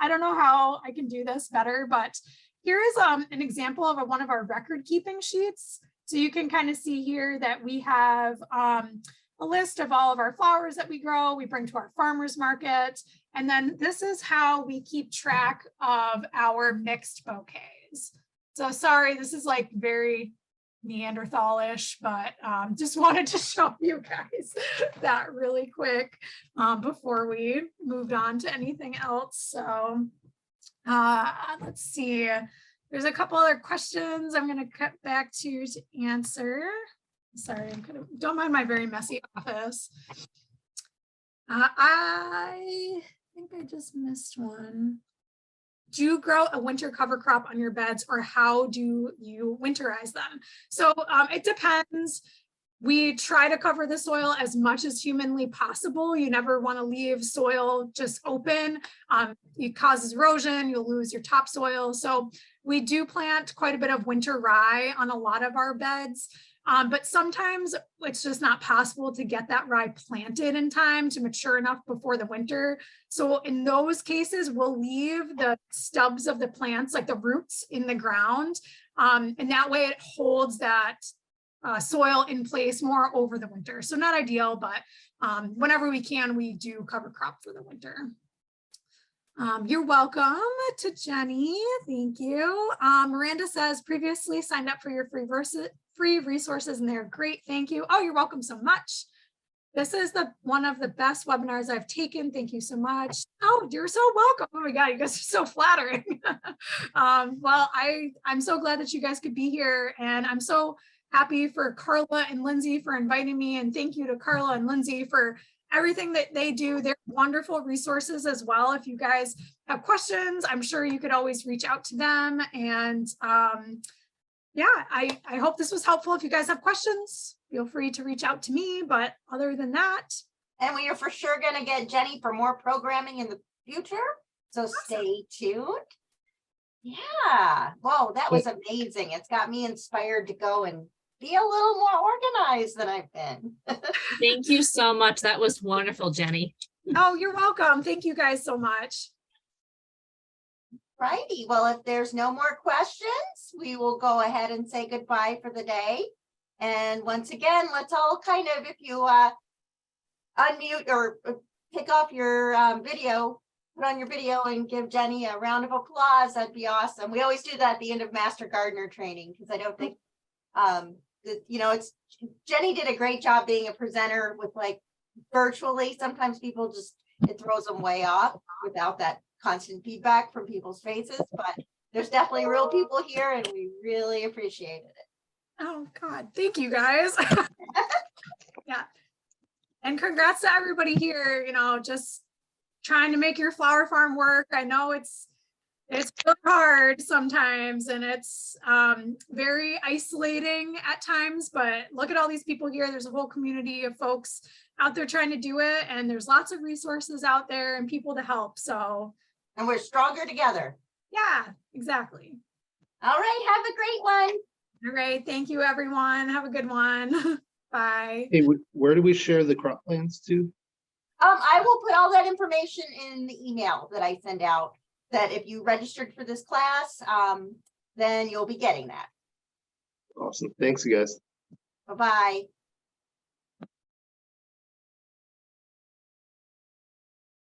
I don't know how I can do this better, but here is an example of one of our record keeping sheets. So you can kind of see here that we have a list of all of our flowers that we grow, we bring to our farmers market. And then this is how we keep track of our mixed bouquets. So sorry, this is very Neanderthalish, but just wanted to show you guys that really quick before we moved on to anything else. So let's see. There's a couple other questions I'm going to cut back to answer. Sorry, don't mind my very messy office. I think I just missed one. Do you grow a winter cover crop on your beds, or how do you winterize them? So it depends. We try to cover the soil as much as humanly possible. You never want to leave soil just open. It causes erosion, you'll lose your topsoil. So we do plant quite a bit of winter rye on a lot of our beds. But sometimes it's just not possible to get that rye planted in time to mature enough before the winter. So in those cases, we'll leave the stubs of the plants, like the roots, in the ground. And that way it holds that soil in place more over the winter. So not ideal, but whenever we can, we do cover crop for the winter. You're welcome to Jenny. Thank you. Miranda says, previously signed up for your free resources and they're great. Thank you. Oh, you're welcome so much. This is one of the best webinars I've taken. Thank you so much. Oh, you're so welcome. Oh my God, you guys are so flattering. Well, I'm so glad that you guys could be here, and I'm so happy for Carla and Lindsay for inviting me, and thank you to Carla and Lindsay for everything that they do. They're wonderful resources as well. If you guys have questions, I'm sure you could always reach out to them. And yeah, I hope this was helpful. If you guys have questions, feel free to reach out to me. But other than that. And we are for sure going to get Jenny for more programming future. So stay tuned. Yeah, whoa, that was amazing. It's got me inspired to go and be a little more organized than I've been. Thank you so much. That was wonderful, Jenny. Oh, you're welcome. Thank you guys so much. Righty, well, if there's no more questions, we will go ahead and say goodbye for the day. And once again, let's all kind of, if you unmute or pick off your video, put on your video and give Jenny a round of applause, that'd be awesome. We always do that at the end of Master Gardener training, because I don't think, it's, Jenny did a great job being a presenter with like virtually. Sometimes people just, it throws them way off without that constant feedback from people's faces, but there's definitely real people here and we really appreciated it. Oh God, thank you guys. Yeah. And congrats to everybody here, just trying to make your flower farm work. I know it's really hard sometimes and it's very isolating at times, but look at all these people here. There's a whole community of folks out there trying to do it, and there's lots of resources out there and people to help. So, and we're stronger together. Yeah, exactly. All right, have a great one. All right, thank you everyone. Have a good one. Bye. Hey, where do we share the crop plans to? I will put all that information in the email that I send out, that if you registered for this class, then you'll be getting that. Awesome. Thanks, you guys. Bye-bye.